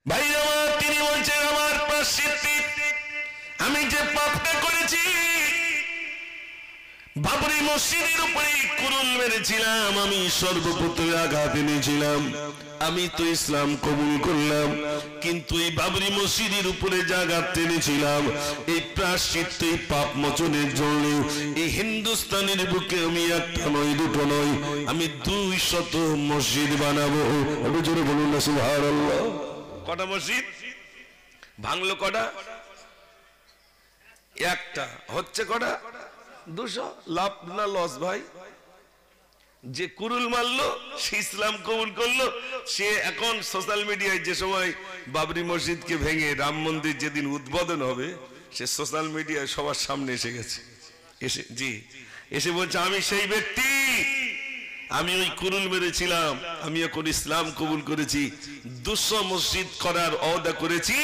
ভাই আমার তিনি বলছেন আমার প্রায়শ্চিত্তি আমি যে পাপটা করেছি বাবরি মসজিদের উপরে কুরুল মেরেছিলাম, আমি সর্বপ্রথমে আঘাত এনেছিলাম। আমি তো ইসলাম কবুল করলাম, কিন্তু এই বাবরি মসজিদের উপরে যে আঘাত এনেছিলাম এই প্রায়শ্চিত্ত এই পাপ মোচনের জন্য এই হিন্দুস্তানের বুকে আমি একটা নয় দুটো নয় আমি 200 মসজিদ বানাবো। একটু জোরে বলুন না সুবহানাল্লাহ। কটা মসজিদ ভাঙলো? কটা? একটা। হচ্ছে কটা? 200। লাভ না লস ভাই? যে কুরুল মারলো সে ইসলাম কবুল করলো, সে এখন সোশ্যাল মিডিয়ায় যে সময় বাবরি মসজিদকে ভেঙে রাম মন্দির যেদিন উদ্বোধন হবে সে সোশ্যাল মিডিয়ায় সবার সামনে এসে গেছে, এসে বলছে আমি সেই ব্যক্তি, আমি ওই কুরুল মেরেছিলাম, আমি এখন ইসলাম কবুল করেছি, 200 মসজিদ করার ওয়াদা করেছি,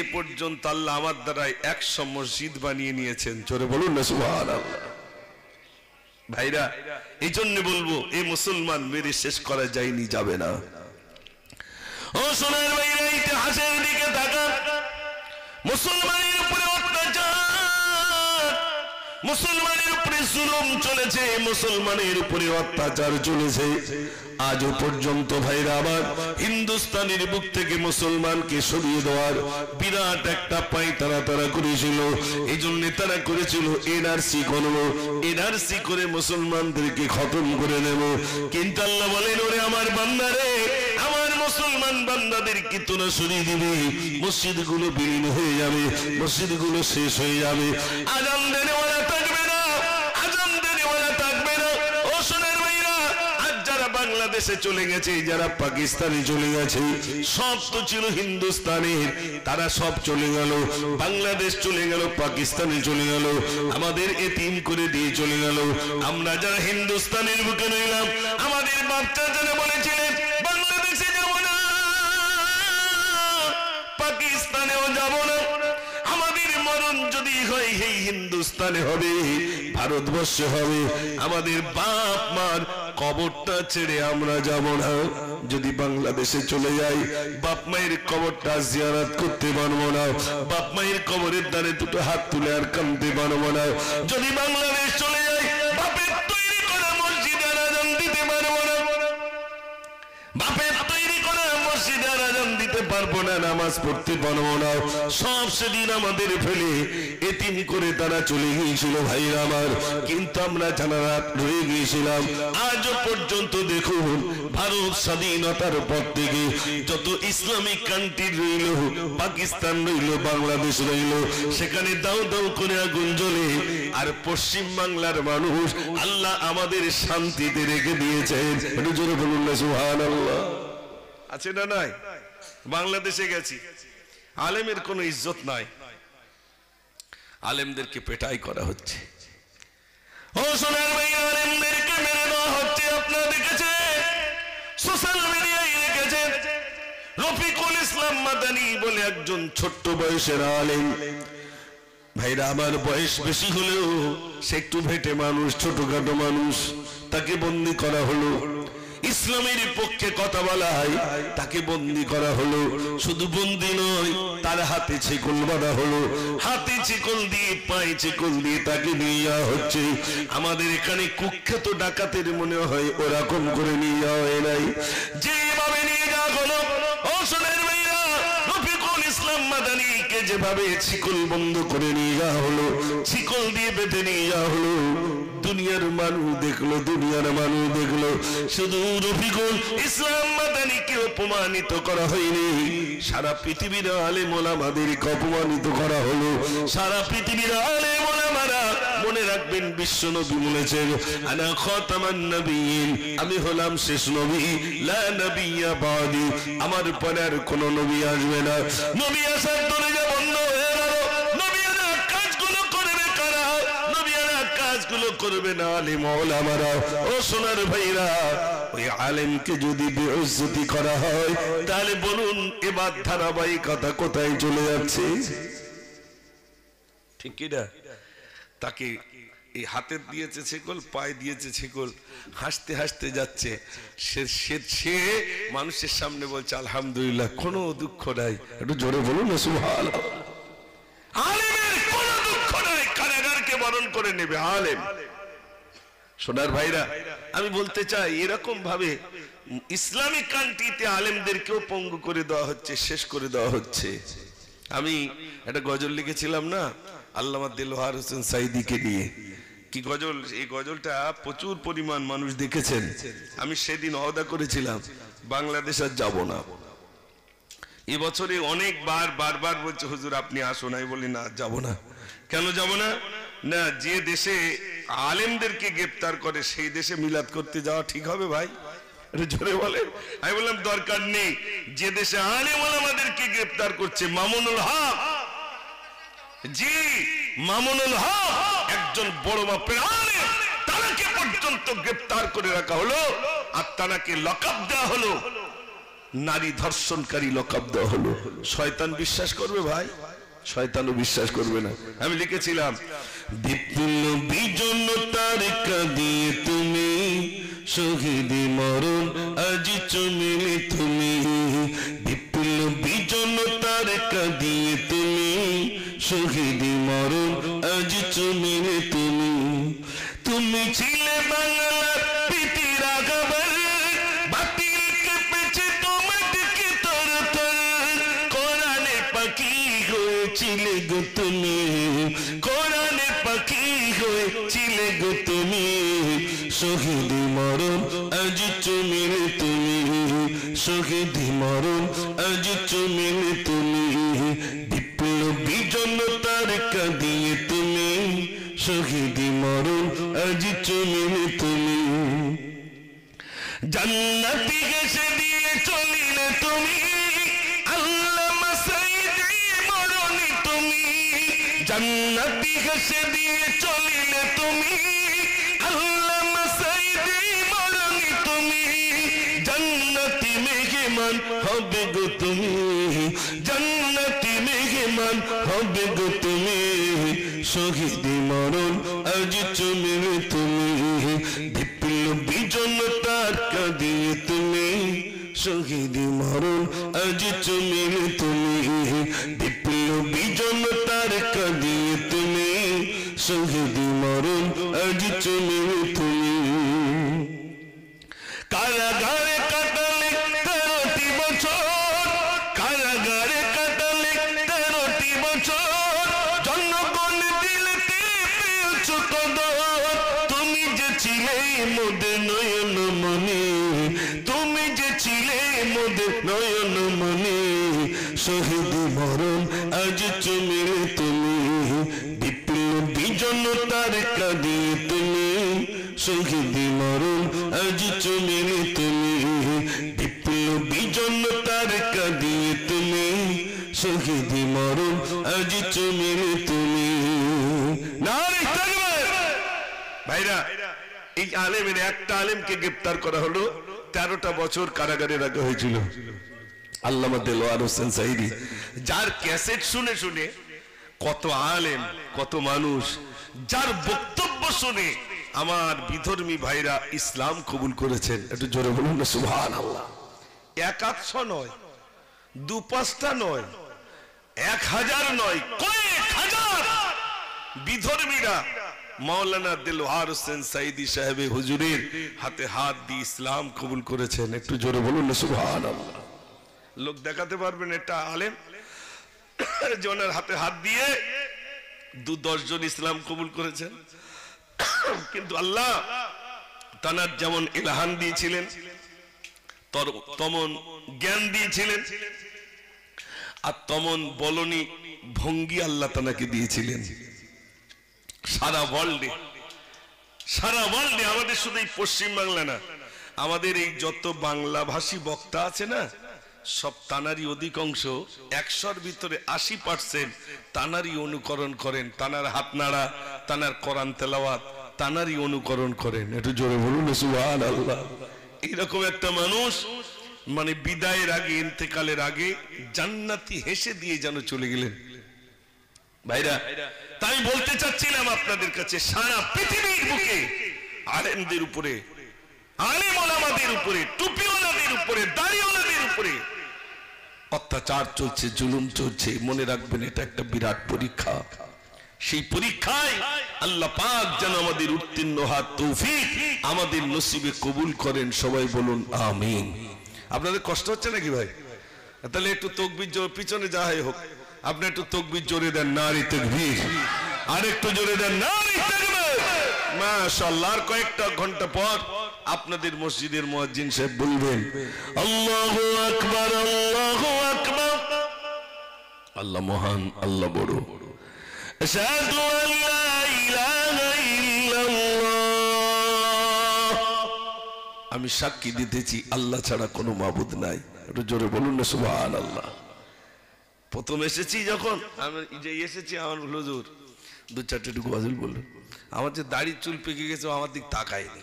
এ পর্যন্ত আল্লাহ আমার দ্বারা 100 মসজিদ বানিয়ে নিয়েছেন। জোরে বলুন না সুবহানাল্লাহ। ভাইরা এই জন্য বলবো এই মুসলমান মেরে শেষ করা যায়নি, যাবে না। ও সোনার ভাইরা ইতিহাসের দিকে তাকান, মুসলমানের উপরে অত্যাচার, মুসলমানের উপরে জুলুম চলেছে, মুসলমানের উপরে অত্যাচার চলেছে আজও পর্যন্ত। ভাইরা আমার হিন্দুস্তানের বুক থেকে মুসলমানকে সরিয়ে দেওয়ার বিরাট একটা পায়তারা তারা করেছিল, এই জন্য তারা করেছিল এনআরসি করবো, এনআরসি করে মুসলমানদেরকে খতম করে নেব। কিন্তু আল্লাহ বলেন ওরে আমার বান্দারে, আমার মুসলমান বান্দাদেরকে তোরা সরিয়ে দিবি, মসজিদগুলো বিলীন হয়ে যাবে, মসজিদগুলো শেষ হয়ে যাবে, আজান দেনেওয়ালা থাকবে না, আজান দেনেওয়ালা থাকবে না। ও সোনার ভাইরা আজ যারা বাংলাদেশে চলে গেছে, যারা পাকিস্তানে চলে গেছে, সব তো ছিল হিন্দুস্তানের, তারা সব চলে গেল, বাংলাদেশ চলে গেল, পাকিস্তানে চলে গেল, আমাদের এতিম করে দিয়ে চলে গেল। আমরা যারা হিন্দুস্তানের বুকে রইলাম, আমাদের বাচ্চা যারা বলেছিলেন বাংলাদেশে যাব না, পাকিস্তানেও যাব না, আমাদের মরণ যদি হয় এই হিন্দুস্তানে হবে, ভারতবর্ষে হবে, আমাদের বাপ মার কবরটা ছেড়ে আমরা যাব না। যদি বাংলাদেশে চলে যাই বাপ মায়ের কবরটা জিয়ারত করতে পারবো না, বাপ মায়ের কবরের দ্বারে দুটো হাত তুলে আর কাঁদতে পারবো না। যদি বাংলাদেশ চলে যাই বাপের তৈরি করা মসজিদে আজান দিতে পারবো না, বাপের তৈরি করা মসজিদে আজান দিতে পারবো না, নামাজ পড়তে পারবো না। সব সেদিন আমাদের ফেলে এতিম করে তারা চলে গিয়েছিল ভাইরা আমার, কিন্তু আমরা যারা রয়ে গিয়েছিলাম আজও পর্যন্ত দেখুন ভারত স্বাধীনতার পর থেকে যত ইসলামিক কান্ট্রি রইল, পাকিস্তান রইল, বাংলাদেশ রইল, সেখানে দাও দাও করে আগুন জ্বলে, আর পশ্চিম বাংলার মানুষ আল্লাহ আমাদের শান্তিতে রেখে দিয়েছেন। একটু জোরে বলুন না সুবহানাল্লাহ। আছে না নাই? বাংলাদেশে গেছি, আলেমের কোনো ইজ্জত নাই, আলেমদেরকে পেটাই করা হচ্ছে। ও সোনার ভাই, আলেমদেরকে মেরে দেওয়া হচ্ছে। আপনারা দেখেছে সোশ্যাল মিডিয়ায় দেখেছেন রফিকুল ইসলাম মাদানী বলে একজন ছোট্ট বয়সের আলেম। ভাইরা আমার বয়স বেশি হলেও সে একটু ভেটে মানুষ, ছোটখাটো মানুষ, তাকে বন্দী করা হলো। ইসলামের পক্ষে কথা বলা হয়, তাকে বন্দী করা হলো। শুধু বন্দী নয়, তার হাতে ছিকল বাঁধা হলো, হাতে ছিকল দিয়ে পায়ে ছিকল দিয়ে তাকে নিয়ে যাওয়া হচ্ছে। আমাদের এখানে কুখ্যাত ডাকাতের মনে হয় ওরকম করে নিয়ে যাওয়া হয় নাই, যেভাবে নিয়ে যাওয়া হলো। ও সোনার ভাইরা, রফিকুল ইসলাম মাদানীকে যেভাবে ছিকল বন্ধ করে নিয়ে যাওয়া হলো, ছিকল দিয়ে বেঁধে নিয়ে যাওয়া হলো, দুনিয়ার মানুষ দেখলো, দুনিয়ার মানুষ দেখলো। শুধু রফিকুল ইসলাম মাদানীকে অপমানিত করা হয়নি, সারা পৃথিবীর আলেম ওলামাদেরকে অপমানিত করা হলো। সারা পৃথিবীর আলেম ওলামারা মনে রাখবেন, বিশ্ব নবী বলেছেন আনা খাতামান নবিয়্যিন, আমি হলাম শেষ নবী, লা নবিয়্যা বাদি, আমার পরে আর কোন নবী আসবে না। নবী আসার দরজা বন্ধ হয়ে গেল। নবীরা কাজগুলো করবে কারা? নবীরা কাজগুলো করবে না আলেম ওলামারা। ও সোনার ভাইরা, ওই আলেমকে যদি বেইজ্জতি করা হয় তাহলে বলুন এবার ধারাবাহিকতা কোথায় চলে যাচ্ছে? ঠিক কি না? তাকে এই হাতে দিয়েছে ছেকল, পায়ে দিয়েছে ছেকল, হাসতে হাসতে যাচ্ছে। সে মানুষের সামনে বলছে আলহামদুলিল্লাহ, কোনো দুঃখ নাই। একটু জোরে বলুন না সুবহানাল্লাহ। আলেমের কোনো দুঃখ নাই, কারাগারকে বরণ করে নেবে আলেম। সোনার ভাইরা, আমি বলতে চাই এরকম ভাবে ইসলামিক কান্ট্রিতে আলেমদেরকেও পঙ্গু করে দেওয়া হচ্ছে, শেষ করে দেওয়া হচ্ছে। আমি একটা গজল লিখেছিলাম না আল্লামা দেলোয়ার হোসেন সাইদিকে নিয়ে, কি গজল! এই গজলটা প্রচুর পরিমাণ মানুষ দেখেছেন। আমি সেদিন ওয়াদা করেছিলাম বাংলাদেশ আর যাব না। এবছরে অনেক বারবার বলছে হুজুর আপনি আসুন। আমি বলি না, যাব না। কেন যাব না? না, যে দেশে আলেমদেরকে গ্রেফতার করে সেই দেশে মিলাদ করতে যাওয়া ঠিক হবে ভাই? জোরে বলেন। আমি বললাম দরকার নেই। যে দেশে আলেম ওলামাদেরকে গ্রেফতার করছে, মামুনুল হক, জি মামুনুল হক একজন বড় মাপের আলেম, তাকে পর্যন্ত গ্রেফতার করে রাখা হলো, আর তাকে লকব দেওয়া হলো নারী ধর্ষণকারী, লকব দেওয়া হলো। শয়তান বিশ্বাস করবে ভাই? শয়তানও বিশ্বাস করবে না। আমি লিখেছিলাম বিপুল বিজনতার কাঁদিয়ে তুমি শহীদি মরণ আজ চমিলে তুমি, বিপুল বিজনতার কাঁদিয়ে তুমি শহীদি মরণ আজ চমিলে তুমি। তুমি ছিলে বাংলার প্রীতি রাগাবার, বাতিল কেঁপেছে তোমার দিকে তর তর, কোরআনে পাখি হয়েছিলে গো তুমি, কোরআনে পাখি হয়েছিলে গো তুমি, শহীদি মরণ আজ চমিলে তুমি, শহীদি মরণ আজ চমিলে তুমি, বিপ্লবী জনতার কাঁদিয়ে তুমি শহীদি মরণ আজ চমিলে তুমি। জান্নাতি গেছে দিয়ে চলিলে তুমি, আল্লামা সাইদি মরণি তুমি, জান্নাতি গেছে দিয়ে চলিলে তুমি, আল্লামা সাইদি মরণি তুমি, জান্নাতি মেহমান হবে গো তুমি, জান্নাতি মেহমান হবে গো তুমি, শহীদি মরণ আজ চমিলে তুমি, বিপ্লবী জনতার কাঁদিয়ে তুমি শহীদি মরণ আজ চমিলে তুমি, বিপ্লবী জনতার কাঁদিয়ে তুমি শহীদি মরণ আজ চমিলে তুমি। কারাগারে কাটালে 13টি বছর, কারাগারে কাটালে 13টি বছর, জনগণ দিলেতে পেয়েছো কদর, তুমি যে ছিলে মোদের নয়ন মনি, তুমি যে ছিলে মোদের নয়ন মনি, শহীদি মরণ আজ চমিলে তুমি, বিপ্লবী জনতার কাঁদিয়ে তুমি শহীদি মরণ আজ চমিলে তুমি, বিপ্লবী জনতার কাঁদিয়ে তুমি শহীদি মরণ আজ চমিলে তুমি। নারে তাকবীর! ভাইরা, এই আলেমের একটা আলেমকে গ্রেফতার করা হলো, 13টা বছর কারাগারে রাখা হয়েছিল। আল্লামা দেলোয়ার হোসেন সাইদি, যার ক্যাসেট শুনে শুনে কত আলেম, কত মানুষ, যার বক্তব্য শুনে আমার বিধর্মী ভাইরা ইসলাম কবুল করেছেন। একটু জোরে বলুন না সুবহানাল্লাহ। 1-800 নয়, 2-5টা নয়, 1000 নয়, কয়েক হাজার বিধর্মীরা মাওলানা দেলোয়ার হোসেন সাইদি সাহেব হুজুরের হাতে হাত দিয়ে ইসলাম কবুল করেছেন। একটু জোরে বলুন না সুবহানাল্লাহ। লোক দেখাতে পারবেন একটা আলেম জনের হাতে হাত দিয়ে 2-10 জন ইসলাম কবুল করেছেন? কিন্তু আল্লাহ তানার যেমন ইলহাম দিয়েছিলেন, তেমন জ্ঞান দিয়েছিলেন, আর তেমন বলনি ভঙ্গি আল্লাহ তানাকে দিয়েছিলেন। সারা ওয়ার্ল্ডে, আমাদের শুধু এই পশ্চিম বাংলা না, আমাদের এই যত বাংলা ভাষী বক্তা আছে না, সব তানারই অধিকাংশ, 100-র ভিতরে 80% তানারই অনুকরণ করেন। তানার হাত নাড়া, তানার কোরআন তেলাওয়াত, তানারই অনুকরণ করেন। একটু জোরে বলুন সুবহানাল্লাহ। এইরকম একটা মানুষ মানে বিদায়ের আগে, ইন্তেকালের আগে জান্নাতি হেসে দিয়ে যেন চলে গেলেন। ভাইরা, তাই বলতে চাচ্ছিলাম আপনাদের কাছে, সারা পৃথিবীর বুকে আলেমদের উপরে, আলেম ওলামাদের উপরে, টুপিওয়ালাদের উপরে, দাড়িওয়ালাদের উপরে অত্যাচার চলছে, জুলুম চলছে। মনে রাখবেন এটা একটা বিরাট পরীক্ষা। সেই পরীক্ষায় আল্লাহ পাক যেন আমাদের উত্তীর্ণ হওয়ার তৌফিক আমাদের নসিবে কবুল করেন। সবাই বলুন আমিন। আপনাদের কষ্ট হচ্ছে নাকি ভাই? তাহলে একটু তাকবীর জোরে, পিছনে যা হয় হোক, আপনি একটু তাকবীর জোরে দেন, নারী তাকবীর। আর একটু জোরে দেন, নারী তাকবীর। মাশাআল্লাহ। আর কয়েকটা ঘন্টা পর আপনাদের মসজিদের মুয়াজ্জিন সাহেব বলবেন আল্লাহু আকবার, আল্লাহু আকবার। আল্লাহ মহান, আল্লাহ বড়। আশহাদু আল্লা ইলাহা ইল্লাল্লাহ, আমি সাক্ষী দিতেছি আল্লাহ ছাড়া কোনো মাবুদ নাই। একটু জোরে বলুন না সুবহানাল্লাহ। প্রথম এসেছি যখন আমি যে এসেছি, আমার হুজুর দু চারটে টুকু গজল বললেন। আমার যে দাড়ি চুল পেকে গেছে, আমার দিক তাকায়নি।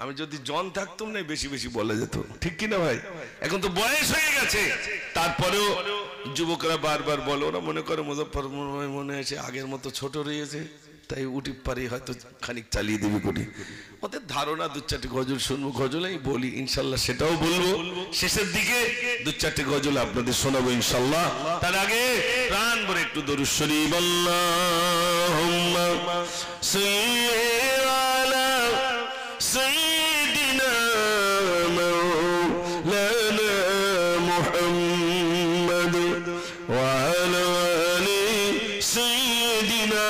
আমি যদি জন থাকতাম না, বেশি বেশি বলা যেত, ঠিক কিনা ভাই? এখন তো বয়স হয়ে গেছে, তারপরেও যুবকরা বারবার বলে, ওরা মনে করে মুজফ্ফর মনে আছে আগের মতো ছোট রয়েছে, তাই উঠি পারি হয়তো খানিক চালিয়ে দেবে করি। ওদের ধারণা দু চারটে গজল শুনবো, গজলেই বলি ইনশাল্লাহ, সেটাও বলবো শেষের দিকে। দু চারটে গজল আপনাদের শোনাবো ইনশাল্লাহ। তার আগে প্রাণ ভরে একটু দরুদ শরীফ। আল্লাহুম্মা সাল্লি আলা সাইয়্যিদিনা মাওলানা মুহাম্মদ ওয়া আলা আলি সাইয়্যিদিনা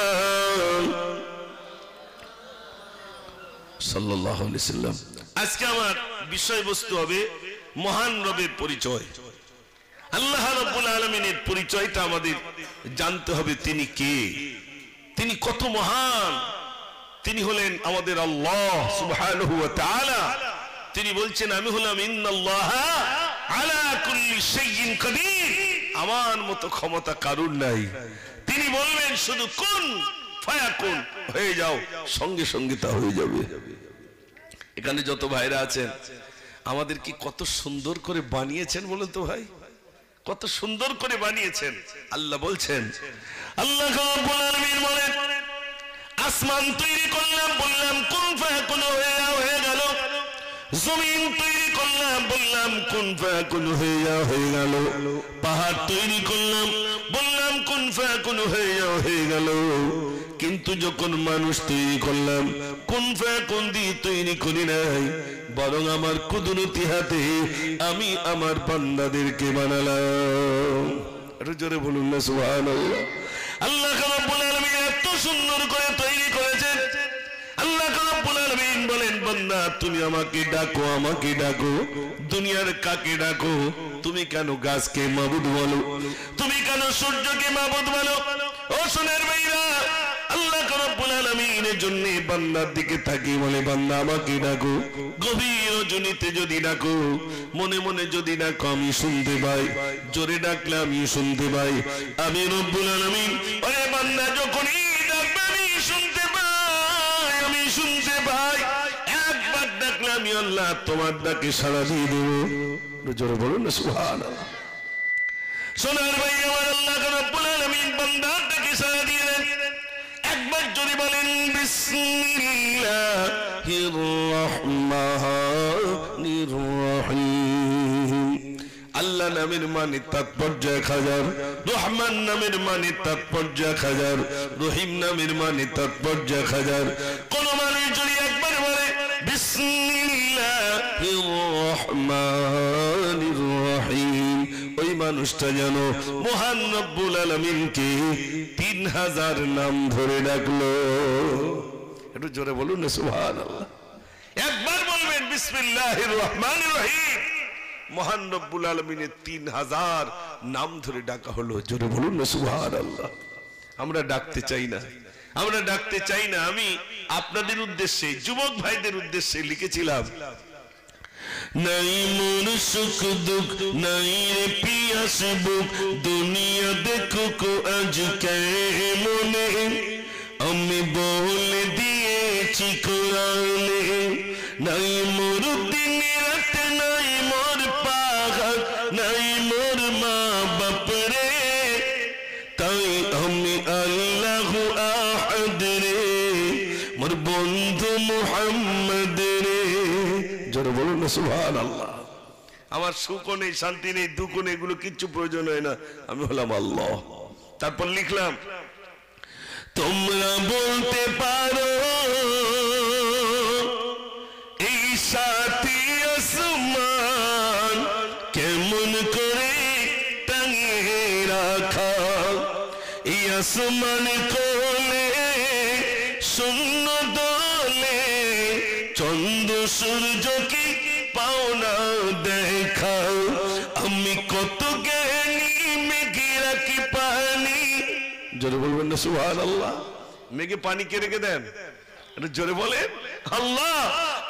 সাল্লাল্লাহু আলাইহি ওয়াসাল্লাম। আজকে আমার বিষয়বস্তু হবে মহান রবের পরিচয়। আল্লাহ রাব্বুল আলামিনের পরিচয়টা আমাদের জানতে হবে। তিনি কে? তিনি কত মহান? তিনি হলেন আমাদের আল্লাহ সুবহানাহু ওয়া তাআলা। তিনি বলছেন আমি হলাম ইন্নাল্লাহা আলা কুল্লি শাইইন কাদির, আমার মতো ক্ষমতা কারুর নাই। তিনি বলবেন শুধু কুন ফায়াকুন, হয়ে যাও, সঙ্গে সঙ্গে তা হয়ে যাবে। এখানে যত ভাইরা আছেন, আমাদের কি কত সুন্দর করে বানিয়েছেন বলেন তো ভাই, কত সুন্দর করে বানিয়েছেন। আল্লাহ বলছেন, আল্লাহ রাব্বুল আলামিন বলেন আসমান তৈরি করলাম, বললাম কুন ফায়াকুন, হয়ে যাও, হয়ে গেল। জমিন তৈরি করলাম, বললাম কুন ফায়াকুন, হয়ে যাও, হয়ে গেল। পাহাড় তৈরি করলাম, বললাম কুন ফায়াকুন, হয়ে যাও, হয়ে গেল। কিন্তু যখন মানুষ তৈরি করলাম, কুন ফায়াকুন দিয়ে তৈরি করি নাই, বরং আমার কুদরতি হাতে আমি আমার বান্দাদেরকে বানালাম। একটু জোরে বলুন না সুবহানাল্লাহ। আল্লাহ রাব্বুল আলামিন এত সুন্দর করে তৈরি করেছেন। আল্লাহ রাব্বুল আলামিন বলেন বান্দা তুমি আমাকে ডাকো, আমাকে ডাকো। দুনিয়ার কাকে ডাকো? তুমি কেন গাছকে মাবুদ বলো? তুমি কেন সূর্যকে মাবুদ বলো? ও সোনার ভাইরা, আল্লাহ রাব্বুল আলামিনের জন্য বান্দার দিকে তাকিয়ে বলে বান্দা আমাকে ডাকো। গভীর রজনীতে যদি ডাকো, মনে মনে যদি ডাকো, আমি শুনতে পাই। জোরে ডাকলে আমি শুনতে পাই। আমি রব্বুল আলামিন ওরে বান্দা যখনই ডাকবে আমি শুনতে পাই, আমি শুনতে পাই। একবার ডাকলে আমি আল্লাহ তোমার ডাকে সাড়া দিয়ে দেবো। জোরে বলুন না সুবহানাল্লাহ। সোনার ভাই আমার, আল্লাহ রাব্বুল আলামিন বান্দার ডাকে সাড়া দিয়ে দেন। একবার যদি বলেন বিসমিল্লাহির রহমানির রহিম। আল্লাহ নামের মানে তাৎপর্য 1000, রহমান নামের মানে তাৎপর্য 1000, রহিম নামের মানে তাৎপর্য 1000। কোন মানুষ যদি একবার বলে বিসমিল্লাহির রহমানির রহিম, ওই মানুষটা যেন মহান রব্বুল আলামিনকে 3000 নাম ধরে ডাকলো। একটু জোরে বলুন না সুবহানাল্লাহ। একবার বলবেন বিসমিল্লাহির রহমানির রহিম, মহান রব্বুল আলামিনের 3000 নাম ধরে ডাকা হলো। জোরে বলুন না সুবহানাল্লাহ। আমরা ডাকতে চাই না, আমরা ডাকতে চাই না। আমি আপনাদের উদ্দেশ্যে, যুবক ভাইদের উদ্দেশ্যে লিখেছিলাম, নাই মোর সুখ দুঃখ, নাই রে পিয়াস বুক, দুনিয়া দেখুক আজ কেমনে, আমি বলে দিয়েছি কোরআনে। নাই মোর দিন রাত, নাই মোর পাহাড়, নাই মোর মা বাপ রে, তাই আমি আল্লাহু মুহাম্মদ রে। জোরে বলুন না সুবহানাল্লাহ। আমার সুখ নেই, শান্তি নেই, দুঃখ নেই, এগুলো কিচ্ছু প্রয়োজন হয় না, আমি হলাম আল্লাহ। তারপর লিখলাম, তোমরা বলতে পারো এই সাথী আসমান কেমন করে টাঙিয়ে রাখা, এই আসমান কোলে শূন্য দলে চন্দ্র সূর্য কি পাওনা দেখা, আমি কত জ্ঞানী মেঘে রাখি পানি। জোরে বলবেন না সুবহানাল্লাহ। মেঘে পানি কে রেখে দেন? জোরে বলেন আল্লাহ।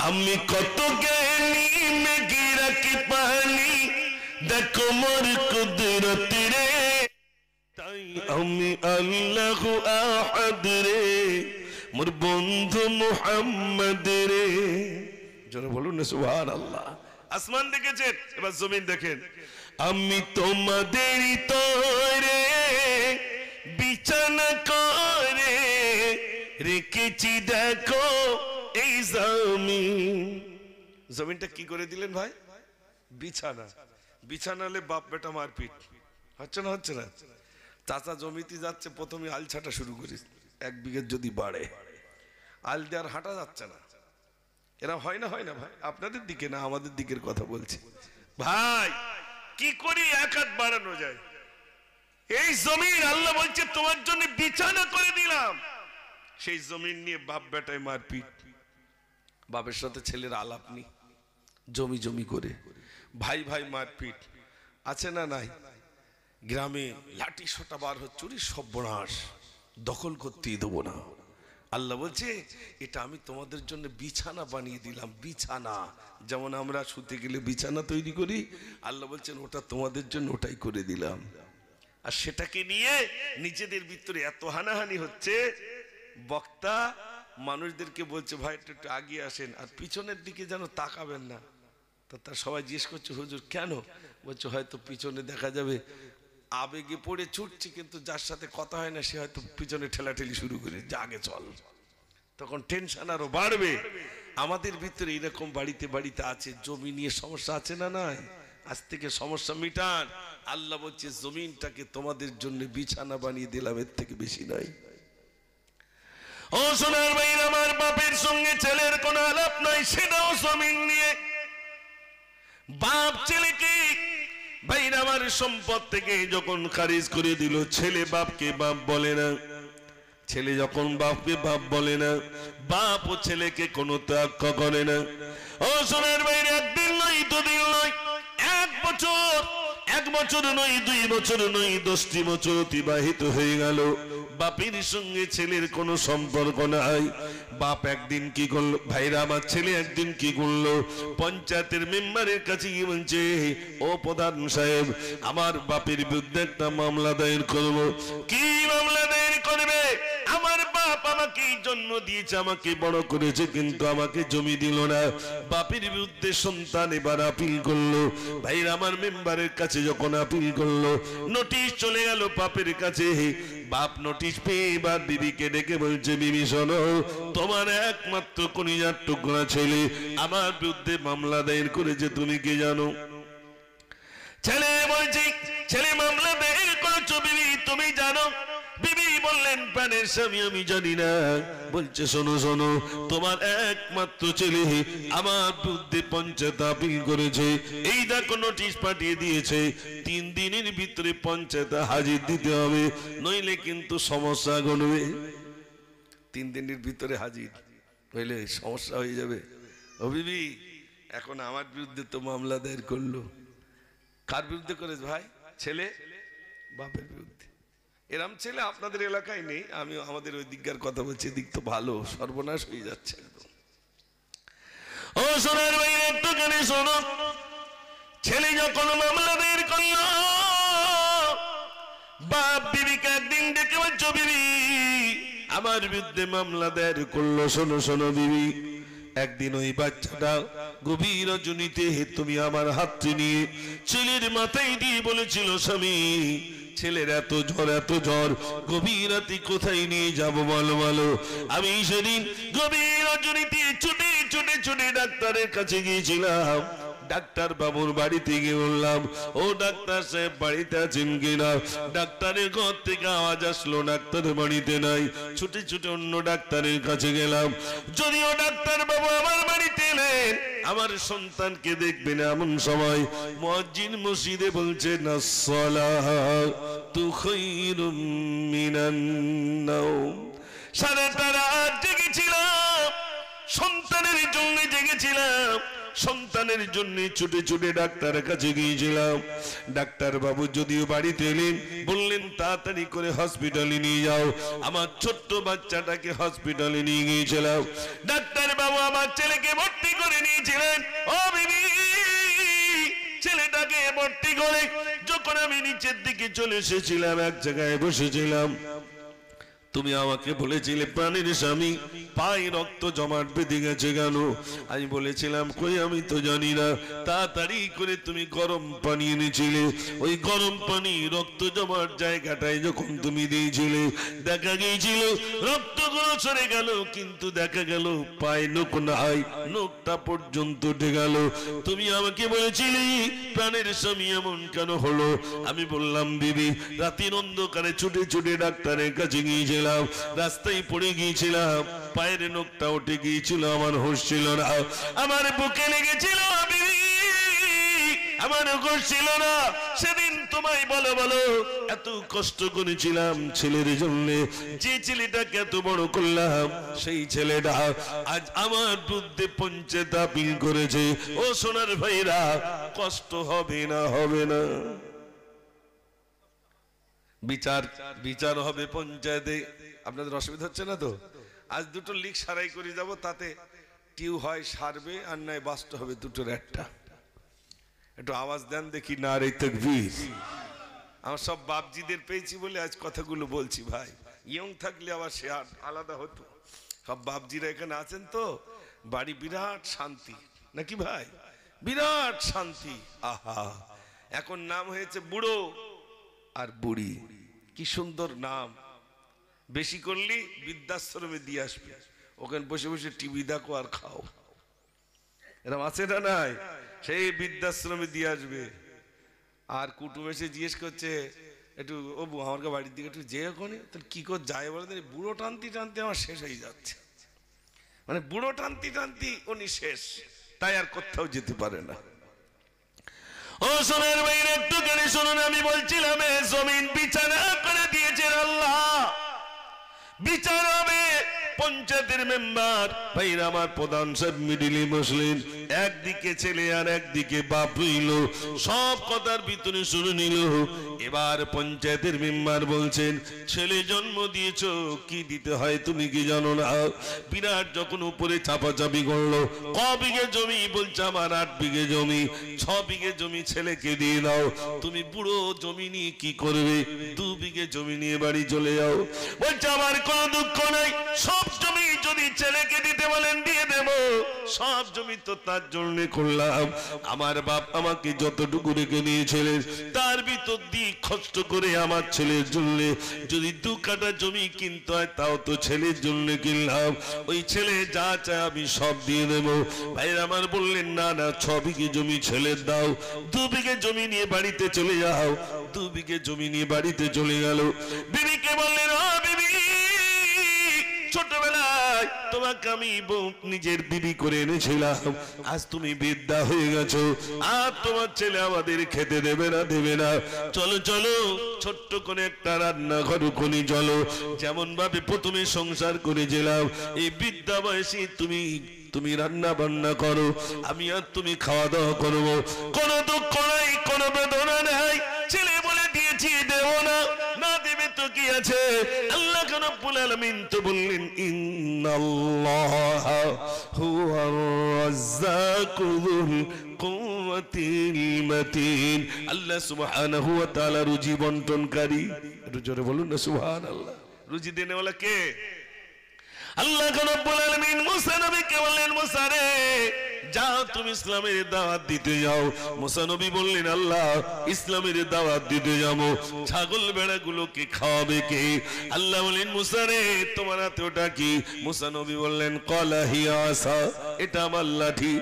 আমি কত জ্ঞানী মেঘে রাখি পানি, দেখো মোর কুদরত রে, তাই আমি আল্লাহ আহাদ রে, মোর বন্ধু মুহাম্মদ রে। জোরে বলুন না সুবহানাল্লাহ। আসমান দেখেছেন, এবার জমিন দেখেন। আমি তোমাদেরই তরে বিছানা করে রেখেছি, দেখো এই জমিন। জমিনটা কি করে দিলেন ভাই? বিছানা। বিছানা হলে বাপ বেটা মারপিট হচ্ছে না? হচ্ছে না? চাচা জমিতে যাচ্ছে, প্রথমে আল ছাটা শুরু করিস, 1 বিঘে যদি বাড়ে আল দেওয়ার হাঁটা যাচ্ছে না। এরা হয় না? হয় না ভাই? আপনাদের দিকে না, আমাদের দিকের কথা বলছি ভাই। কি করি 1 হাত বাড়ানো যায়? এই জমিন আল্লাহ বলছে তোমার জন্য বিছানা করে দিলাম, সেই জমিন নিয়ে বাপ বেটায় মারপিট, বাপের সাথে ছেলের আলাপ নেই, জমি জমি করে ভাই ভাই মারপিট আছে না নাই? গ্রামে লাঠি সোটা বার হচ্ছে, চুরি সর্বনাশ, দখল করতেই দেবো না। আল্লাহ বলছে এটা আমি তোমাদের জন্য বিছানা বানিয়ে দিলাম। বিছানা যেমন আমরা শুতে গেলে বিছানা তৈরি করি, আল্লাহ বলছেন ওটা তোমাদের জন্য ওটাই করে দিলাম। আর সেটাকে নিয়ে নিজেদের ভিতরে এত হানাহানি হচ্ছে, বক্তা মানুষদেরকে বলছে ভাই একটু আগিয়ে আসেন, আর পিছনের দিকে যেন তাকাবেন না। তো তার সবাই জিজ্ঞেস করছে হুজুর কেন? বলছে হয়তো পিছনে দেখা যাবে আবেগে পড়ে ছুটছি, কিন্তু যার সাথে কথা হয় না সে হয়তো পিছনে ঠেলাঠেলি শুরু করে, যা আগে চল, তখন টেনশন আরো বাড়বে। আমাদের ভিতরে এরকম বাড়িতে বাড়িতে আছে, জমি নিয়ে সমস্যা আছে না নাই? আজ থেকে সমস্যা মিটান। আল্লাহ বলছে জমিনটাকে তোমাদের জন্য বিছানা বানিয়ে দিলাম, এর থেকে বেশি নাই। ও সোনার ভাই, আমার বাপের সঙ্গে ছেলের কোনো আলাপ নাই, সেটাও জমিন নিয়ে। বাপ ছেলেকে ভাই আমার সম্পদ থেকে যখন খারিজ করে দিল, ছেলে বাপকে বাপ বলে না। ছেলে যখন বাপকে বাপ বলে না, বাপ ও ছেলেকে কোনো ত্যাগ করে না। ও সোনার ভাইরা, একদিন নয়, দুদিন নয়, 1 বছর, 1 বছর নয়, 2 বছর নয়, 10টি বছর অতিবাহিত হয়ে গেল, বাপের সঙ্গে ছেলের কোনো সম্পর্ক নাই। বাপ একদিন কি করলো ভাইরা, আমার ছেলে একদিন কি করলো, পঞ্চায়েতের মেম্বারের কাছে গিয়ে বলছে ও প্রধান সাহেব, আমার বাপের বিরুদ্ধে একটা মামলা দায়ের করবো। কি মামলা দায়ের করবে? আমার বাপ আমাকে জন্ম দিয়েছে, আমাকে বড় করেছে, কিন্তু আমাকে জমি দিল না। বাপের বিরুদ্ধে সন্তান এবার আপিল করলো। ভাইরা আমার মেম্বারের কাছে যখন আপিল করলো, নোটিশ চলে গেল বাপের কাছে। বাপ নোটিশ পেয়ে এবার বিবিকে ডেকে বলছে, বিবি শোনো, তোমার একমাত্র কলিজার টুকরা ছেলে আমার বিরুদ্ধে মামলা দায়ের করেছে, তুমি কি জানো? ছেলে বলছে, ছেলে মামলা দায়ের করেছো বিবি, তুমি জানো? বিবি বললেন, প্রাণের স্বামী আমি জানি না। বলছে শোনো শোনো, তোমার একমাত্র ছেলে আমার বিরুদ্ধে পঞ্চায়েত আপিল করেছে, এই দেখো নোটিশ পাঠিয়ে দিয়েছে, 3 দিনের ভিতরে পঞ্চায়েতে হাজির দিতে হবে, নইলে কিন্তু সমস্যা ঘটবে। 3 দিনের ভিতরে হাজির হইলে সমস্যা হয়ে যাবে। ও বিবি, এখন আমার বিরুদ্ধে তো মামলা দায়ের করলো। কার বিরুদ্ধে করেছে ভাই? ছেলে বাপের বিরুদ্ধে। এরম ছেলে আপনাদের এলাকায় নেই, আমি আমাদের ওই দিককার কথা বলছি, দিক তো ভালো, সর্বনাশ হয়ে যাচ্ছে। ও সোনার ভাই, একটুখানি শোনো, ছেলে যখন মামলা দায়ের করলো, বাপ বিবিকে একদিন ডেকে বলছো, বিবি আমার বিরুদ্ধে মামলা দায়ের করলো, শোনো শোনো বিবি, একদিন ওই বাচ্চাটা গভীর রজনীতে তুমি আমার হাতটি নিয়ে ছেলের মাথায় দিয়ে বলেছিল, স্বামী ছেলের এত জ্বর গভীর রাতে কোথায় নিয়ে যাব বলো বলো। আমি সেদিন গভীর রজনীতে ছুটে ছুটে ছুটে ডাক্তারের কাছে গিয়েছিলাম। ডাক্তার বাবুর বাড়িতে গিয়ে বললাম, ও ডাক্তার সাহেব বাড়িতে আছেন কিনা? ডাক্তারের ঘর থেকে আওয়াজ আসলো ডাক্তার বাড়িতে নাই। ছুটে ছুটে অন্য ডাক্তারের কাছে গেলাম। যদিও ডাক্তার বাবু আমার বাড়িতে এলেন, আমার সন্তানকে দেখবেন এমন সময় মুয়াজ্জিন মসজিদে বলছেন, আসসালাতু খায়রুম মিনান নাওম। সারা রাত জেগেছিলাম, সন্তানের জন্য জেগেছিলাম, সন্তানের জন্য ছুটে ছুটে ডাক্তারের কাছে গিয়েছিলাম। ডাক্তার বাবু যদিও বাড়িতে এলেন, বললেন তাড়াতাড়ি করে হসপিটালে নিয়ে যাও। আমার ছোট্ট বাচ্চাটাকে হসপিটালে নিয়ে গিয়েছিলাম। ডাক্তার বাবু আমার ছেলেকে ভর্তি করে নিয়েছিলেন। ও বিবি, ছেলেটাকে ভর্তি করে যখন আমি নিচের দিকে চলে এসেছিলাম, এক জায়গায় বসেছিলাম, তুমি আমাকে বলেছিলে প্রাণের স্বামী পায়ে রক্ত জমাট বেঁধে গেছে কেন? আমি বলেছিলাম কই আমি তো জানি না। তাড়াতাড়ি করে তুমি গরম পানি এনেছিলে, ওই গরম পানি রক্ত জমাট জায়গাটায় যখন তুমি দিয়েছিলে, দেখা গিয়েছিল রক্তগুলো সরে গেল, কিন্তু দেখা গেল পায়ে নখ নাই, নখটা পর্যন্ত উঠে গেল। তুমি আমাকে বলেছিলে প্রাণের স্বামী এমন কেন হলো? আমি বললাম বিবি, রাতের অন্ধকারে ছুটে ছুটে ডাক্তারের কাছে গিয়েছিলাম, রাস্তায় পড়ে গিয়েছিলাম, পায়ের নখটা উঠে গিয়েছিল, আমার হুঁশ ছিল না, আমার বুকে লেগেছিল বিবি, আমার হুঁশ ছিল না। সেদিন তোমায় বলো বলো এত কষ্ট করেছিলাম ছেলের জন্য, যে ছেলেটাকে এত বড় করলাম, সেই ছেলেটা আজ আমার বিরুদ্ধে পঞ্চায়েত আপিল করেছে। ও সোনার ভাইরা, কষ্ট হবে না? হবে না? বিচার হবে পঞ্চায়েতে। আপনাদের অসুবিধা হচ্ছে না তো? আজ দুটো লিক সারাই করে যাব, তাতে টিউ হয় সারবে, আর নয় বাস্ট হবে দুটোর একটা। একটু আওয়াজ দেন দেখি, নারে তাকবীর। আমার সব বাপজিদের পেয়েছি বলে আজ কথাগুলো বলছি ভাই। ইয়ং থাকলে আবার সে আলাদা হতো। সব বাপজিরা এখানে আছেন তো, বাড়ি বিরাট শান্তি, নাকি ভাই? বিরাট শান্তি। আহা, এখন নাম হয়েছে বুড়ো আর বুড়ি, কি সুন্দর নাম। বেশি করলি বৃদ্ধাশ্রমে দিয়ে আসবে, ওখানে বসে বসে টিভি দেখো আর খাও। এরকম আছে না নাই? সেই বৃদ্ধাশ্রমে দিয়ে আসবে। আর কুটুম এসে জিজ্ঞেস করছে, একটু ও আমার বাড়ির দিকে একটু যে ওখানে, তাহলে কি করে যায় বলে? বুড়ো টানতে টানতে আমার শেষ হয়ে যাচ্ছে। মানে বুড়ো টানতে টানতে উনি শেষ, তাই আর কোথাও যেতে পারে না। ও সোনার ভাইরা, একটু কেনে শুনুন, আমি বলছিলাম জমিন বিচার করে দিয়েছেন আল্লাহ, বিচার হবে। পঞ্চায়েতের মেম্বার ভাইরা আমার, প্রধান সাহেব মিডিলে বসলেন, একদিকে ছেলে আর একদিকে বাপ রইল, সব কথার ভিতরে শুনে নিল। এবার পঞ্চায়েতের মেম্বার বলছেন, ছেলে জন্ম দিয়েছ, কি দিতে হয় তুমি কি জানো না? বিরাট যখন উপরে চাপাচাপি করলো, ক বিঘে জমি? বলছে আমার 8 বিঘে জমি, 6 বিঘে জমি ছেলেকে দিয়ে দাও। তুমি বুড়ো জমি নিয়ে কি করবে? 2 বিঘে জমি নিয়ে বাড়ি চলে যাও। বলছে আমার কোনো দুঃখ নাই, সব জমি যদি ছেলেকে দিতে বলেন দিয়ে দেব, সব জমি তো তার জন্য করলাম। আমার বাপ আমাকে যতটুকু রেখে নিয়েছিলেন, তার ভিতর দিয়ে কষ্ট করে আমার ছেলের জন্য যদি 2 কাঠা জমি কিনতে হয়, তাও তো ছেলের জন্য কিনলাম। ওই ছেলে যা চায় আমি সব দিয়ে দেব। ভাইরা আমার বললেন, না না, 6 বিঘে জমি ছেলের দাও, 2 বিঘে জমি নিয়ে বাড়িতে চলে যাও। 2 বিঘে জমি নিয়ে বাড়িতে চলে গেল। বিবিকে বললেন, ও বিবি, ছোটবেলায় তোমাকে আমি নিজের বিবি করে এনেছিলাম, আজ তুমি বৃদ্ধা হয়ে গেছো, আর তোমার ছেলে আমাদের খেতে দেবে না, দেবে না। চলো চলো, ছোট্ট করে একটা রান্নাঘর খুলি, চলো। যেমন ভাবে প্রথমে সংসার করেছিলাম, এই বৃদ্ধা বয়সে তুমি রান্না বান্না করো, আমি আর তুমি খাওয়া দাওয়া করবো। কোনো দুঃখ নাই, কোনো বেদনা নাই। ছেলে বলে দিয়েছি দেব না, না দেবে তো কি আছে? আল্লাহ রাব্বুল আলামিন তো বললেন, ইন্নাল্লাহা হুয়ার রাজ্জাকুল কুওয়াতিল মাতিন। আল্লাহ সুবহানাহু ওয়া তাআলা রুজি বন্টনকারী। একটু জোরে বলুন না সুবহানাল্লাহ। রুজি দেনেওয়ালা কে? আল্লাহ রাব্বুল আলামিন মুসা নবীকে বললেন, মুসা রে, যাও তুমি ইসলামের দাওয়াত দিতে যাও। মুসা নবী বললেন, আল্লাহ ইসলামের দাওয়াত দিতে যাবো, ছাগল ভেড়াগুলোকে খাওয়াবে কে? আল্লাহ বললেন, মুসা রে তোমার হাতে ওটা কি? মুসা নবী বললেন, ক্বালা হিয়া আসা, এটা আমার লাঠি।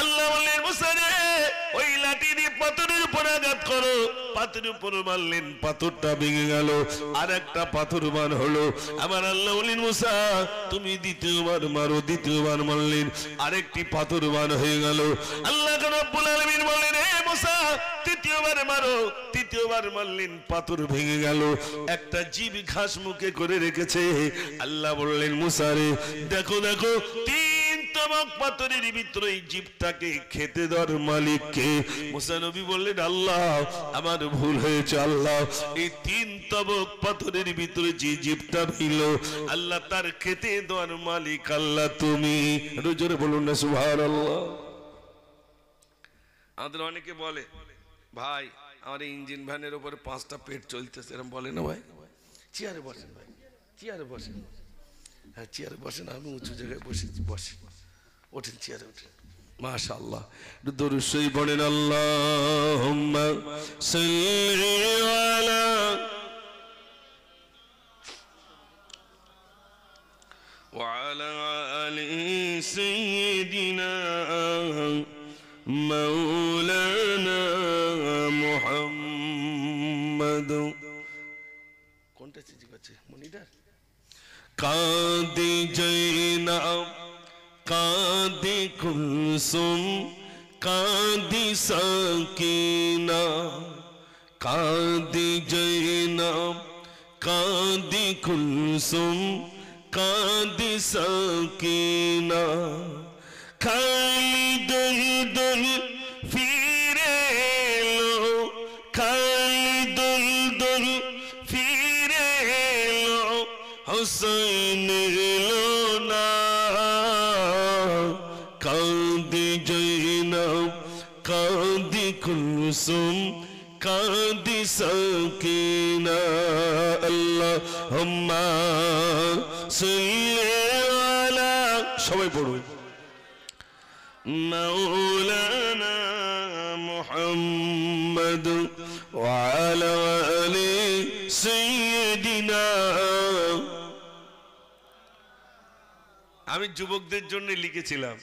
আল্লাহ বললেন, মুসা রে ওই লাঠি দিয়ে পাথরের উপর আঘাত করো। পাথরের উপর মারলেন, পাথরটা ভেঙে গেল, আর একটা পাথর বার হলো। আবার আল্লাহ বললেন, মুসা তুমি দ্বিতীয়বার মারো। দ্বিতীয়বার মারলেন, আরেকটি পাথর বার হয়ে গেল। আল্লাহ রাব্বুল আলামিন বললেন, হে মুসা তৃতীয়বার মারো। তৃতীয়বার মারলেন, পাথর ভেঙে গেল, একটা জীব ঘাস মুখে করে রেখেছে। আল্লাহ বললেন, মুসা রে দেখো দেখো, তিন তবক পাথরের ভিতরে এই জীবটাকে খেতে দেওয়ার মালিক কে? মুসা নবী বললেন, আল্লাহ আমার ভুল হয়েছে। আল্লাহ এই তিন তবক পাথরের ভিতরে যে জীবটা ছিল, আল্লাহ তার খেতে দেওয়ার মালিক আল্লাহ তুমি। জোরে বলুন না সুবহানাল্লাহ। আমাদের অনেকে বলে, ভাই আমার ইঞ্জিন ভ্যানের উপরে 5টা পেট চলতেছে, এরকম বলে না ভাই? চেয়ারে বসেন ভাই, চেয়ারে বসেন। হ্যাঁ চেয়ারে বসেন, আমি উঁচু জায়গায় বসেছি, বসেন, ওঠেন, চেয়ারে ওঠেন। মাশাআল্লাহ, দরুদ শরীফ পড়েন। আল্লাহুম্মা সাল্লি আলা ওয়া আলা আলি সাইয়্যিদিনা মাওলানা মুহাম্মদ। কোনটা চিঠি করছে মনিটর? কাঁদি জৈনাব, কাঁদি কুলসুম, কাঁদি সাকিনা। কাঁদি জৈনাব, কাঁদি কুলসুম, কাঁদি সাকিনা। খালি দুল দুল ফিরে এলো, খালি দুল দুল ফিরে এলো, হুসাইন এলো না। কাঁদি জৈনব, কাঁদি কুলসুম, কাঁদি সাকিনা। আল্লাহুম্মা সাল্লি আলা, সবাই পড়ুন, মাওলানা মুহাম্মদ ওয়া আলা আলি সাইয়্যিদিনা। আমি যুবকদের জন্য লিখেছিলাম,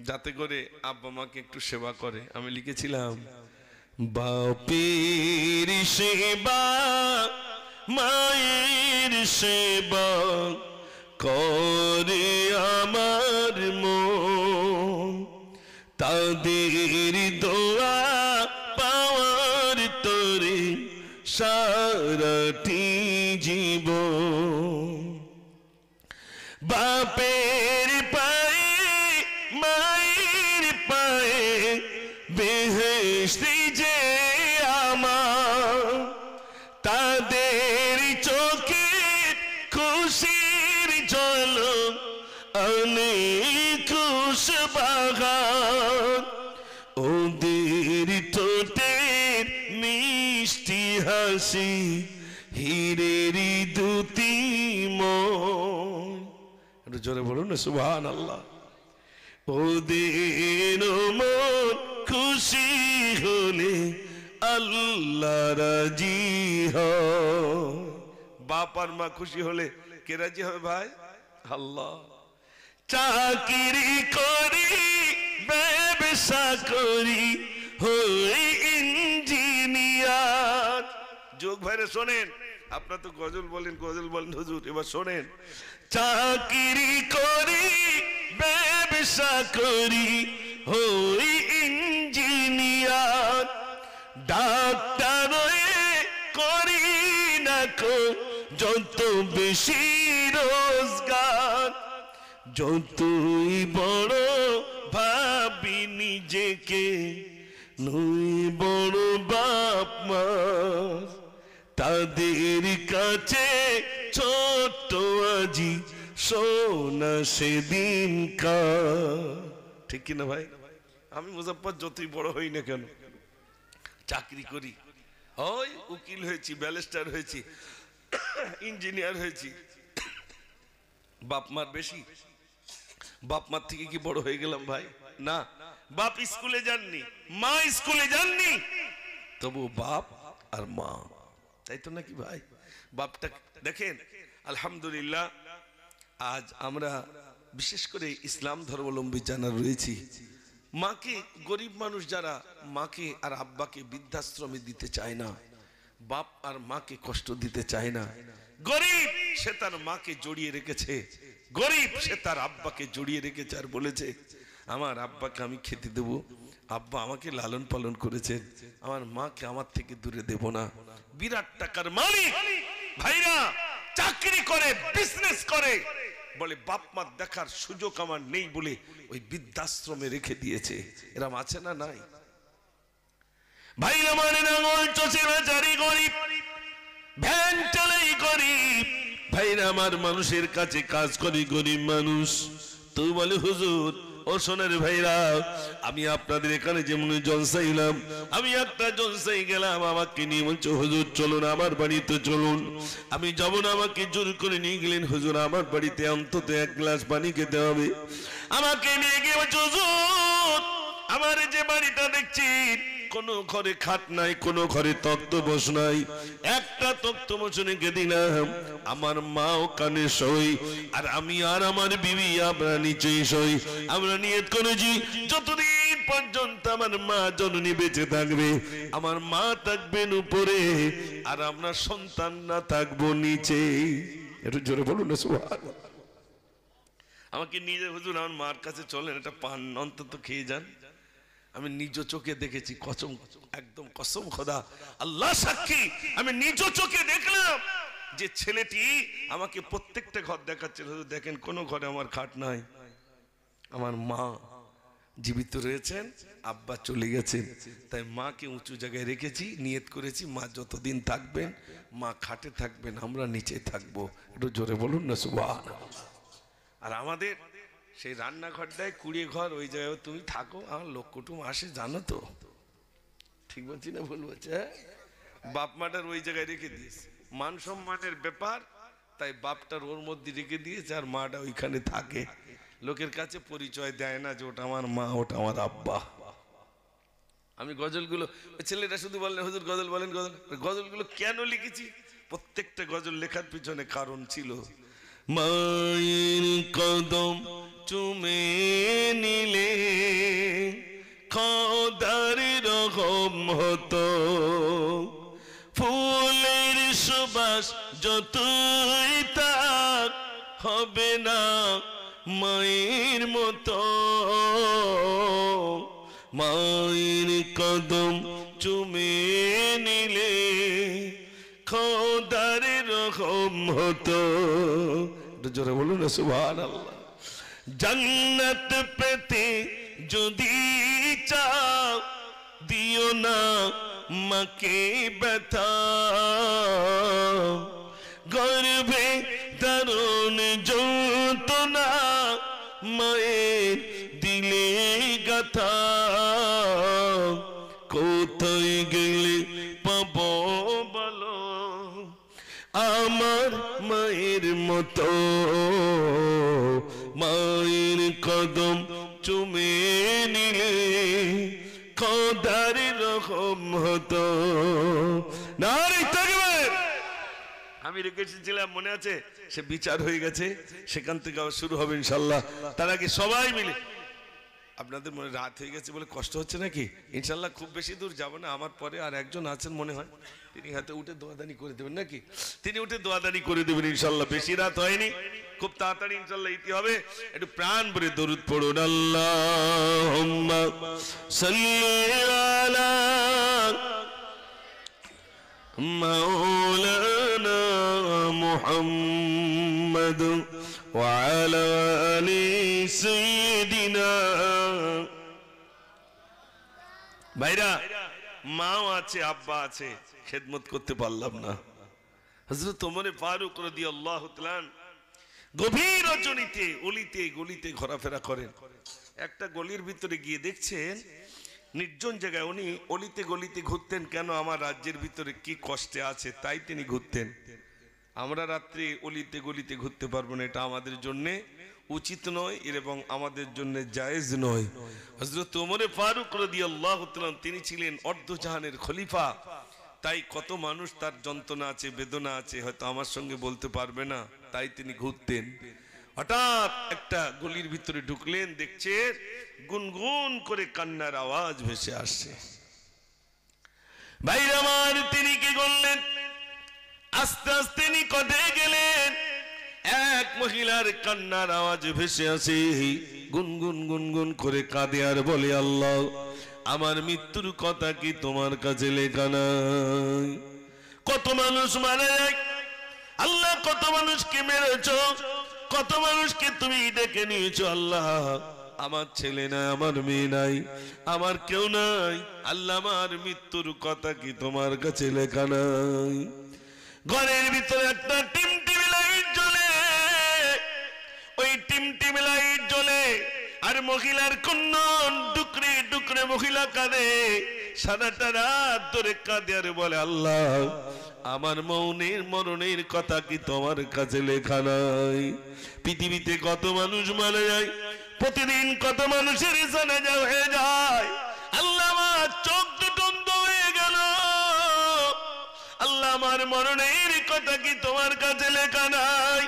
যাতে করে আব্বা মাকে একটু সেবা করে। আমি লিখেছিলাম, বাপের সেবা মায়ের সেবা করে আমার মন, তাদের দোয়া পাওয়ার তরে সারাটি জীবন। বাপের পায়ে মায়ের পায়ে বেহেশতি যে আমার, তাদের চোখে খুশির ঝলক অনেক খুশবাগান, ওদের ঠোঁটের মিষ্টি হাসি হীরের দুতি মন। একটু জোরে বলুন না সুবহানাল্লাহ। ওদের মন খুশি হলে আল্লাহ রাজি হয়। বাপ আর মা খুশি হলে কে রাজি হবে ভাই? আল্লাহ। চাকরি করি ব্যবসা করি হই ইঞ্জিনিয়ার। যোগ ভাইরে শোনেন, আপনারা তো গজল বলেন, গজল বলেন হুজুর, এবার শোনেন। চাকরি করি ব্যবসা করি হই ইঞ্জিনিয়ার, ডাক্তার করি না কো যত বেশি রোজগার, যতই বড় ভাবি নিজেকে নই বড় বাপ মা, তাদের কাছে ছোট্ট আজি সোনা সেদিন কা। ঠিক কিনা ভাই? আমি মুজাফফর যতই বড় হই না কেন, চাকরি করি, ওই উকিল হয়েছি, ব্যারিস্টার হয়েছি, ইঞ্জিনিয়ার হয়েছি, বাপ মার বেশি, বাপ মার থেকে কি বড় হয়ে গেলাম ভাই? না, বাপ স্কুলে যাননি, মা স্কুলে যাননি, তবু বাপ আর মা, তাই তো নাকি ভাই? বাপটা দেখেন, আলহামদুলিল্লাহ আজ আমরা বিশেষ করে ইসলাম ধর্মাবলম্বী যারা রয়েছি, মাকে, গরিব মানুষ যারা মাকে আর আব্বাকে বৃদ্ধাশ্রমে দিতে চায় না, বাপ আর মাকে কষ্ট দিতে চায় না। গরিব সে তার মাকে জড়িয়ে রেখেছে, গরিব সে তার আব্বাকে জড়িয়ে রেখেছে আর বলেছে আমার আব্বাকে আমি খেতে দেব, আব্বা আমাকে লালন পালন করেছেন, আমার মাকে আমার থেকে দূরে দেব না। বিরাট টাকার মালিক ভাইরা চাকরি করে, বিজনেস করে, বলে বাপ মা দেখার সুযোগ আমার নেই বলে ওই বৃদ্ধাশ্রমে রেখে দিয়েছে। এরম আছে না নাই? ভাইরা মানে আঙুল চষে বেচারি গরিব, ভ্যান চালাই গরিব, ভাইরা আমার মানুষের কাছে কাজ করে গরিব মানুষ। তুই বলে হুজুর ও সোনার ভাইরা, আমি আপনাদের এখানে যেমন জলসাইলাম, আমি একটা জলসাই গেলাম, আমাকে নিয়ে বলছো হুজুর চলুন আমার বাড়িতে চলুন। আমি যাবো না, আমাকে জোর করে নিয়ে গেলেন হুজুর আমার বাড়িতে অন্তত এক গ্লাস পানি খেতে হবে। আমাকে নিয়ে গিয়ে বলছো হুজুর আমার যে বাড়িটা দেখছি কোনো ঘরে খাট নাই, কোনো ঘরে তক্তপোষ নাই, একটা তক্তপোষ রেখে দিলাম, আমার মাও কানে সই আর আমি আর আমার বিবি আমরা নিচেই সই। আমরা নিয়ত করেছি যতদিন পর্যন্ত আমার মা জননী বেঁচে থাকবে, আমার মা থাকবেন উপরে আর আমরা সন্তানরা থাকবো নিচে। একটু জোরে বলুন না সুবহানাল্লাহ। আমাকে নিজে হুজুর আমার মার কাছে চলেন, একটা পান অন্তত খেয়ে যান। আমি নিজ চোখে দেখেছি, কসম, একদম কসম খোদা, আল্লাহ সাক্ষী, আমি নিজ চোখে দেখলাম যে ছেলেটি আমাকে প্রত্যেকটা ঘর দেখাচ্ছে, হুজুর দেখেন কোন ঘরে আমার খাট নাই, আমার মা জীবিত রয়েছেন, আব্বা চলে গেছেন, তাই মাকে উঁচু জায়গায় রেখেছি, নিয়ত করেছি মা যতদিন থাকবেন মা খাটে থাকবেন, আমরা নিচে থাকবো। একটু জোরে বলুন না সুবহানাল্লাহ। আর আমাদের সেই রান্নাঘরটায় 20 ঘর, ওই জায়গায় তুমি থাকো, আমার লোক কুটুম আসে জানো তো, ঠিক বলছি না ভুল বলছে? বাপ মাটার ওই জায়গায় রেখে দিয়েছে, মান সম্মানের ব্যাপার, তাই বাপটার ওর মধ্যে রেখে দিয়েছে আর মাটা ওইখানে থাকে, লোকের কাছে পরিচয় দেয় না যে ওটা আমার মা, ওটা আমার আব্বা। আমি গজলগুলো, ছেলেটা শুধু বললেন হুজুর গজল বলেন, গজলগুলো কেন লিখেছি, প্রত্যেকটা গজল লেখার পিছনে কারণ ছিল। মায়ের কদম চুমে নিলে খোদার রহম হতো, ফুলের সুবাস যতই তার হবে না মায়ের মতো। মায়ের কদম চুমে নিলে খোদার রহম হতো। জোরে বলুন না সুবহানাল্লাহ। জান্নাত পেতে যদি চাও দিও না মাকে ব্যথা, গর্ভে দারুণ যন্ত্রণা মায়ের দিলে গাথা, কোথায় গেলে পাবো বলো আমার মায়ের মতো। মায়ের কদম চুমে নিলে খোদার রহম হতো। নারী তাকবীর। আমি রেখেছিলাম মনে আছে, সে বিচার হয়ে গেছে, সেখান থেকে আবার শুরু হবে ইনশাল্লাহ। তার আগে সবাই মিলে, আপনাদের মনে রাত হয়ে গেছে বলে কষ্ট হচ্ছে নাকি? ইনশাল্লাহ খুব বেশি দূর যাব না, আমার পরে আর একজন আছেন মনে হয়, তিনি হাতে উঠে দোয়াদানি করে দেবেন নাকি? তিনি উঠে দোয়াদানি করে দেবেন ইনশাল্লাহ। বেশি রাত হয়নি, খুব তাড়াতাড়ি ইনশাল্লাহ ইতি হবে। একটু প্রাণ ভরে দরুদ পড়ুন। আল্লাহুম্মা সাল্লি আলা মাওলানা মুহাম্মাদ ওয়া আলা আলি সাইয়্যিদিনা। ভাইরা, মাও আছে আব্বা আছে, খেদমত করতে পারলাম না। হযরত ওমর ফারুক রাদিয়াল্লাহু তাআলা গভীর রজনীতে অলিতে গলিতে ঘোরাফেরা করেন। একটা গলির ভিতরে গিয়ে দেখছেন নির্জন জায়গায় উনি অলিতে গলিতে ঘুরতেন। কেন? আমার রাজ্যের ভিতরে কি কষ্টে আছে তাই তিনি ঘুরতেন। আমরা রাত্রে অলিতে গলিতে ঘুরতে পারবো না, এটা আমাদের জন্যে উচিত নয় এবং আমাদের জন্য জায়েজ নয়। হযরত ওমর ফারুক রাদিয়াল্লাহু তাআলা তিনি ছিলেন অর্ধজাহানের খলিফা, তাই কত মানুষ তার যন্ত্রণা আছে, বেদনা আছে, হয়তো আমার সঙ্গে বলতে পারবে না, তাই তিনি ঘুরতেন। হঠাৎ একটা গলির ভিতরে ঢুকলেন, দেখছে গুনগুন করে কান্নার আওয়াজ ভেসে আসছে। ভাইরা আমার, তিনি কি করলেন? আস্তে আস্তে নিকটে গেলেন, এক মহিলার কান্নার আওয়াজ ভেসে আসে, গুনগুন গুনগুন করে কাঁদে আর বলে, আল্লাহ, আমার মৃত্যুর কথা কি তোমার কাছে লেখা নাই? কত মানুষ মারা যায়, আল্লাহ কত মানুষকে মেরেছো, কত মানুষকে তুমি ডেকে নিয়েছো, আল্লাহ আমার ছেলে নাই, আমার মেয়ে নাই, আমার কেউ নাই, আল্লাহ আমার মৃত্যুর কথা কি তোমার কাছে লেখা নাই? ঘরের ভিতরে একটা টিমটিম লাইট জ্বলে, ওই টিমটিম লাইট জ্বলে আর মহিলার কন্যন ডুকরে ডুকরে মহিলা কাঁদে, সারাটা রাত ধরে কাঁদে আর বলে, আল্লাহ আমার মরণের কথা কি তোমার কাছে লেখা নাই? পৃথিবীতে কত মানুষ মারা যায়, প্রতিদিন কত মানুষের জানাজা হয়ে যায়, আল্লাহ আমার চোখ দুটো অন্ধ হয়ে গেল, আল্লাহ আমার মরণের কথা কি তোমার কাছে লেখা নাই?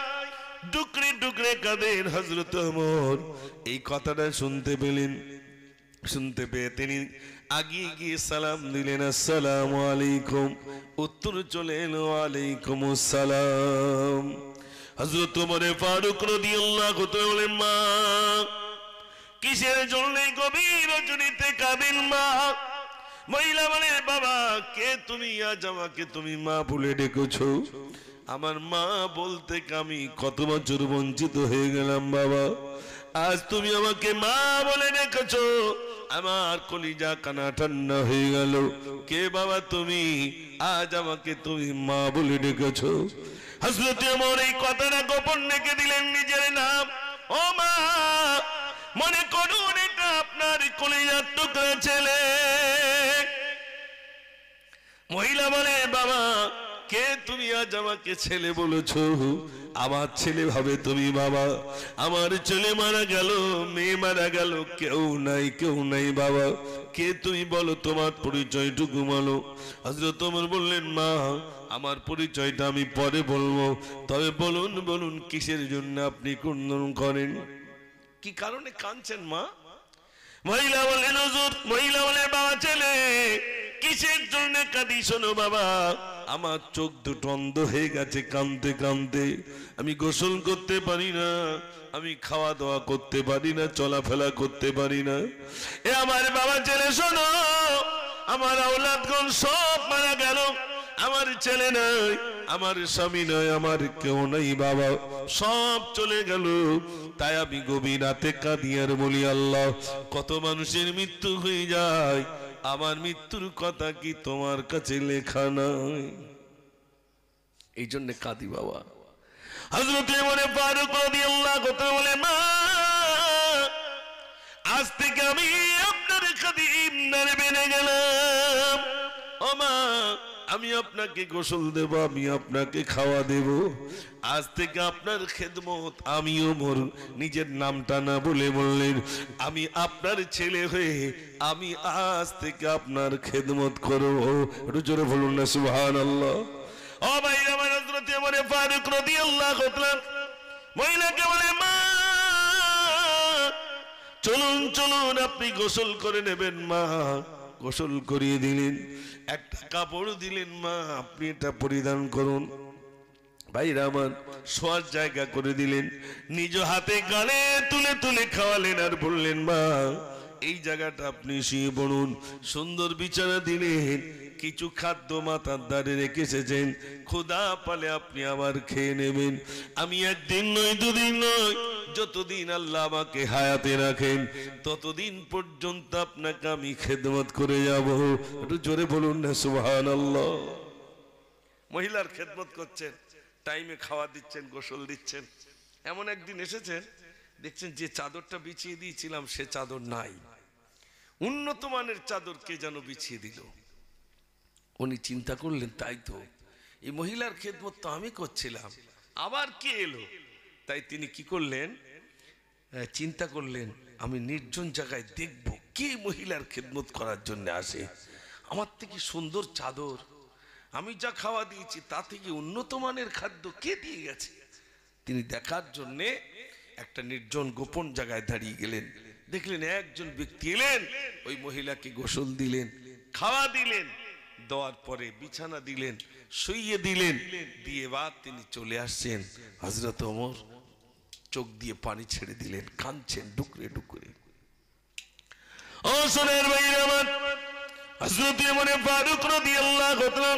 ডুকরে ডুকরে কাঁদেন হযরত ওমর। এই কথাটা শুনতে পেলেন, শুনতে পেয়ে তিনি আগিয়ে গিয়ে সালাম দিলেন, আসসালামু আলাইকুম। উত্তর চলে এলো, ওয়ালাইকুম আসসালাম। হযরত ওমর ফারুক রাদিয়াল্লাহু তাআলা বলেন, মা কিসের জন্য গভীর রজনীতে কাঁদেন মা? মহিলা বলে, বাবা কে তুমি? আজ আমাকে তুমি মা বলে ডেকেছো? আমার মা বলতে আমি কত বছর বঞ্চিত হয়ে গেলাম বাবা, আজ তুমি আমাকে মা বলে ডেকেছো, আমার কলিজা কানা ঠান্ডা হয়ে গেল। কে বাবা তুমি? আজ আমাকে তুমি মা বলে ডেকেছো। হযরত ওমর এই কথাটা গোপন রেখে দিলেন নিজের নাম। ও মা, মনে করুন এটা আপনার কলিজার টুকরা ছেলে। মহিলা বলে, বাবা কে তুমি? আজ আমাকে ছেলে বলেছো? আমার ছেলে ভাবে তুমি বাবা, আমার ছেলে মারা গেল, মেয়ে মারা গেল, কেউ নাই, কেউ নাই বাবা, কে তুমি বলো, তোমার পরিচয়টুকু বলো। হযরত ওমর বললেন, মা আমার পরিচয়টা আমি পরে বলবো, তবে বলুন বলুন কিসের জন্য আপনি ক্রন্দন করেন, কি কারণে কাঁদছেন মা? মহিলা বললেন, হুজুর, মহিলা বলে, বাবা ছেলে কিসের জন্য কাঁদি? শোনো বাবা, আমার চোখ দুটো অন্ধ হয়ে গেছে কাঁদতে কাঁদতে, আমি গোসল করতে পারি না, আমি খাওয়া দাওয়া করতে পারি না, চলাফেরা করতে পারি না। এ আমার বাবা ছেলে শোনো, আমার আওলাদগণ সব মারা গেল, আমার ছেলে নাই, আমার স্বামী নাই, আমার কেউ নাই বাবা, সব চলে গেল। তাই আমি গভীর রাতে কাঁদি আর বলি, আল্লাহ কত মানুষের মৃত্যু হয়ে যায়, আমার মৃত্যুর কথা কি তোমার কাছে লেখা নাই? এই জন্য কাঁদি বাবা। হযরত ওমর ফারুক রাদিয়াল্লাহু তাআলা বলে, মা আজ থেকে আমি আপনার খাদিম বেনে গেলাম। ও মা, আমি আপনাকে গোসল দেব, আমি আপনাকে খাওয়া দেব, আজ থেকে আপনার খেদমত। আমি ওমর নিজের নামটা না বলে বললেন, আমি আপনার ছেলে হয়ে আমি আজ থেকে আপনার খেদমত করব। একটু জোরে বলুন না সুবহানাল্লাহ। ও ভাই আমার, হযরত ওমর ফারুক রাদিয়াল্লাহু তাআলা মহিলাকে বলে, মা চলুন চলুন আপনি গোসল করে নেবেন। মা গোসল করিয়ে দিলেন, একটা কাপড় দিলেন, মা আপনি এটা পরিধান করুন। ভাইরা আমার, শোয়ার জায়গা করে দিলেন, নিজ হাতে গালে তুলে তুলে খাওয়ালেন আর বললেন, মা এই জায়গাটা আপনি শুয়ে পড়ুন। সুন্দর বিছানা দিলেন, কিছু খাদ্য মাথার ধারে রেখে এসেছেন, ক্ষুধা পালে আপনি আবার খেয়ে নেবেন। আমি একদিন নয়, দুদিন নয়, যতদিন আল্লাহ আমাকে হায়াতে রাখেন ততদিন পর্যন্ত আপনাকে আমি খেদমত করে যাব। একটু জোরে বলুন না সুবহানাল্লাহ। মহিলার খেদমত করছেন, টাইমে খাওয়া দিচ্ছেন, গোসল দিচ্ছেন। এমন একদিন এসেছেন, দেখছেন যে চাদরটা বিছিয়ে দিয়েছিলাম সে চাদর নাই, উন্নত মানের চাদর কে যেন বিছিয়ে দিল। উনি চিন্তা করলেন, তাই তো এই মহিলার খেদমত তো আমি করছিলাম, আবার কে এলো? তাই তিনি কি করলেন, চিন্তা করলেন আমি নির্জন জায়গায় দেখব কে মহিলার খেদমত করার জন্য আসে। আমার থেকে সুন্দর চাদর, আমি যা খাওয়া দিয়েছি তা থেকে উন্নত মানের খাদ্য কে দিয়ে গেছে। তিনি দেখার জন্যে একটা নির্জন গোপন জায়গায় দাঁড়িয়ে গেলেন। দেখলেন একজন ব্যক্তি এলেন, ওই মহিলাকে গোসল দিলেন, খাওয়া দিলেন, দেওয়ার পরে বিছানা দিলেন, শুইয়ে দিলেন, দিয়ে বাদ তিনি চলে আসছেন। হযরত ওমর চোখ দিয়ে পানি ছেড়ে দিলেন, কাঁদছেন ডুকরে ডুকরে। ও সোনার ভাইরা আমার, হযরত ওমর ফারুক রাদিয়াল্লাহু তাআলা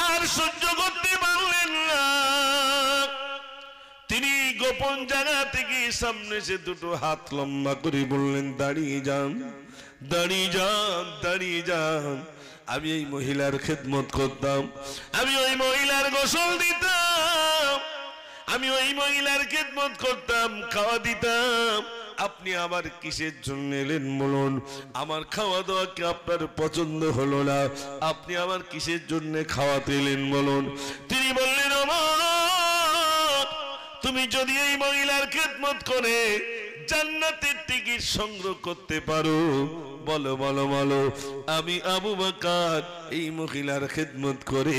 আর সহ্য করতে পারলেন না। তিনি গোপন জায়গা থেকে সামনে এসে দুটো হাত লম্বা করে বললেন, দাঁড়িয়ে যান, দাঁড়িয়ে যান, দাঁড়িয়ে যান। আমি এই মহিলার খেদমত করতাম, আমি ওই মহিলার গোসল দিতাম, আমি ওই মহিলার খেদমত করতাম, খাওয়া দিতাম। আপনি আবার কিসের জন্য এলেন বলুন? আমার খাওয়া দাওয়া কি আপনার পছন্দ হলো না? আপনি আবার কিসের জন্য খাওয়াতে এলেন বলুন? তিনি বললেন, ওমর, তুমি যদি এই মহিলার খেদমত করে জান্নাতের টিকিট সংগ্রহ করতে পারো, বলো বলো বলো, আমি আবু বকর এই মহিলার খেদমত করে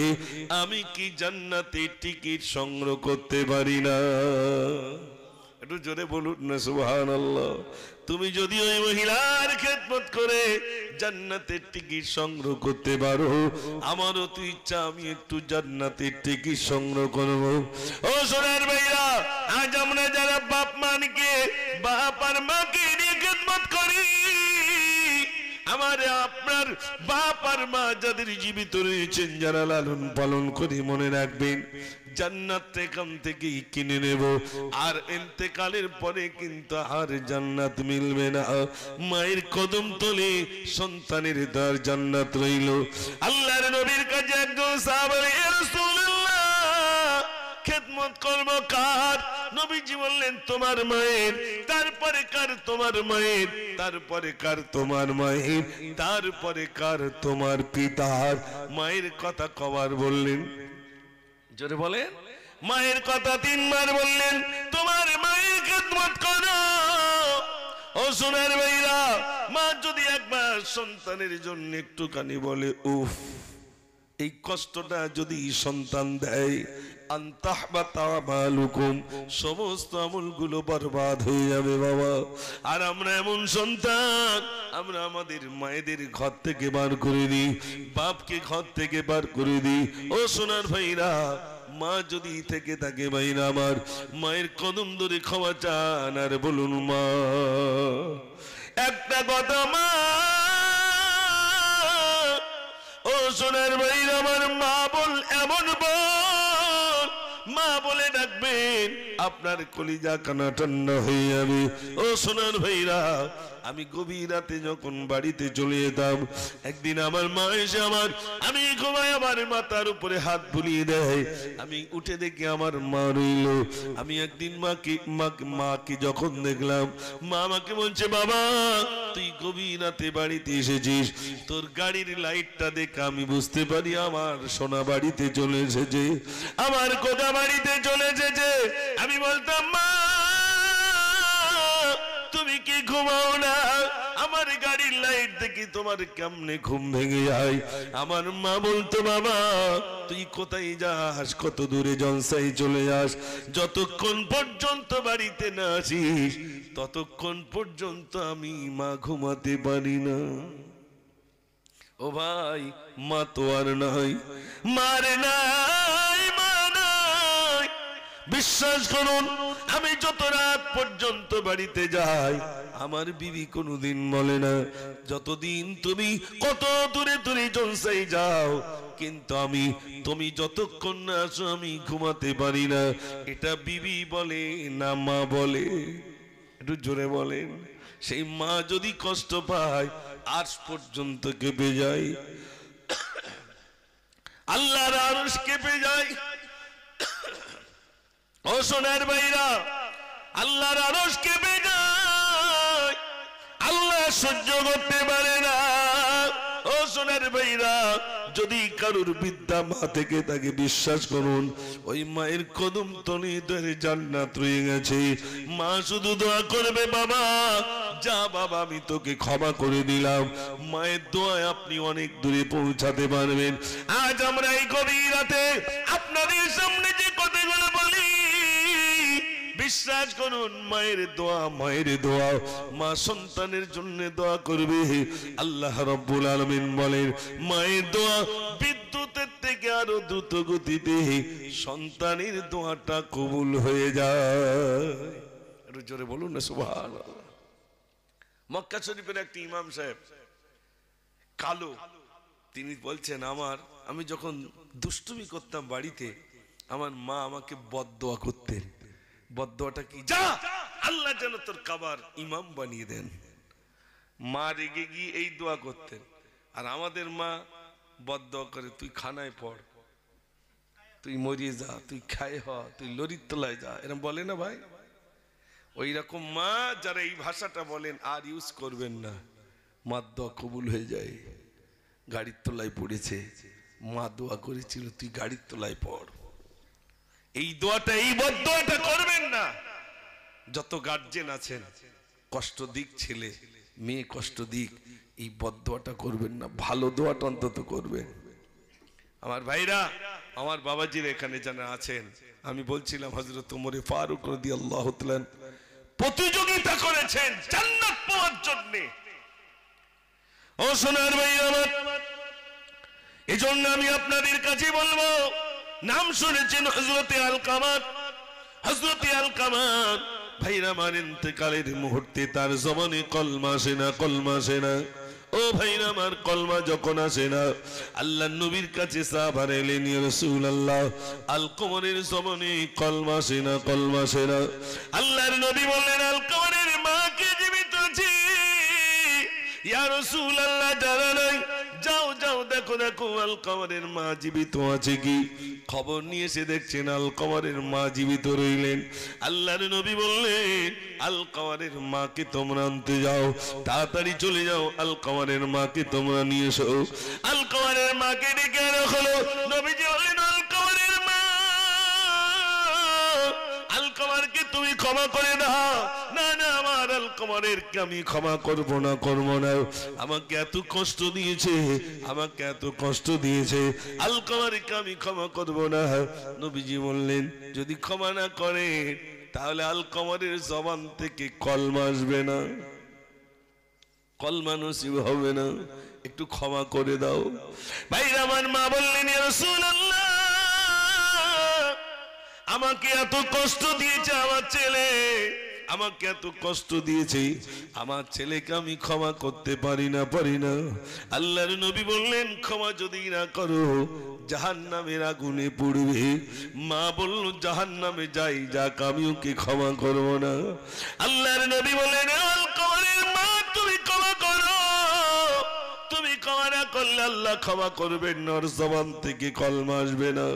আমি কি জান্নাতের টিকিট সংগ্রহ করতে পারি না? একটু জোরে বলুন না সুবহানাল্লাহ। তুমি যদি ওই মহিলার খেদমত করে জান্নাতের টিকিট সংগ্রহ করতে পারো, আমারও তো ইচ্ছা আমি একটু জান্নাতের টিকিট সংগ্রহ করব। ও সোনার ভাইরা, আজ আমরা যারা বাপ মাকে, বাপ আর মাকে নিয়ে খেদমত করি, আমার আপনার বাপ আর মা যাদের জীবিত রয়েছেন, যারা লালন পালন করে, মনে রাখবেন জান্নাত এখান থেকেই কিনে নেব, আর ইন্তেকালের পরে কিন্তু আর জান্নাত মিলবে না। মায়ের কদম তলে সন্তানের তার জান্নাত রইল। আল্লাহর নবীর কাছে একজন সাহাবা বলে, ইয়া রাসূলুল্লাহ, খেদমত করব কার? নবীজি বললেন, তোমার মায়ের, তারপরে কার? তোমার মায়ের, তারপরে কার? তোমার মায়ের, তারপরে কার? তোমার পিতার। মায়ের কথা কবার বললেন? জোরে বলেন। মায়ের কথা 3 বার বললেন, তোমার মায়ের খেদমত করো। ও সোনার ভাইরা, মা যদি একবার সন্তানের জন্য একটুখানি বলে উফ, এই কষ্টটা যদি সন্তান দেয়, আনতাহবাতা আমালুকুম, সমস্ত আমলগুলো বরবাদ হয়ে যাবে বাবা। আর আমরা এমন সন্তান, আমরা আমাদের মায়েদের ঘর থেকে বার করে দিই, বাপকে ঘর থেকে বার করে দিই। ও সোনার ভাইরা, মা যদি থেকে থাকে ভাইরা আমার, মায়ের কদম ধরে ক্ষমা চান আর বলুন, মা একটা কথা, মা, ও সোনার ভাইরা আমার, মা বল, এমন বল, মা বলে ডাকবেন, আপনার কলিজা কানা ঠান্ডা হয়ে যাবে। ও সোনার ভাইরা, আমি গভীর রাতে যখন বাড়িতে চলে যেতাম, একদিন আমার মা এসে আমি ঘুমাই, আমার মাথার উপরে হাত বুলিয়ে দেয়। আমি উঠে দেখি আমার মা রইল। আমি একদিন মাকে যখন দেখলাম, মা আমাকে বলছে, বাবা তুই গভীর রাতে বাড়িতে এসেছিস, তোর গাড়ির লাইটটা দেখে আমি বুঝতে পারি আমার সোনা বাড়িতে চলে এসেছে, আমার কোথা বাড়িতে চলে এসেছে। আমি বলতাম, মা তুমি কি ঘুমাও না? আমার গাড়ির লাইট দেখি তোমার কেমনে ঘুম ভেঙে যায়। আমার মা বলতো, বাবা তুই কোথায় যাস, কত দূরে জলসায় চলে যাস, যতক্ষণ পর্যন্ত বাড়িতে না আসিস ততক্ষণ পর্যন্ত আমি মা ঘুমাতে পারি না। ও ভাই, মা তো আর নাই, মার নাই, মা নাই। বিশ্বাস করুন, আমি যত রাত পর্যন্ত বাড়িতে যাই, আমার বিবি কোনোদিন বলে না যতদিন তুমি কত দূরে দূরে জলসায় যাও, কিন্তু তুমি যতক্ষণ না আসো আমি ঘুমাতে পারি না। এটা বিবি বলে না মা বলে? একটু জোরে বলেন। সেই মা যদি কষ্ট পায়, আজ পর্যন্ত কেঁপে যায়, আল্লাহর আরশ কেঁপে যায়। ও সোনার ভাইরা, আল্লাহর আরশ কেঁপে যায়, আল্লাহ সহ্য করতে পারে না। ও সোনার ভাইরা, যদি কারুর বিদ্যা মা থেকে তাকে বিশ্বাস করুন, ওই মায়ের কদম তলে ধরে জান্নাত রয়ে গেছে। মা শুধু দোয়া করবে, বাবা যা বাবা আমি তোকে ক্ষমা করে দিলাম। মায়ের দোয়ায় আপনি অনেক দূরে পৌঁছাতে পারবেন। আজ আমরা এই গভীর রাতে আপনাদের সামনে যে কথাগুলো বলি, বিশ্বাস করুন মায়ের দোয়া মা সন্তানের জন্য দোয়া করবে। আল্লাহ রাব্বুল আলামিন বলেন, মায়ের দোয়া বিদ্যুতের থেকে আরো দ্রুত গতিতে সন্তানের দোয়াটা কবুল হয়ে যায়। একটু জোরে বলুন না সুবহানাল্লাহ। মক্কা শরীফের একটি ইমাম সাহেব কালো, তিনি বলছেন, আমি যখন দুষ্টুমি করতাম বাড়িতে, আমার মা আমাকে বদদোয়া করতেন। বদদোয়াটা কি? যা আল্লাহ যেন তোর কাবার ইমাম বানিয়ে দেন। মা রেগে গিয়ে এই দোয়া করতেন। আর আমাদের মা বদদোয়া করে, তুই খানায় পড়, তুই মরিয়ে যা, তুই খায় হ, তুই লরির তলায় যা, এরকম বলে না ভাই? ওই রকম মা যারা এই ভাষাটা বলেন আর ইউজ করবেন না, মার দোয়া কবুল হয়ে যায়। গাড়ির তলায় পড়েছে, মা দোয়া করেছিল তুই গাড়ির তলায় পড়, এই দোয়াটা, এই বদদোয়াটা করবেন না। যত গার্জেন আছেন, কষ্ট দিক ছেলে মেয়ে, কষ্ট দিক, এই বদদোয়াটা করবেন না, ভালো দোয়াটা অন্তত করবেন। আমার ভাইরা, আমার বাবাজির এখানে যারা আছেন, আমি বলছিলাম হযরত ওমর ফারুক রাদিয়াল্লাহু তাআলা প্রতিযোগিতা করেছেন জান্নাত পাওয়ার জন্য। ও সোনার ভাই আমার, এজন্য আমি আপনাদের কাছে বলবো, নাম শুনেছেন হযরতে আলকামা। হযরতে আলকামা ভাইরা আমার ইন্তেকালের মুহূর্তে তার জবানে কলমা আসে না। ও ভাইরা আমার, কলমা যখন আসে না, আল্লাহর নবীর কাছে সাহাবারা এলেন, ইয়া রাসূলুল্লাহ আলকামার জবানে কলমা আসে না। আল্লাহর নবী বললেন, আলকামার মা কি জীবিত আছে? ইয়া রাসূলুল্লাহ জানা নাই। যাও দেখো আলকামারের মা জীবিত আছে কি। খবর নিয়ে এসে দেখছেন আলকামারের মা জীবিত রইলেন। আল্লাহর নবী বললেন, আলকামারের মাকে তোমরা আনতে যাও, তাড়াতাড়ি চলে যাও, আলকামারের মাকে তোমরা নিয়ে এসো। আলকামারের মাকে ডেকে রাখলো। নবীজি বললেন, আলকামারের মা, আলকামারকে তুমি ক্ষমা করে দাও। না আমার আলকামারকে আমি ক্ষমা করব না। আমাকে এত কষ্ট দিয়েছে, আলকামারকে আমি ক্ষমা করব না। নবীজি বললেন, যদি ক্ষমা না করে তাহলে আলকামারের জবান থেকে কলমা আসবে না, কলমা নসিব হবে না, একটু ক্ষমা করে দাও। ভাইরা আমার, মা বললেন, ইয়া রাসূলুল্লাহ আমাকে এত কষ্ট দিয়েছে আমার ছেলে, আমাকে এত কষ্ট দিয়েছে, আমার ছেলেকে আমি ক্ষমা করতে পারি না। আল্লাহর নবী বললেন, ক্ষমা যদি না করো জাহান্নামের আগুনে পড়বে। মা বলল, জাহান্নামে যাক, আমি ওকে ক্ষমা করব না। আল্লাহর নবী বললেন, আলকামারের মা তুমি ক্ষমা করো, তুমি ক্ষমা না করলে আল্লাহ ক্ষমা করবেন না, ওর জবান থেকে কলমা আসবে না।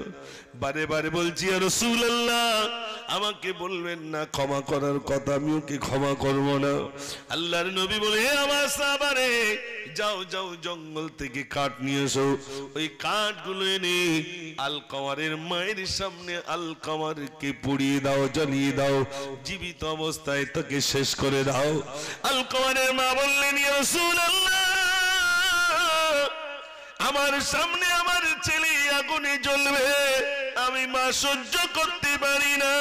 বারে বারে বলছি, ইয়া রাসূলুল্লাহ আমাকে বলবেন না ক্ষমা করার কথা, আমি ওকে ক্ষমা করব না। আল্লাহর নবী বলে, হে আমার সাহাবারে, যাও জঙ্গল থেকে কাঠ নিয়ে এসো। ওই কাঠগুলো এনে আলকামারের মায়ের সামনে আলকামারকে পুড়িয়ে দাও, জ্বালিয়ে দাও, জীবিত অবস্থায় তাকে শেষ করে দাও। আলকামারের মা বললেন, ইয়া রাসূলুল্লাহ আমার সামনে আমার ছেলে আগুনে জ্বলবে, আমি মা সহ্য করতে পারি না।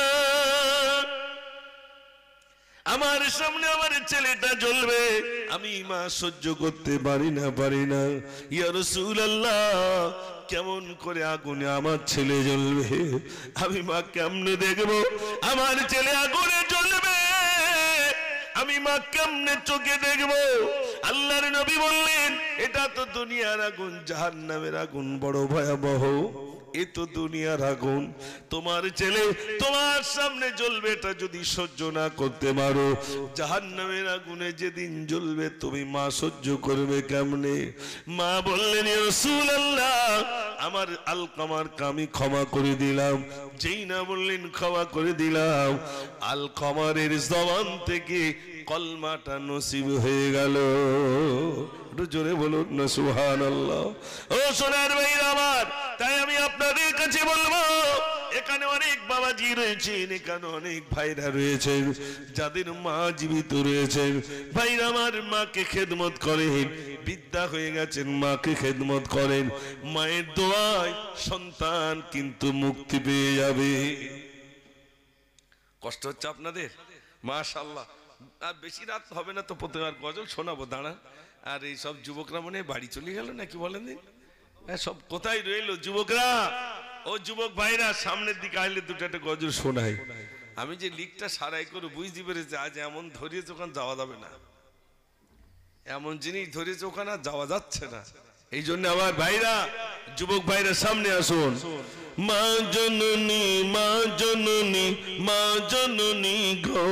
আমার সামনে আমার ছেলেটা জ্বলবে, আমি মা সহ্য করতে পারি না। ইয়া রাসূলুল্লাহ কেমন করে আগুনে আমার ছেলে জ্বলবে, আমি মা কেমনে দেখবো আমার ছেলে আগুনে জ্বলবে, আমি মা কেমনে চোখে দেখবো? আল্লাহর নবী বললেন, এটা তো দুনিয়ার আগুন, জাহান্নামের আগুন বড় ভয়াবহ। এ তো দুনিয়ার আগুন, তোমার ছেলে তোমার সামনে জ্বলবে, এটা যদি সহ্য না করতে পারো, জাহান্নামের আগুনে যেদিন জ্বলবে তুমি মা সহ্য করবে কেমনে? মা বললেন, ইয়া রাসূলুল্লাহ আমার আলকামারকে আমি ক্ষমা করে দিলাম। যেই না বললেন ক্ষমা করে দিলাম, আলকামারের জবান থেকে কলমাটা নসিব হয়ে গেল। একটু জোরে বলুন না সুবহানাল্লাহ। ও সোনার ভাইরা আমার, তাই আমি আপনাদের কাছে বলবো, এখানে অনেক বাবাজি রয়েছেন, এখানে অনেক ভাইরা রয়েছেন যাদের মা জীবিত রয়েছেন। ভাইরা আমার, মাকে খেদমত করেন, বিদ্যা হয়ে গেছেন, মাকে খেদমত করেন। মায়ের দোয়ায় সন্তান কিন্তু মুক্তি পেয়ে যাবে। কষ্ট হচ্ছে আপনাদের? মাশাআল্লাহ। আর বেশি রাত হবে না তো, প্রতিবার গজল শোনাবো, দাঁড়ান। আর এই সব যুবকরা মনে হয় বাড়ি চলে গেল নাকি বলেন দিন? সব কোথায় রইলো যুবকরা? ও যুবক ভাইরা, সামনের দিকে আইলে দুটো একটা গজল শোনাই। আমি যে লিকটা সারাই করে বুঝতে পেরেছি, আজ এমন ধরিয়েছে ওখানে যাওয়া যাবে না, এমন জিনিস ধরেছে ওখানে যাওয়া যাচ্ছে না। এই জন্য আমার ভাইরা, যুবক ভাইরা সামনে আসুন। মা জননী, মা জননী, মা জননী গো,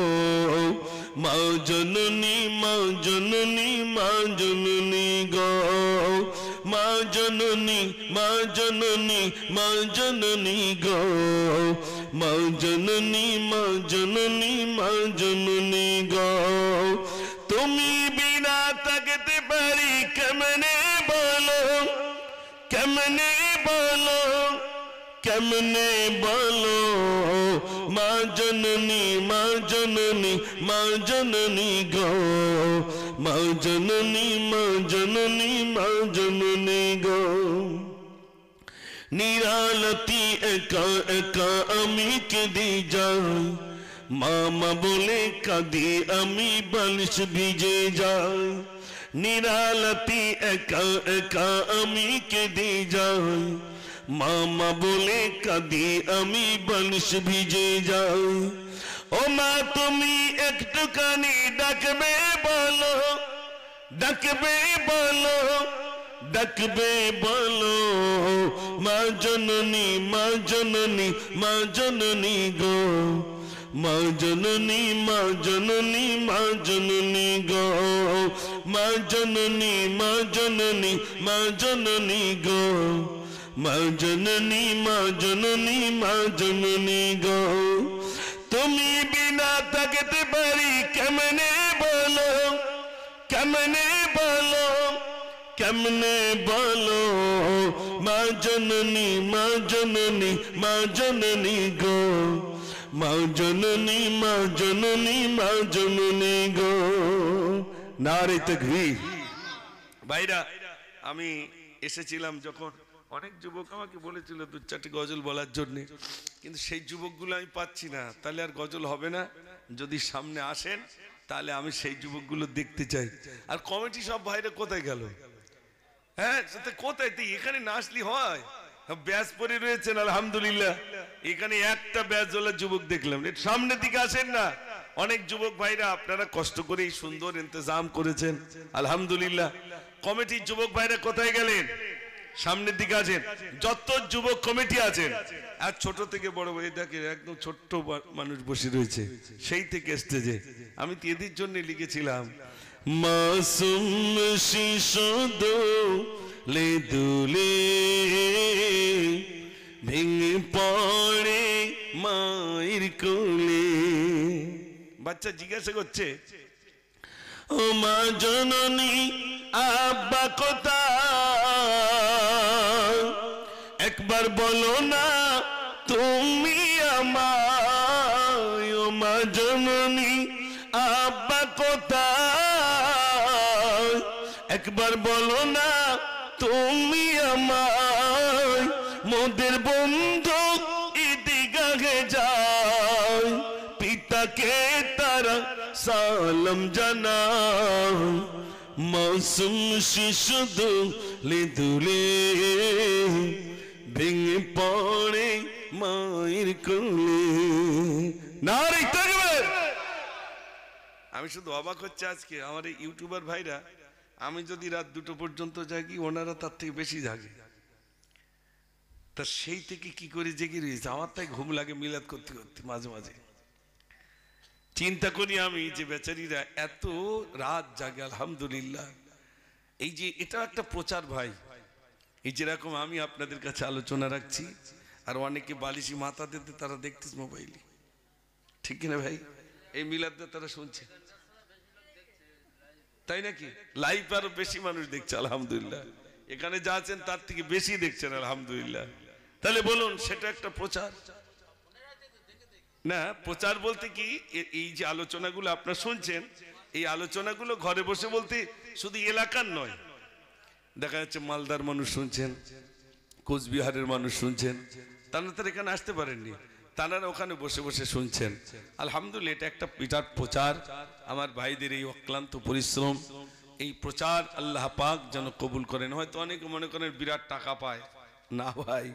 মা জননী, মা জননী, মা জননী গো, মা জননী, মা জননী, মা জননী গো, মা জননী, মা জননী, মা জননী গো। তুমি বিনা থাকতে পারি কেমনে বলো, কেমনে বলো, কেমনে বলো, মা জননী, মা জননী, মা জননী গো, মা জননী, মা জননী, মা জননী গো। নিরালতি একা একা আমি কেঁদে যাই, মামা বলে কাঁদি আমি বালিশ ভিজে যাই। নিরালতি একা একা আমি কেঁদে যাই, মামা বলে কাঁদি আমি বালিশ ভিজে যাই। ও মা তুমি একটুখানি ডাকবে বলো, ডাকবে বলো, ডাকবে বলো, মা জননী, মা জননী, মা জননী গো, মা জননী, মা জননী, মা জননী গো, মা জননী, মা জননী, মা জননী গো, মা জননী, মা জননী, মা জননী গো। তুমি বিনা থাকতে পারি কেমনে বলো, কেমনে বলো, কেমনে বলো, মা জননী, মা জননী, মা জননী গো, মা জননী, মা জননী, মা জননী গো। নারে তাকবীর। ভাইরা, আমি এসেছিলাম যখন, অনেক যুবক আমাকে বলেছিল দু চারটি গজল বলার জন্য, কিন্তু সেই যুবকগুলো আমি পাচ্ছি না। তাহলে আর গজল হবে না। যদি সামনে আসেন তাহলে আমি সেই যুবকগুলো দেখতে চাই। আর কমিটি সব ভাইরা কোথায় গেল? হ্যাঁ, কোথায়? তুই এখানে না আসলি হয়? ব্যাস পরে রয়েছেন আলহামদুলিল্লাহ। এখানে একটা ব্যাস জলার যুবক দেখলাম, সামনের দিকে আসেন না। অনেক যুবক ভাইরা আপনারা কষ্ট করে এই সুন্দর ইন্তজাম করেছেন আলহামদুলিল্লাহ। কমিটির যুবক ভাইরা কোথায় গেলেন? সামনের দিকে আছেন। যত যুবক কমিটি আছেন, আর ছোট থেকে বড় ভাই দেখে একদম ছোট্ট মানুষ বসে রয়েছে সেই থেকে স্টেজে। আমি তো এদের জন্য লিখেছিলাম, মাসুম শিশু দোলে দুলে ভেঙে পড়ে মায়ের কোলে। বাচ্চা জিজ্ঞাসা করছে, ও মা জননী আব্বা কোথায়, একবার বলো না তুমি আমায়। ও মা জননী আব্বা কোথায়, একবার বলো না তুমি আমায়। মোদের বন্ধু ঈদগাহে যায়, পিতাকে তারা সালাম জানায়। মাসুম শিশু দুলে দুলে ভেঙে পড়ে মায়ের কোলে। নারে তাকবীর। আমি শুধু অবাক হচ্ছে আজকে আমার এই ইউটিউবার ভাইরা, আমি যদি রাত 2টো পর্যন্ত জাগি, ওনারা তার থেকে বেশি জাগে। তা সেই থেকে কি করে জেগে রয়েছে? আমার তাই ঘুম লাগে মিলাদ করতে করতে মাঝে মাঝে। চিন্তা করি আমি যে বেচারীরা এত রাত জাগে আলহামদুলিল্লাহ। এই যে এটা একটা প্রচার ভাই, এই যেরকম আমি আপনাদের কাছে আলোচনা রাখছি, আর অনেকে বালিশি মাথা দিতে তারা দেখতেছে মোবাইলে, ঠিক কিনা ভাই? এই মিলাদটা তারা শুনছে। তাই নাকি? লাইভ আরো বেশি মানুষ দেখছে আলহামদুলিল্লাহ, এখানে যা আছেন তার থেকে বেশি দেখছেন আলহামদুলিল্লাহ। তাহলে বলুন সেটা একটা প্রচার না? প্রচার বলতে কি, এই যে আলোচনাগুলো আপনারা শুনছেন, এই আলোচনাগুলো ঘরে বসে বলতে শুধু এলাকার নয়, দেখা যাচ্ছে মালদার মানুষ শুনছেন, কোচবিহারের মানুষ শুনছেন, তারা এখানে আসতে পারেননি, তারা ওখানে বসে বসে শুনছেন। আলহামদুলিল্লাহ, এটা একটা বিরাট প্রচার। আমার ভাইদের এই অক্লান্ত পরিশ্রম, এই প্রচার আল্লাহ পাক যেন কবুল করেন। হয়তো অনেকে মনে করেন বিরাট টাকা পায়, না ভাই,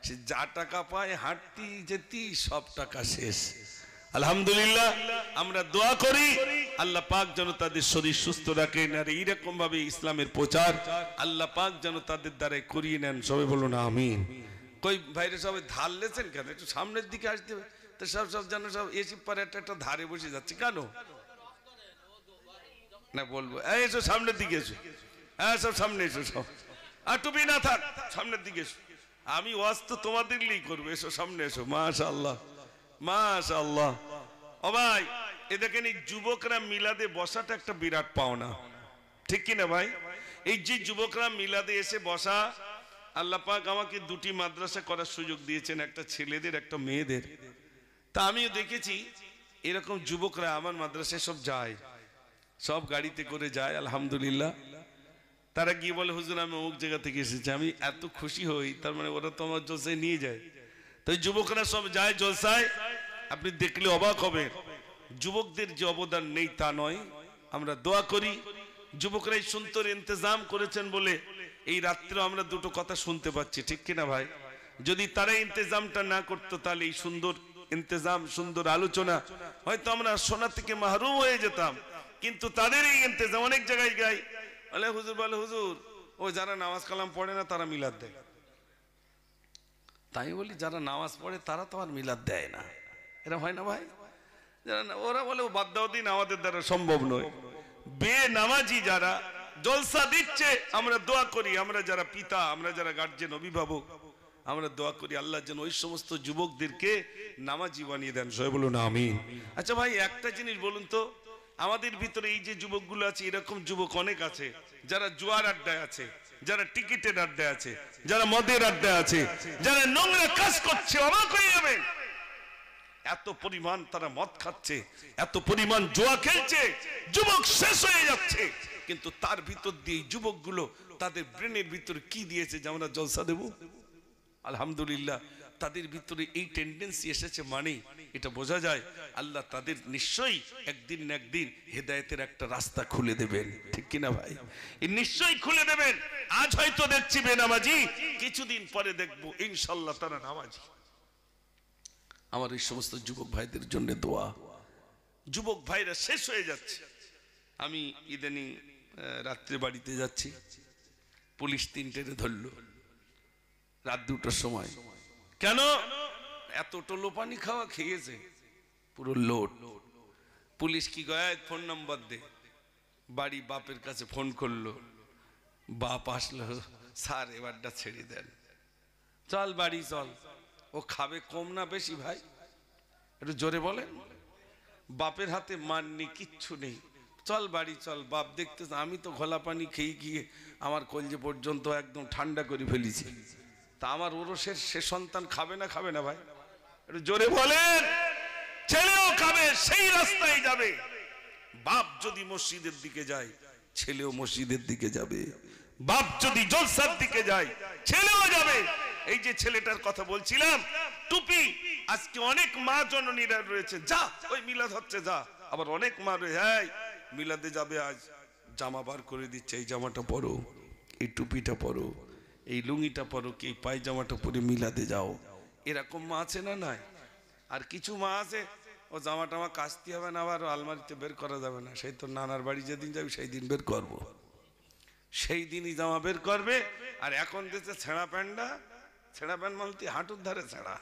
সে যা টাকা পায় হাঁটতি যেতি সব টাকা শেষ। আলহামদুলিল্লাহ, আমরা দোয়া করি আল্লাহ পাক যেন তাদের শরীর সুস্থ রাখেন, আর এইরকম ভাবে ইসলামের প্রচার আল্লাহ পাক যেন তাদের দ্বারাই করিয়ে নেন। সবাই বলুন আমিন। কই ভাইরে সবাই ধার লেছেন কেন? একটু সামনের দিকে আসতে হবে তো। সব যেন সব এসি পারে একটা ধারে বসে যাচ্ছে কেন? না বলবো এসো সামনের দিকে এসো, হ্যাঁ সব সামনে এসো, সব আর টুপি না থাক সামনের দিকে এসো। আমি ওয়াজ তো তোমাদের লিই করবো, এসো সামনে এসো। মাশাআল্লাহ মাশাআল্লাহ। ও ভাই, এ দেখেন এই যুবকরা মিলাদে বসাটা একটা বিরাট পাওনা, ঠিক কিনা ভাই? এই যে যুবকরা মিলাদে এসে বসা, আল্লাহ পাক আমাকে দুটি মাদ্রাসা করার সুযোগ দিয়েছেন, একটা ছেলেদের একটা মেয়েদের। তা আমিও দেখেছি এরকম যুবকরা আমার মাদ্রাসায় সব যায়, সব গাড়িতে করে যায় আলহামদুলিল্লাহ। তারা গিয়ে বলে হুজুর আমি অমুক জায়গা থেকে এসেছি। আমি এত খুশি হই, তার মানে ওরা তো আমার জলসায় নিয়ে যায়। তো যুবকরা সব যায় জলসায়, আপনি দেখলে অবাক হবেন। যুবকদের যে অবদান নেই তা নয়, আমরা দোয়া করি যুবকরা এই সুন্দর ইন্তজাম করেছেন বলে এই রাত্রে আমরা দুটো কথা শুনতে পাচ্ছি, ঠিক কিনা ভাই? যদি তারা ইন্তজামটা না করতো তাহলে এই সুন্দর ইন্তজাম, সুন্দর আলোচনা হয়তো আমরা শোনা থেকে মাহরুম হয়ে যেতাম। কিন্তু তাদের এই ইন্তজাম, অনেক জায়গায় গাই বলে হুজুর, বলে হুজুর ও যারা নামাজ কালাম পড়ে না তারা মিলাদ দেয়। তাই বলি যারা নামাজ পড়ে তারা তো আর মিলাদ দেয় না, এরা হয় না ভাই? ওরা বলে ও বাদ দাও দিন, আমাদের দ্বারা সম্ভব নয়। বেনামাজি যারা জলসা দিচ্ছে, আমরা দোয়া করি, আমরা যারা পিতা, আমরা যারা গার্জেন, অভিভাবক, আমরা দোয়া করি আল্লাহ যেন ওই সমস্ত যুবকদেরকে নামাজি বানিয়ে দেন। সবাই বলুন আমিন। আচ্ছা ভাই, একটা জিনিস বলুন তো, আমাদের ভিতরে এই যে যুবকগুলো আছে, এরকম যুবক অনেক আছে যারা জুয়ার আড্ডায় আছে, যারা টিকিটের আড্ডায় আছে, যারা মদের আড্ডায় আছে, যারা নোংরা কাজ করছে। অবাক হয়ে যাবেন, এত পরিমাণ তারা মদ খাচ্ছে, এত পরিমাণ জুয়া খেলছে, যুবক শেষ হয়ে যাচ্ছে। কিন্তু তার ভিতর দিয়ে যুবকগুলো তাদের ব্রেনের ভিতরে কি দিয়েছে যে আমরা জলসা দেব। আলহামদুলিল্লাহ, তাদের ভিতরে এই টেন্ডেন্সি এসেছে, মানে এটা বোঝা যায় আল্লাহ তাদের নিশ্চয়ই একদিন না একদিন হেদায়েতের একটা রাস্তা খুলে দেবেন, ঠিক কিনা ভাই? নিশ্চয়ই খুলে দেবেন। আজ হয়তো দেখছি বেনামাজি, কিছুদিন পরে দেখবো ইনশাল্লাহ তারা নামাজি। আমার এই সমস্ত যুবক ভাইদের জন্য দোয়া। যুবক ভাইরা শেষ হয়ে যাচ্ছে। আমি ইদানিং রাত্রে বাড়িতে যাচ্ছি, পুলিশ 3টেরে ধরলো রাত 2টার সময়। কেন? এত টোলো পানি খাওয়া খেয়েছে, পুরো লোড। পুলিশ কি কয়, ফোন নাম্বার দে। বাড়ি বাপের কাছে ফোন করলো, বাপ আসলো, স্যার এবারটা ছেড়ে দেন, চল বাড়ি চল। ও খাবে কম না বেশি ভাই? একটু জোরে বলেন। বাপের হাতে মাননি, কিচ্ছু নেই, চল বাড়ি চল। বাপ দেখতেছে আমি তো ঘোলা পানি খেয়ে গিয়ে আমার কলজে পর্যন্ত একদম ঠান্ডা করে ফেলেছি, তা আমার ওরসের সে সন্তান খাবে না? খাবে না ভাই? একটু জোরে বলেন। ছেলেও খাবে, সেই রাস্তায় যাবে। বাপ যদি মসজিদের দিকে যায়, ছেলেও মসজিদের দিকে যাবে। বাপ যদি জলসার দিকে যায়, ছেলেও যাবে। এই যে ছেলেটার কথা বলছিলাম, টুপি, আজকে অনেক মা জননীরা রয়েছে, যা ওই মিলাদ হচ্ছে যা। আবার অনেক মা রয়েছে, মিলাদে যাবে, আজ জামা বার করে দিচ্ছে, এই জামাটা পরো, এই টুপিটা পরো, এই লুঙ্গিটা পরো, কি পায়জামাটা পরে মিলাদে যাও। এরকম মা আছে না? নাই। আর কিছু মা আছে, ও জামা টামা কাচতে হবে না, আবার আলমারিতে বের করা যাবে না, সেই তো নানার বাড়ি যেদিন যাবি সেই দিন বের করবো, সেই দিনই জামা বের করবে। আর এখন দিচ্ছে ছেঁড়া প্যান্টটা, ছেঁড়া প্যান্ট মালতি হাঁটুর ধারে ছেঁড়া,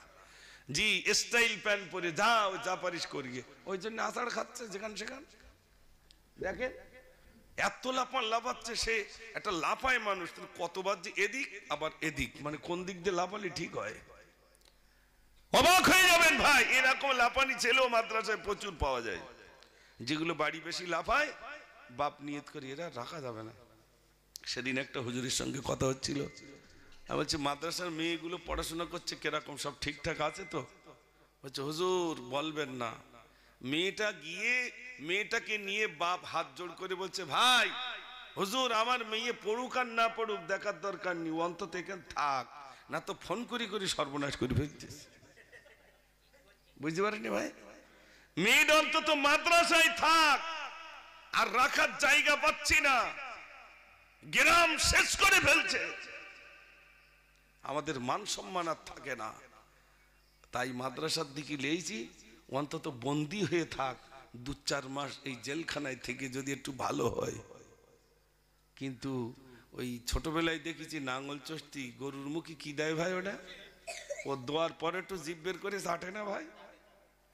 জি স্টাইল প্যান্ট পরে যাও, যা পারিস করিয়ে। ওই জন্য আষাঢ় খাচ্ছে যেখান সেখান। দেখেন এত লাফাচ্ছে, সে একটা লাফায় মানুষ, কতবার যে এদিক আবার এদিক, মানে কোন দিক দিয়ে লাফালে ঠিক হয়। অবাক হয়ে যাবেন ভাই, এরকম লাফানি ছেলেও মাদ্রাসায় প্রচুর পাওয়া যায়। যেগুলো বাড়ি বেশি লাফায়, বাপ নিয়ত করি এরা রাখা যাবে না। সেদিন একটা হুজুরের সঙ্গে কথা হচ্ছিল, আমি বলছি মাদ্রাসার মেয়েগুলো পড়াশোনা করছে কিরকম, সব ঠিকঠাক আছে তো? বলছে হুজুর বলবেন না। মেয়েটাকে নিয়ে বাপ হাত জোড় করে বলছে, ভাই হুজুর আমার মেয়ে পড়ুক আর না পড়ুক দেখার দরকার নেই, অন্তত এখানে থাক, না তো ফোন করি করি সর্বনাশ করে ফেলছিস। বুঝতে পারেনি ভাই? মেয়েটা অন্তত মাদ্রাসায় থাক, আর রাখার জায়গা পাচ্ছি না, গ্রাম শেষ করে ফেলছে, আমাদের মান সম্মান আর থাকে না। তাই মাদ্রাসার দিকে লেইছি, অন্তত বন্দী হয়ে থাক 2-4 মাস এই জেলখানায় থেকে যদি একটু ভালো হয়। কিন্তু ওই ছোটবেলায় দেখেছি নাঙ্গল চষ্টি গরুর মুখে কি দেয় ভাই, ওটা ও দোয়ার পরে একটু জিভ বের করে ছাটে না ভাই,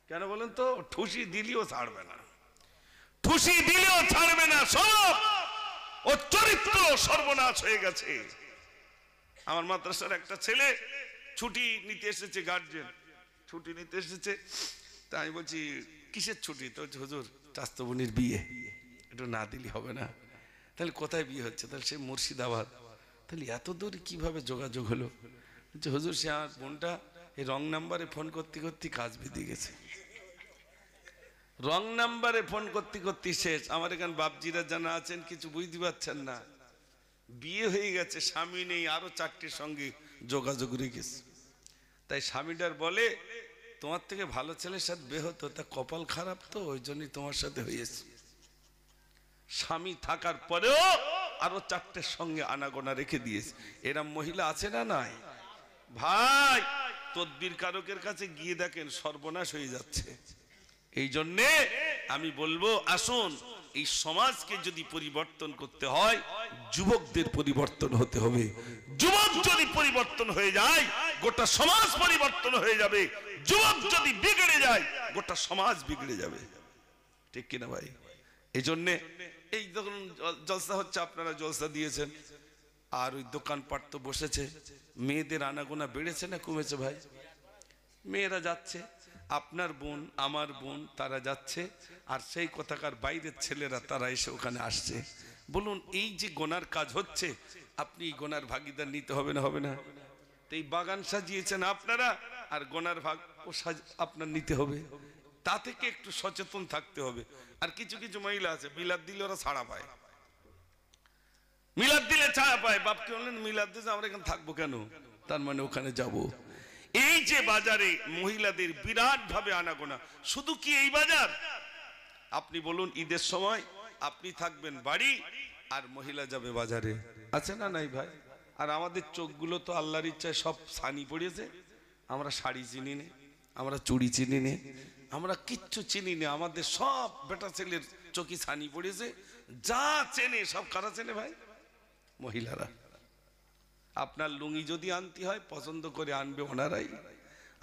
কেন বলেন তো? ঠুসি দিলেও ছাড়বে না, ঠুসি দিলেও ছাড়বে না, সব ও চরিত্র সর্বনাশ হয়ে গেছে। আমার মাদ্রাসার একটা ছেলে ছুটি নিতে এসেছে, গার্জেন ছুটি নিতে এসেছে, তা আমি বলছি কিসের ছুটি? তো হুজুর চাস্তো বোনের বিয়ে, একটু না দিলে হবে না। তাহলে কোথায় বিয়ে হচ্ছে? তাহলে সে মুর্শিদাবাদ। তাহলে এত দূর কিভাবে যোগাযোগ হলো? বলছে হুজুর সে আমার বোনটা এই রং নাম্বারে ফোন করতে করতে কাজ বেঁধে গেছে, রং নাম্বারে ফোন করতে করতে শেষ। আমার এখানে বাপজিরা জানা আছেন, কিছু বুঝতে পারছেন না, বিয়ে হয়ে গেছে, স্বামী নেই, আরো 4টির সঙ্গে যোগাযোগ রেখেছে। তাই স্বামীটার বলে তোমার থেকে ভালো ছেলের সাথে বিয়ে হতো, তা কপাল খারাপ তো ওই জন্যই তোমার সাথে হয়েছে। স্বামী থাকার পরেও আরো 4টের সঙ্গে আনাগোনা রেখে দিয়েছে। এরম মহিলা আছে না নাই ভাই? তদবির কারকের কাছে গিয়ে দেখেন সর্বনাশ হয়ে যাচ্ছে। এই জন্যে আমি বলবো আসুন, এই সমাজকে যদি পরিবর্তন করতে হয় যুবকদের পরিবর্তন হতে হবে। যুবক যদি পরিবর্তন হয়ে যায় গোটা সমাজ পরিবর্তন হয়ে যাবে, যুবক যদি বিগড়ে যায় গোটা সমাজ বিগড়ে যাবে, ঠিক কিনা ভাই? এই জন্যে এই যখন জলসা হচ্ছে, আপনারা জলসা দিয়েছেন, আর ওই দোকানপাট তো বসেছে, মেয়েদের আনাগোনা বেড়েছে না কমেছে ভাই? মেয়েরা যাচ্ছে, আপনার বোন আমার বোন তারা যাচ্ছে, আর সেই কথাকার বাইরের ছেলেরা তারা এসে ওখানে আসছে। বলুন এই যে গোনার কাজ হচ্ছে, আপনি গোনার ভাগিদার নিতে হবে না? হবে না? তো এই বাগান সাজিয়েছেন আপনারা, আর গোনার ভাগ ও আপনার নিতে হবে। তা থেকে একটু সচেতন থাকতে হবে। আর কিছু কিছু মহিলা আছে মিলাদ দিলে ওরা ছাড়া পায়, মিলাদ দিলে ছাড়া পায়। বাপকে বললেন মিলাদ দিলে আমরা এখানে থাকবো কেন, তার মানে ওখানে যাব। এই যে বাজারে মহিলাদের বিরাট ভাবে আনাগোনা, শুধু কি এই বাজার? আপনি বলুন ঈদের সময় আপনি থাকবেন বাড়ি আর মহিলা যাবে বাজারে, আছে না নাই ভাই? আর আমাদের চোখগুলো তো আল্লাহর ইচ্ছায় সব ছানি পড়েছে, আমরা শাড়ি চিনি নে, আমরা চুড়ি চিনি নে, আমরা কিচ্ছু চিনি না, আমাদের সব বেটা ছেলের চোখে ছানি পড়েছে। যা চেনে সব কারা চেনে ভাই? মহিলারা। আপনার লুঙ্গি যদি আনতে হয় পছন্দ করে আনবে ওনারাই,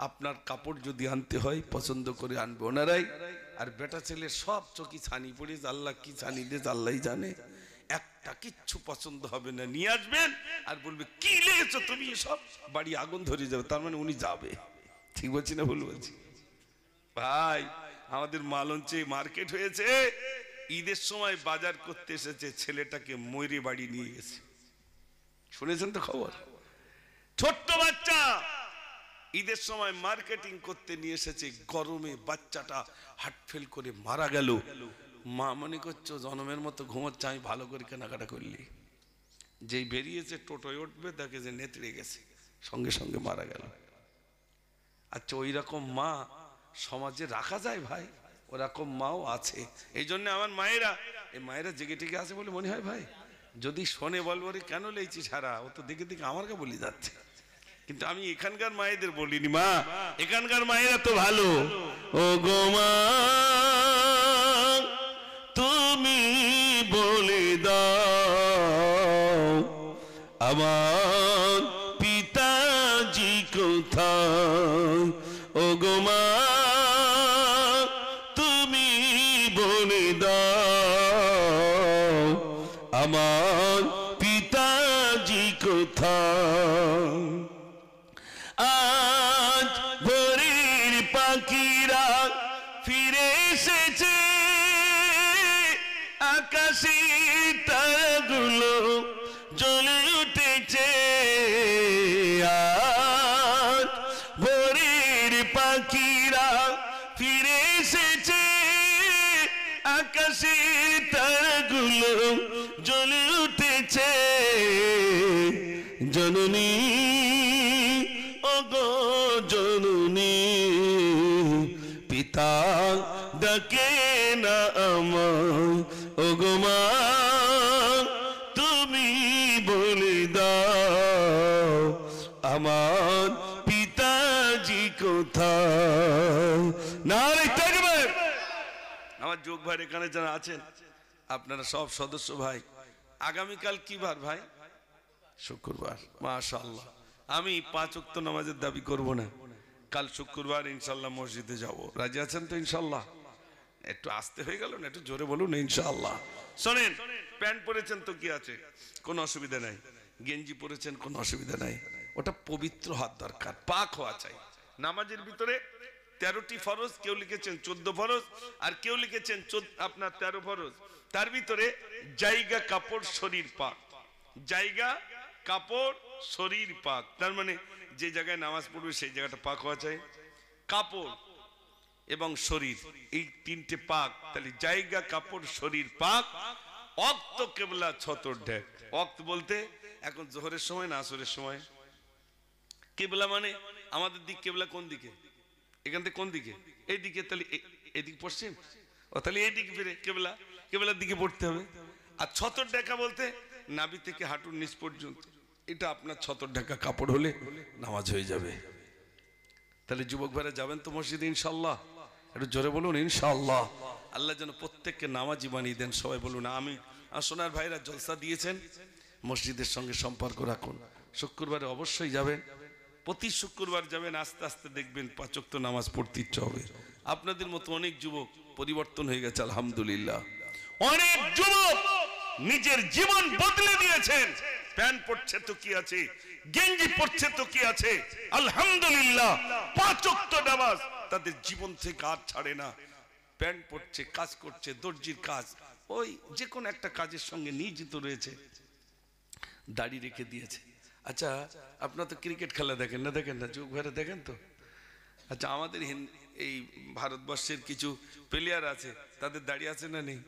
আপনার কাপড় যদি আনতে হয় পছন্দ করে আনবে ওনারাই। আর বেটা ছেলের সব চোখে ছানি পড়েছে, আল্লাহ কি ছানি দিয়েছে আল্লাহই জানে। একটা কিচ্ছু পছন্দ হবে না, নিয়ে আসবেন আর বলবে কি লেগেছো তুমি সব, বাড়ি আগুন ধরে যাবে, তার মানে উনি যাবে। ঠিক বলছি না ভুল বলছি ভাই? আমাদের মালঞ্চে মার্কেট হয়েছে, ঈদের সময় বাজার করতে এসেছে, ছেলেটাকে ময়ূরে বাড়ি নিয়ে গেছে, শুনেছেন তো খবর? ছোট্ট বাচ্চা ঈদের সময় মার্কেটিং করতে নিয়ে এসেছে, গরমে বাচ্চাটা হার্ট ফেল করে মারা গেল। মা মনে করছো জনমের মতো ঘুমোচ্ছে, আমি ভালো করে কেনাকাটা করলি। যেই বেরিয়েছে টোটোয় উঠবে, দেখে যে নেতড়ে গেছে, সঙ্গে সঙ্গে মারা গেল। আচ্ছা ওই রকম মা সমাজে রাখা যায় ভাই? ওরকম মাও আছে। এই জন্য আমার মায়েরা, এই মায়েরা জেগে টেগে আছে বলে মনে হয় ভাই, যদি শোনে বলবো রে কেন লেইছি সারা, ও তো দেখে দেখে আমারকে বলে যাচ্ছে। কিন্তু আমি এখানকার মায়েদের বলিনি, মা এখানকার মায়েরা তো ভালো। ও গো মা তুমি বলে দাও আমার পিতাজি কোথায়, ও গো মা তুমি বলে দাও আমার পিতাজি কোথায়। আজ ভোরের পাখিরা ফিরে এসেছে, আকাশে তারাগুলো জ্বলে উঠেছে, আর ভোরের পাখিরা ফিরে এসেছে। আকাশে তারাগুলো জ্বলে উঠেছে, জননী ওগো জননী, পিতা ডাকে না আমায়, ওগো মা তুমি বলে দাও আমার পিতাজি কোথায়। নারে তাকবীর। আমার যোগ ভাই এখানে যারা আছেন আপনারা সব সদস্য ভাই, আগামীকাল কি বার ভাই? শুক্রবার। মাশাআল্লাহ, আমি 5 ওয়াক্ত নামাজের দাবি করব না, কাল শুক্রবার ইনশাআল্লাহ মসজিদে যাব। রাজি আছেন তো ইনশাআল্লাহ? একটু আস্তে হয়ে গেল না, একটু জোরে বলুন ইনশাআল্লাহ। শোনেন, প্যান্ট পরেছেন তো কি আছে, কোনো অসুবিধা নাই। গেঞ্জি পরেছেন, কোনো অসুবিধা নাই। ওটা পবিত্র হওয়ার দরকার, পাক হওয়া চাই। নামাজের ভিতরে 13টি ফরজ, কেউ লিখেছেন 14 ফরজ, আর কেউ লিখেছেন আপনার 13 ফরজ। তার ভিতরে জায়গা, কাপড়, শরীর পাক। জায়গা, কাপড়, শরীর পাক, তার মানে যে জায়গায় নামাজ পড়বে সেই জায়গাটা পাক হওয়া চাই। কাপড় এবং শরীর, এই 3টে পাক। তাহলে জায়গা, কাপড়, শরীর পাক। ওয়াক্ত কিবলা ছতর ঢেক। ওয়াক্ত বলতে এখন জোহরের সময় না আসরের সময়? কিবলা মানে আমাদের দিক। কিবলা কোন দিকে? এখান থেকে কোন দিকে? এই দিকে। তাহলে এদিক পশ্চিম, ও তাহলে এই দিকে ফিরে কিবলা, কিবলার দিকে পড়তে হবে। আর ছতর ঢাকা বলতে নাভি থেকে হাঁটুর নিচ পর্যন্ত, এটা আপনার ছতর ঢাকা কাপড় হলে নামাজ হয়ে যাবে। তাহলে যুবক ভাইরা যাবেন তো মসজিদে ইনশাআল্লাহ? একটু জোরে বলুন ইনশাআল্লাহ। আল্লাহ যেন প্রত্যেককে নামাজি বানিয়ে দেন, সবাই বলুন আমি। আর সোনার ভাইরা জলসা দিয়েছেন, মসজিদের সঙ্গে সম্পর্ক রাখুন। শুক্রবারে অবশ্যই যাবেন, প্রতি শুক্রবার যাবেন। আস্তে আস্তে দেখবেন 5 ওয়াক্ত নামাজ পড়তে ইচ্ছা হবে। আপনাদের মতো অনেক যুবক পরিবর্তন হয়ে গেছে আলহামদুলিল্লাহ। অনেক যুবক নিজের জীবন বদলে দিয়েছেন। প্যান্ট পরছে তো কি আছে, গেঞ্জি পরছে তো কি আছে, আলহামদুলিল্লাহ। 5 ওয়াক্ত নামাজ তাদের জীবন থেকে আর ছাড়ে না। প্যান্ট পরছে, কাজ করছে, দর্জির কাজ, ওই যে কোনো একটা কাজের সঙ্গে নিয়োজিত রয়েছে, দাড়ি রেখে দিয়েছে। আচ্ছা, আপনারা তো ক্রিকেট খেলা দেখেন না? দেখেন না? যোগ ভাইরা দেখেন তো? আচ্ছা, আমাদের এই ভারতবর্ষের কিছু প্লেয়ার আছে, তাদের দাড়ি আছে না নেই?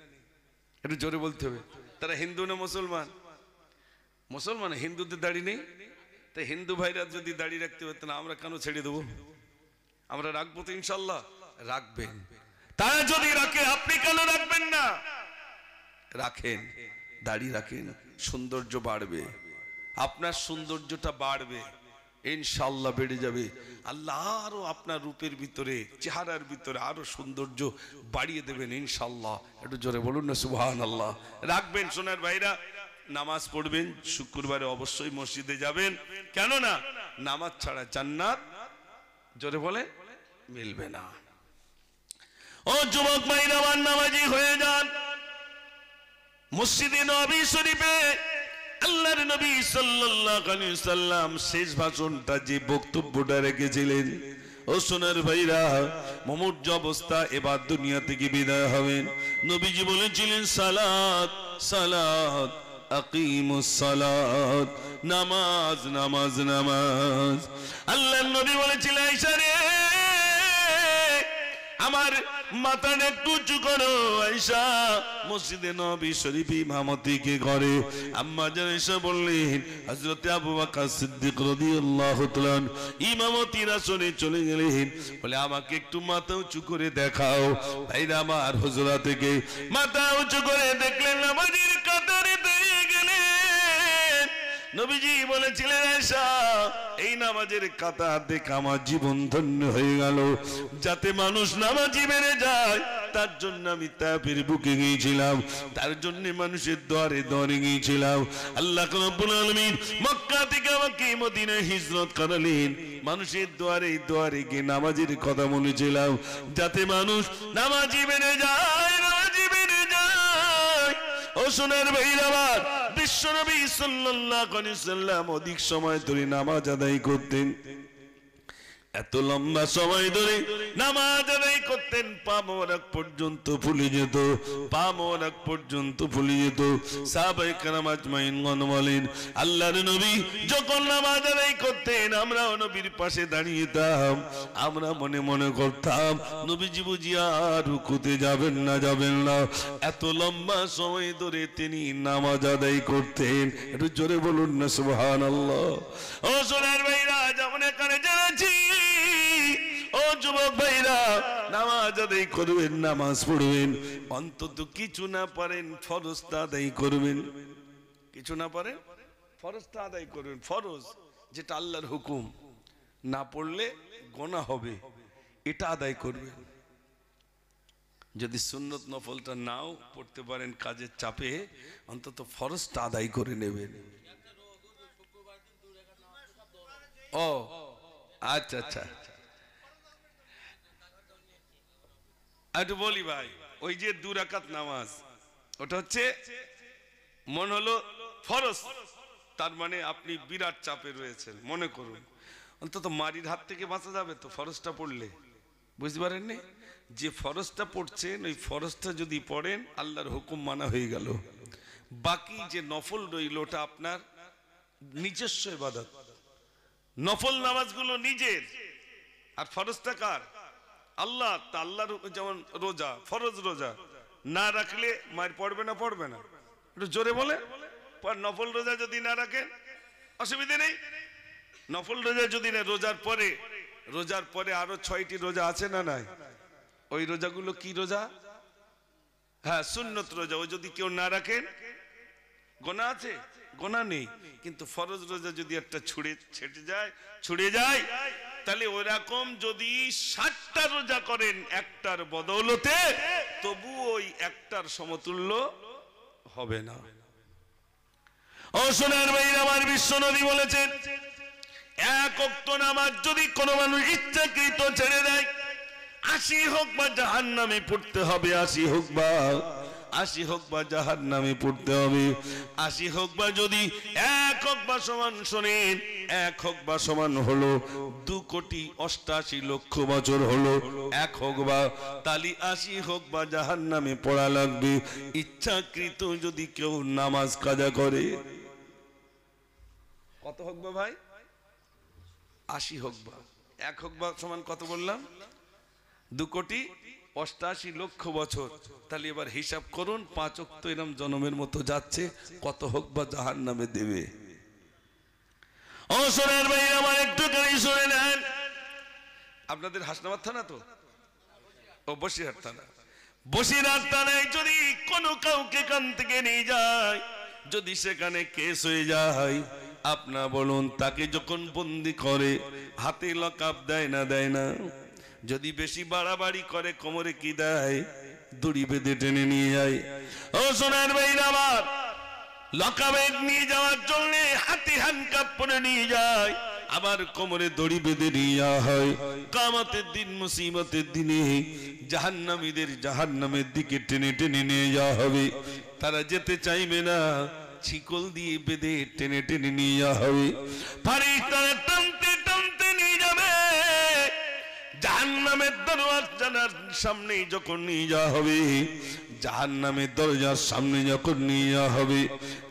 একটু জোরে বলতে হবে। তারা হিন্দু না মুসলমান? মুসলমান। হিন্দুদের দাড়ি নেই। তাই হিন্দু ভাইরা যদি দাড়ি রাখতে পারতেন, আমরা কেন ছেড়ে দেবো? আমরা রাখবো তো ইনশাল্লাহ। রাখবেন। তারা যদি রাখে, আপনি কেন রাখবেন না? রাখেন, দাড়ি রাখেন, সৌন্দর্য বাড়বে, আপনার সৌন্দর্যটা বাড়বে ইনশাআল্লাহ, বেড়ে যাবে। আল্লাহ আরো আপনার রূপের ভিতরে, চেহারার ভিতরে আরো সৌন্দর্য বাড়িয়ে দেবেন ইনশাআল্লাহ। একটু জোরে বলুন না সুবহানাল্লাহ। রাখবেন সোনার ভাইরা, নামাজ পড়বেন, শুক্রবারে অবশ্যই মসজিদে যাবেন। কেননা নামাজ ছাড়া জান্নাত, জোরে বলে, মিলবে না। ও যুবক ভাইরা, আমার নামাজি হয়ে যান। মসজিদে নববী শরীফে আল্লাহর নবী সাল্লাল্লাহু আলাইহি সাল্লাম শেষ ভাষণটা, যে বক্তব্যটা রেখেছিলেন, ও সোনার ভাইরা, মুমূর্ষ অবস্থা এবার দুনিয়া থেকে বিদায় হবেন। নবীজি বলেছিলেন, সালাত সালাত আকিমুস সালাত, নামাজ নামাজ নামাজ। আল্লাহর নবী বলেছিলেন, আয়েশা রে, আমার মাথাটা একটু উঁচু করো। আয়েশা মসজিদে নববী শরীফ ইমামতি কে করে? আম্মা জান আয়েশা বললেন, হযরত আবু বকর সিদ্দিক রাদিয়াল্লাহু তাআলা ইমামতির আসনে চলে গেলেন। বলে, আমাকে একটু মাথা উঁচু করে দেখাও। ভাইরা আমার, হুজরা থেকে মাথা উঁচু করে দেখলেন, নামাজের কাতারে দাঁড়িয়ে গেলেন। নবীজি বলেছিলেন, আয়েশা, এই নামাজের কাতার দেখে আমার জীবন ধন্য হয়ে গেল। যাতে মানুষ নামাজি বেড়ে যায়, তার জন্য আমি তায়েফের বুকে গিয়েছিলাম, তার জন্য মানুষের দ্বারে দ্বারে গিয়েছিলাম। আল্লাহ রাব্বুল আলামিন মক্কা থেকে আমাকে মদিনায় হিজরত করালেন। মানুষের দ্বারে দ্বারে গিয়ে নামাজের কথা বলেছিলাম, যাতে মানুষ নামাজি বেড়ে যায়, নামাজি বেড়ে যায়। ও সোনার ভাইরা আমার, বিশ্বনবী সাল্লাল্লাহু আলাইহি সাল্লাম অধিক সময় ধরে নামাজ আদায় করতেন। এত লম্বা সময় ধরে নামাজ আদায় করতেন, পা মোবারক পর্যন্ত ফুলে যেত, পা মোবারক পর্যন্ত ফুলে যেত। সাহাবায়ে কেরাম আজমাইনগণ বলেন, আল্লাহর নবী যখন নামাজ আদায় করতেন আমরাও নবীর পাশে দাঁড়িয়েতাম, আমরা মনে মনে করতাম নবীজি বুঝি আর রুকুতে যাবেন না, যাবেন না। এত লম্বা সময় ধরে তিনি নামাজ আদায় করতেন। একটু জোরে বলুন না সুবহানাল্লাহ। ও সোনার ভাইরা, যেমন এখানে জেনেছি, ও যুবক ভাইরা, নামাজ আদায় করবেন, নামাজ পড়বেন, অন্তত কিছু না পারেন ফরজটা আদায় করবেন, কিছু না পারেন ফরজটা আদায় করবেন। ফরজ যেটা আল্লাহর হুকুম, না পড়লে গোনা হবে, এটা আদায় করবেন। যদি সুন্নত নফলটা নাও পড়তে পারেন কাজের চাপে, অন্তত ফরজটা আদায় করে নেবেন। ও আচ্ছা আচ্ছা, একটু বলি ভাই, ওই যে 2 রাকাত নামাজ, ওটা হচ্ছে মন হলো ফরজ, তার মানে আপনি বিরাট চাপে রয়েছেন। মনে করুন অন্তত মারির হাত থেকে বাঁচা যাবে তো ফরজটা পড়লে, বুঝতে পারেননি? যে ফরজটা পড়ছেন ওই ফরজটা যদি পড়েন আল্লাহর হুকুম মানা হয়ে গেল। বাকি যে নফল রইল ওটা আপনার নিজস্ব ইবাদত। নফল নামাজগুলো নিজের, আর ফরজটা কার? আল্লাহ। তা আল্লাহর, যেমন রোজা, ফরজ রোজা না রাখলে মায়ের পড়বে না, পড়বে না? একটু জোরে বলে। নফল রোজা যদি না রাখেন অসুবিধে নেই। নফল রোজা যদি না, রোজার পরে আরো 6টি রোজা আছে না নাই? ওই রোজাগুলো কি রোজা? হ্যাঁ, সুন্নত রোজা। ওই যদি কেউ না রাখেন গোনা আছে? গোনা নেই। কিন্তু ফরজ রোজা যদি একটা ছুড়ে যায়, তাহলে ওরকম যদি 60টা রোজা করেন একটার বদৌলতে, তবু ওই একটার সমতুল্য হবে না। ও সোনার ভাইরা, আমার বিশ্ব নবী বলেছেন, এক ওয়াক্ত নামাজ যদি কোনো মানুষ ইচ্ছাকৃত ছেড়ে দেয়, 80 হোক বা জাহান্নামে পড়তে হবে, 80 হোক বা জাহান্নামে পড়তে হবে। 80 হোক বা যদি 1 হোক বা সমান, শোনেন, 1 হোক বা সমান হলো 2,88,00,000 বছর হলো 1 হোক বা, তালি 80 হোক বা জাহান্নামে পড়া লাগবে ইচ্ছাকৃত যদি কেউ নামাজ কাজা করে। কত হোক বা ভাই? 80 হোক বা। 1 হোক বা সমান কত বললাম? 2,88,00,000 বছর। তাহলে এবার হিসাব করুন, 5 ওয়াক্ত এরকম জনমের মতো যাচ্ছে, কত হোক বা জাহান্নামে দেবে। ও সোনার ভাই, আমার একটুখানি শুনে নেন। আপনাদের হাসনাবাদ থানা তো? ও বসিরহাট থানা। বসিরহাট থানায় যদি কোনো কাউকে এখান থেকে নিয়ে যায়, যদি সেখানে কেস হয়ে যায়, আপনা বলুন, তাকে যখন বন্দি করে হাতে লকআপ দেয় না? দেয় না? যদি বেশি বাড়াবাড়ি করে কোমরে কি দেয়? দড়ি বেঁধে টেনে নিয়ে যায়। ও সোনার ভাইরা আমার, লকআপে নিয়ে যাওয়ার জন্য হাতে হ্যান্ডকাপ পরে নিয়ে যায়, আবার কোমরে দড়ি বেঁধে নিয়ে যাওয়া হয়। কিয়ামতের দিন, মুসিবতের দিনে জাহান্নামীদের জাহান্নামের দিকে টেনে টেনে নিয়ে যাওয়া হবে। তারা যেতে চাইবে না, শিকল দিয়ে বেঁধে টেনে টেনে নিয়ে যাওয়া হবে। ফারিস্তারা টানতে টানতে নিয়ে যাবে জাহান্নামের দরজার সামনে। যখন নিয়ে যাওয়া হবে, জাহান্নামের দরজার সামনে যখন নিয়ে যাওয়া হবে,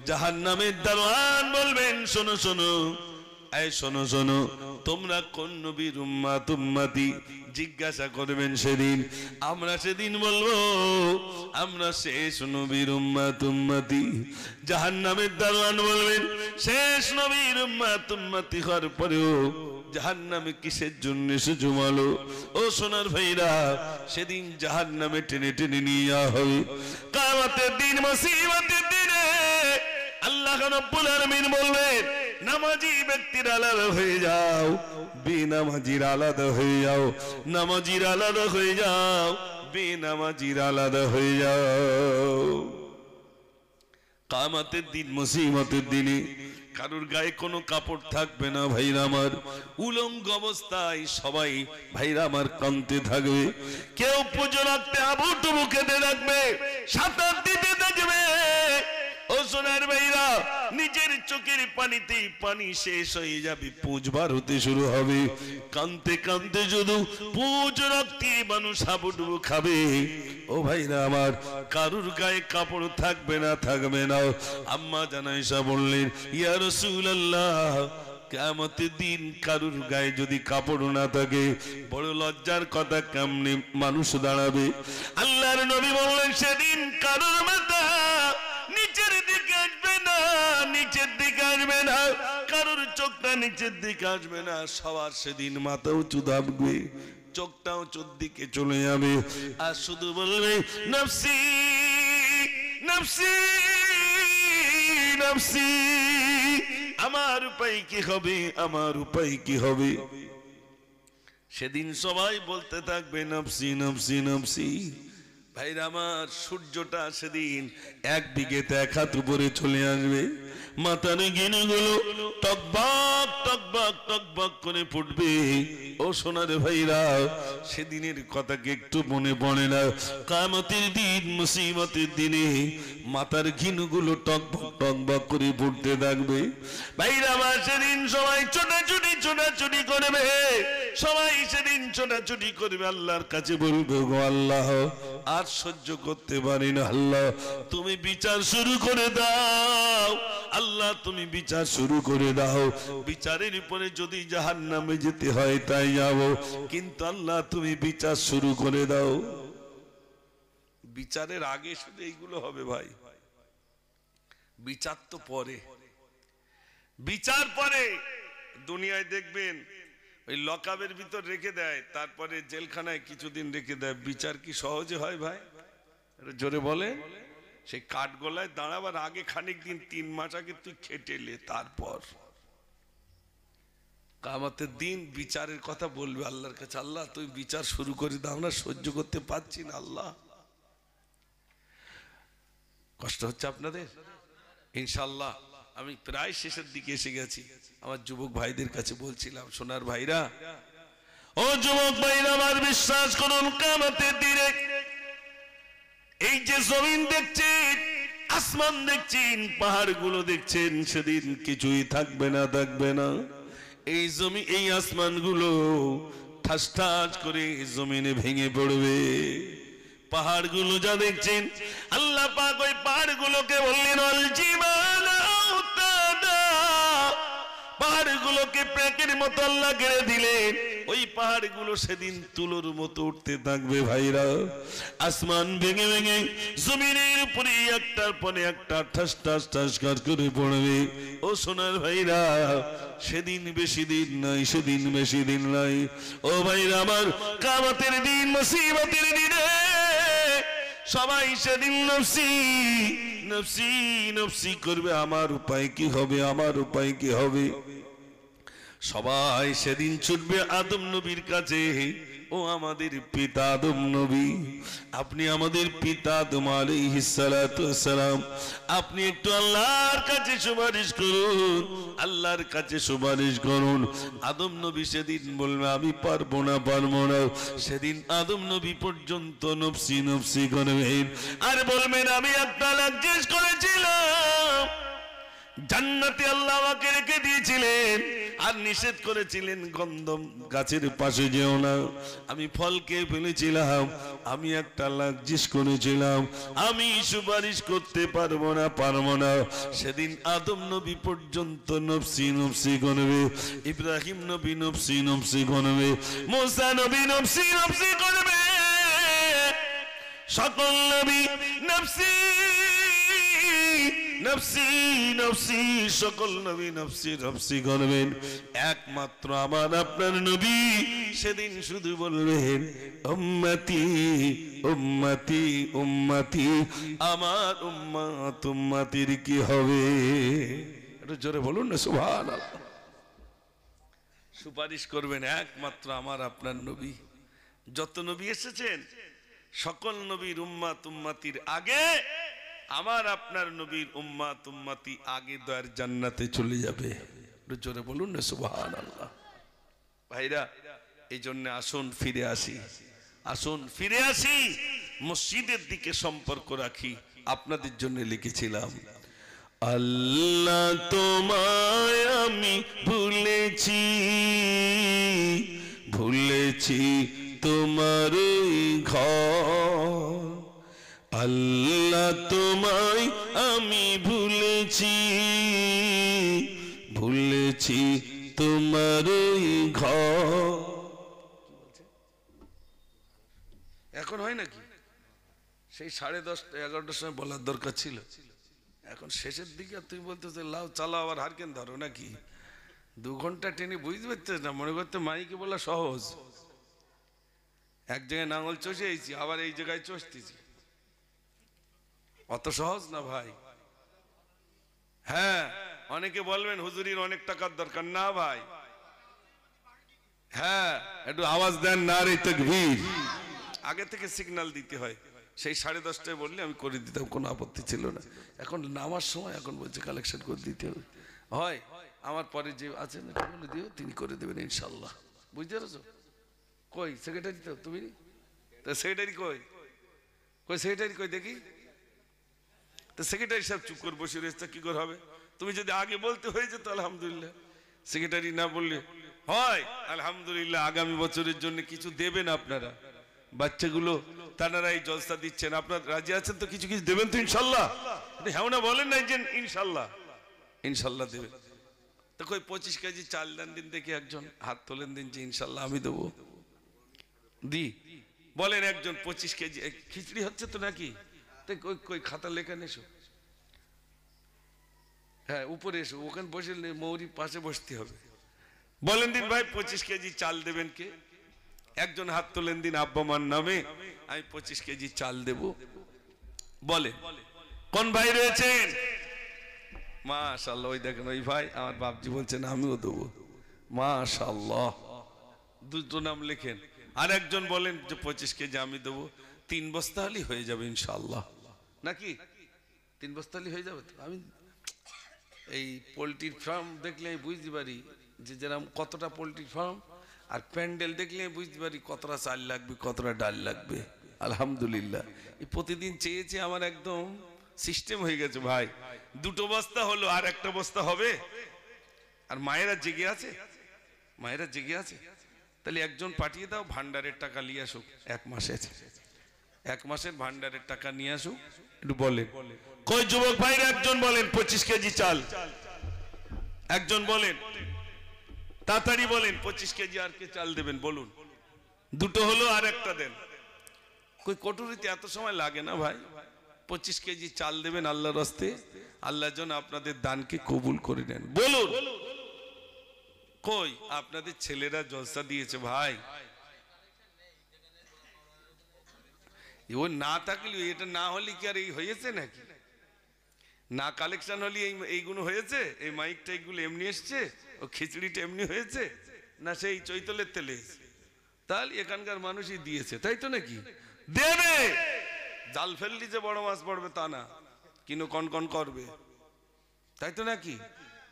জাহান্নামের দারোয়ান বলবেন, শোনো শোনো, এই শোনো শোনো, তোমরা কোন নবীর উম্মত উম্মতি? জিজ্ঞাসা করবেন সেদিন। আমরা সেদিন বলবো আমরা শেষ নবীর উম্মত উম্মতি। জাহান্নামের দারোয়ান বলবেন, শেষ নবীর উম্মত উম্মতি হওয়ার পরেও জাহান্নামে কিসের জন্য এসে জমালো? ও সোনার ভাইরা, সেদিন জাহান্নামে টেনে টেনে নিয়ে যাওয়া হবে। কিয়ামতের দিন, মুসিবতের দিনে আল্লাহ রাব্বুল আলামিন বলবেন, নামাজি ব্যক্তির আলাদা হয়ে যাও, বেনামাজির আলাদা হয়ে যাও। নামাজির আলাদা হয়ে যাও, বেনামাজির আলাদা হয়ে যাও। কিয়ামতের দিন, মুসিবতের দিনে কারোর গায়ে কোনো কাপড় থাকবে না ভাইরা আমার, উলঙ্গ অবস্থায় সবাই ভাইরা আমার কাঁদতে থাকবে। কেউ পুজো রাখতে আবুটুবু খেতে থাকবে, সাঁতার দিতে থাকবে। ও সোনার ভাইরা, নিজের চোখের পানিতেই পানি শেষ হয়ে যাবে, পুঁজবার হতে শুরু হবে, কানতে কানতে শুধু পুঁজ রক্তে মানুষ হাবুডুবু খাবে। ও ভাইরা আমার, কারুর গায়ে কাপড় থাকবে না, থাকবে না। আম্মা জান আয়েশা বললেন, ইয়া রাসূলুল্লাহ, কিয়ামতের দিন কারুর গায়ে যদি কাপড় না থাকে, বড় লজ্জার কথা, কেমনে মানুষ দাঁড়াবে? আল্লাহর নবী বললেন, সেদিন কারুর মাথা নিচের দিকে আসবে না, নিচের দিকে আসবে না, কারুর চোখটা নিচের দিকে আসবে না, সবার সেদিন মাথা উঁচু থাকবে, চোখটাও চোদ্দিকে চলে যাবে, আর শুধু বলবে নফসি নফসি নফসি, আমার উপায় কি হবে, আমার উপায় কি হবে? সেদিন সবাই বলতে থাকবে নফসি নফসি নফসি। ভাইরা আমার, সূর্যটা সেদিন এক দিকে এক হাত উপরে চলে আসবে, মাথার গিনুগুলো টকবক টকবক টকবক করে ফুটবে। ও সোনার ভাইরা, সেদিনের কথাকে একটু মনে পড়ে না? কিয়ামতের দিন, মুসিবতের দিনে মাথার ঘিনুগুলো টকবক টকবক করে ফুটতে থাকবে। ভাইরা আমার, সেদিন সবাই ছোটাছুটি ছোটাছুটি করবে, সবাই সেদিন ছোটাছুটি করবে, আল্লাহর কাছে বলবে, গো আল্লাহ, আর সহ্য করতে পারি না, আল্লাহ তুমি বিচার শুরু করে দাও, আল্লাহ তুমি বিচার শুরু করে দাও, বিচারের উপরে যদি জাহান্নামে যেতে হয় তাই যাব, কিন্তু আল্লাহ তুমি বিচার শুরু করে দাও। বিচারের আগে শুধু এইগুলো হবে ভাই, বিচার তো পরে। বিচার পরে দুনিয়ায় দেখবেন ওই লকআপের ভিতর রেখে দেয়, তারপরে জেলখানায় কিছুদিন রেখে দেয়। বিচার কি সহজে হয় ভাই? জোরে বলে। সেই কাঠ গলায় দাঁড়াবার আগে খানিক দিন, 3 মাস আগে তুই খেটেলে, তারপর কিয়ামতের দিন বিচারের কথা বলবে আল্লাহর কাছে, আল্লাহ তুই বিচার শুরু করে দাও না, সহ্য করতে পারছি না আল্লাহ। কষ্ট হচ্ছে আপনাদের? ইনশাআল্লাহ আমি প্রায় শেষের দিকে এসে গেছি। আমার যুবক ভাইদের কাছে বলছিলাম, সোনার ভাইরা, ও যুবক ভাইরা আমার, বিশ্বাস করুন, কিয়ামতের দিনে এই যে জমিন দেখছেন, আসমান দেখছেন, পাহাড়গুলো দেখছেন, সেদিন কিছুই থাকবে না, থাকবে না। এই জমি, এই আসমানগুলো ঠাস ঠাস করে জমিনে ভেঙে পড়বে। পাহাড়গুলো যা দেখছেন, আল্লাহ পাক ওই পাহাড়গুলোকে বললেন, আল জিবালা আওতাদা, পাহাড়গুলোকে প্যাকের মতো আল্লাহ গেড়ে দিলেন। ওই পাহাড়গুলো সেদিন তুলোর মতো উঠতে থাকবে। ভাইরা, আসমান ভেঙে ভেঙে জমিনের উপরে একটার পরে একটা ঠাস ঠাস ঠাস করে পড়বে। ও সোনার ভাইরা, সেদিন বেশি দিন নাই, সেদিন বেশি দিন নাই। ও ভাইরা আমার, কিয়ামতের দিন, মুসিবতের দিনে সবাই সেদিন নফসি নফসি নফসি করবে, আমার উপায় কি হবে, আমার উপায় কি হবে। সবাই সেদিন ছুটবে আদম নবীর কাছে। ও আমাদের পিতা আদম নবী, আপনি আমাদের পিতা আদম আলাইহিস সালাতু ওয়াস সালাম, আপনি একটু আল্লাহর কাছে সুপারিশ করুন, আল্লাহর কাছে সুপারিশ করুন। আদম নবী সেদিন বলবে, আমি পারবো না, পারবো না। সেদিন আদম নবী পর্যন্ত নফসি নফসি করবেন, আর বলবেন, আমি একটা লাখ জিজ্ঞেস করেছিলাম, জান্নাতে আল্লাহ আমাকে রেখে দিয়েছিলেন, আর নিষেধ করেছিলেন গন্ধম গাছের পাশে যেও না, আমি ফল খেয়ে ফেলেছিলাম, আমি একটা লাঞ্ছিস করেছিলাম, আমি সুপারিশ করতে পারবো না, পারবো না। সেদিন আদম নবী পর্যন্ত নফসি নফসি করবে, ইব্রাহিম নবী নফসি নফসি করবে, মুসা নবী নফসি নফসি করবে, সকল নবী নফসি নফসি নফসি, সকল নবী নফসি নফসি করবেন। একমাত্র আমার আপনার নবী সেদিন শুধু বলবেন, উম্মতি উম্মতি উম্মতি, আমার উম্মত উম্মতির কি হবে? একটু জোরে বলুন না সুবহানাল্লাহ। সুপারিশ করবেন একমাত্র আমার আপনার নবী। যত নবী এসেছেন, সকল নবীর উম্মত উম্মতির আগে আমার আপনার নবীর উম্মত উম্মতি আগে দয়ার জান্নাতে চলে যাবে। জোরে বলুন না সুবহানাল্লাহ। ভাইরা, এই জন্য আসুন ফিরে আসি, আসুন ফিরে আসি, মসজিদের দিকে সম্পর্ক রাখি। আপনাদের জন্য লিখেছিলাম, আল্লাহ তোমায় আমি ভুলেছি, ভুলেছি তোমার ঘর। আল্লাহ তোমায় আমি ভুলেছি, ভুলেছি তোমার ঘর। এখন হয় নাকি? সেই 10:30 11টার সময় বলার দরকার ছিল, এখন শেষের দিকে তুমি বলতেছো লাও চালাও আবার হারকেন ধরো নাকি? 2 ঘন্টা টেনে বুঝতে পারছিস না, মনে করতে মাইকে বলা সহজ। এক জায়গায় নাঙল চষে এসেছি, আবার এই জায়গায় চষতেছি, অত সহজ না ভাই। হ্যাঁ, অনেকে বলবেন হুজুরির অনেক টাকার দরকার না ভাই। হ্যাঁ, একটু আওয়াজ দেন নারে তাকবীর। আগে থেকে সিগন্যাল দিতে হয়। সেই 10:30টায় বললে আমি করে দিতাম, কোনো আপত্তি ছিল না। এখন নামার সময় এখন বলছে কালেকশন করে দিতে হবে। হয় আমার পরে যে আছেন বলে দিও, তিনি করে দেবেন ইনশাল্লাহ। বুঝতে পারছো? কই সেক্রেটারি? তো তুমি তো সেক্রেটারি কই? কই সেক্রেটারি কই দেখি? তো সেক্রেটারি সাহেব চুপ করে বসে রয়েছে, কি করে হবে? তুমি যদি আগে বলতে হয়ে যেত আলহামদুলিল্লাহ। সেক্রেটারি না বললে হয় আলহামদুলিল্লাহ। আগামী বছরের জন্য কিছু দেবেন আপনারা, বাচ্চাগুলো তারা এই জলসা দিচ্ছেন, আপনারা রাজি আছেন তো? কিছু কিছু দেবেন তো ইনশাল্লাহ? হ্যাঁ না বলেন না যে ইনশাল্লাহ? ইনশাল্লাহ দেবেন তো। কই 25 কেজি চাল দেন দিন দেখি, একজন হাত তোলেন দিন যে ইনশাল্লাহ আমি দেবো। দি বলেন একজন 25 কেজি। খিচড়ি হচ্ছে তো নাকি? কই কই খাতা লেখা এসো। হ্যাঁ উপরে এসো, ওখানে বসে মৌরি পাশে বসতে হবে। বলেন দিন ভাই 25 কেজি চাল দেবেন কে? একজন হাত তোলেন দিন, আব্বা মার নামে আমি 25 কেজি চাল দেব। বলে কোন ভাই রয়েছেন? মাশাআল্লাহ, ওই দেখেন ওই ভাই আমার বাপজি বলছেন আমিও দেবো। মাশাআল্লাহ, দুটো নাম লেখেন। আর একজন বলেন যে 25 কেজি আমি দেবো। 3 বস্তা হলেই হয়ে যাবে ইনশাআল্লাহ, নাকি? 3 বস্তা হলেই হয়ে যাবে তো। আমি এই পোলট্রির ফার্ম দেখলে বুঝতে পারি যে যেরকম কতটা পোলট্রির ফার্ম, আর প্যান্ডেল দেখলে বুঝতে পারি কতটা চাল লাগবে, কতটা ডাল লাগবে। আলহামদুলিল্লাহ এই প্রতিদিন চেয়েছে আমার একদম সিস্টেম হয়ে গেছে ভাই। 2 বস্তা হলো, আর 1 বস্তা হবে। আর মায়েরা জেগে আছে, মায়েরা জেগে আছে। তাহলে একজন পাঠিয়ে দাও, ভান্ডারের টাকা নিয়ে আসুক। 1 মাসে 1 মাসের ভান্ডারের টাকা নিয়ে আসুক। একটু বলেন কই যুবক ভাইরা একজন বলেন 25 কেজি চাল। একজন বলেন তাড়াতাড়ি বলেন 25 কেজি আর কে চাল দেবেন বলুন। 2 হলো আর 1টা দেন। কই কটুরিতে এত সময় লাগে না ভাই। 25 কেজি চাল দেবেন আল্লাহর রাস্তে, আল্লাহ যেন আপনাদের দানকে কবুল করে নেন। বলুন কই আপনাদের ছেলেরা জলসা দিয়েছে ভাই। ও না থাকলে, এটা না হলে কি আর এই হয়েছে নাকি? না কালেকশন হলে এইগুলো হয়েছে? এই মাইকটা এইগুলো এমনি এসছে? ও খিচড়িটা এমনি হয়েছে? না সেই চৈতলের তেলে? তাহলে এখানকার মানুষই দিয়েছে, তাই তো নাকি? দেবে, জাল ফেললি যে বড় মাছ পড়বে তা না, কিনো কন কন করবে, তাই তো নাকি?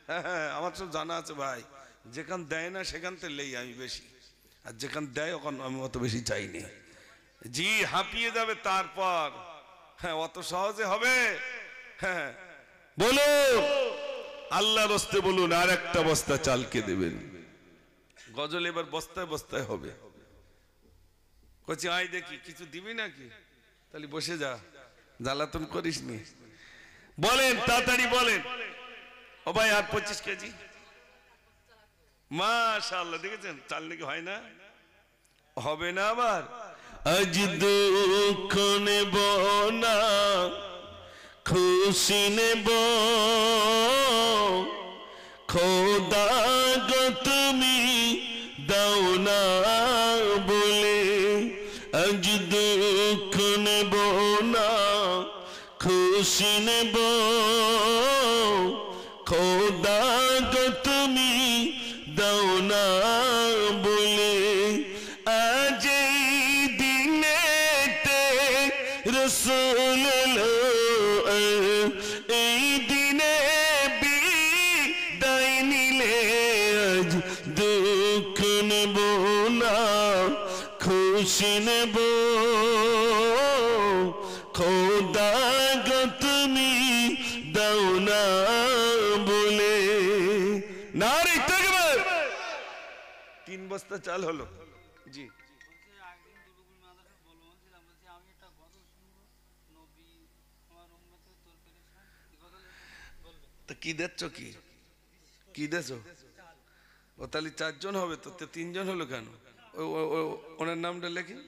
হ্যাঁ হ্যাঁ, আমার সব জানা আছে ভাই। যেখান দেয় না সেখান থেকেই আমি বেশি, আর যেখান দেয় ওখান আমি অত বেশি চাইনি। জি হাঁপিয়ে যাবে তারপর। হ্যাঁ অত সহজে হবে? হ্যাঁ বলুন আল্লাহর রাস্তে বলুন আর 1টা বস্তা চালকে দেবেন। গজল এবার বস্তায় বস্তায় হবে। কচি আয় দেখি কিছু দিবি নাকি? তাহলে বসে যা, জ্বালাতন করিস নি। বলেন তাড়াতাড়ি বলেন। ও ভাই আর 25 কেজি। মাশাআল্লাহ, দেখেছেন চাল নাকি হয় না? হবে না আবার? আজ দুঃখ নেব না, খুশি নেব, খোদা গো তুমি দাও না বলে। আজ দুঃখ নেব না, খুশি নেব, খোদা গো তুমি দাও না বলে। আজ এই দিনেতে রসুল এলো, এই দিনে বিদায় নিলে। আজ দুঃখ নেব না, খুশি নেব, খোদা গো তুমি দাও না বস্তা চাল হলো? জি তো কি দিচ্ছ, কি কি দেছ? ও তাহলে 4 জন হবে তো, 3 জন হলো কেন? ওনার নামটা লেখেন,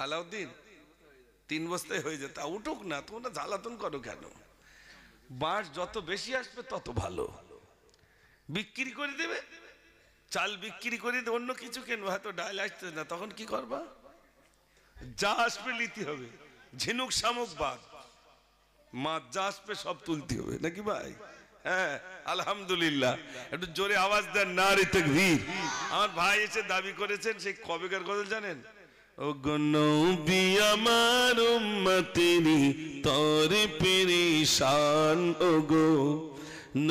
আলাউদ্দিন। 3 বস্তায় হয়ে যেত, উঠুক না, তোমরা জ্বালাতন করো কেন? বাঁশ যত বেশি আসবে তত ভালো, বিক্রি করে দেবে, চাল বিক্রি করে দেবে, অন্য কিছু কেনবো, হয়তো ডাল আসছে না, তখন কি করবা? যা আসবে নিতে হবে, ঝিনুক শামুক বাদ, মাছ যা আসবে সব তুলতে হবে, নাকি ভাই? হ্যাঁ আলহামদুলিল্লাহ। একটু জোরে আওয়াজ দেন, নারে তাকবীর। আমার ভাই এসে দাবি করেছেন, সেই কবেকার গজল জানেন? ও গো নবী আমার উম্মতেরি তরে পেরেশান, ও গো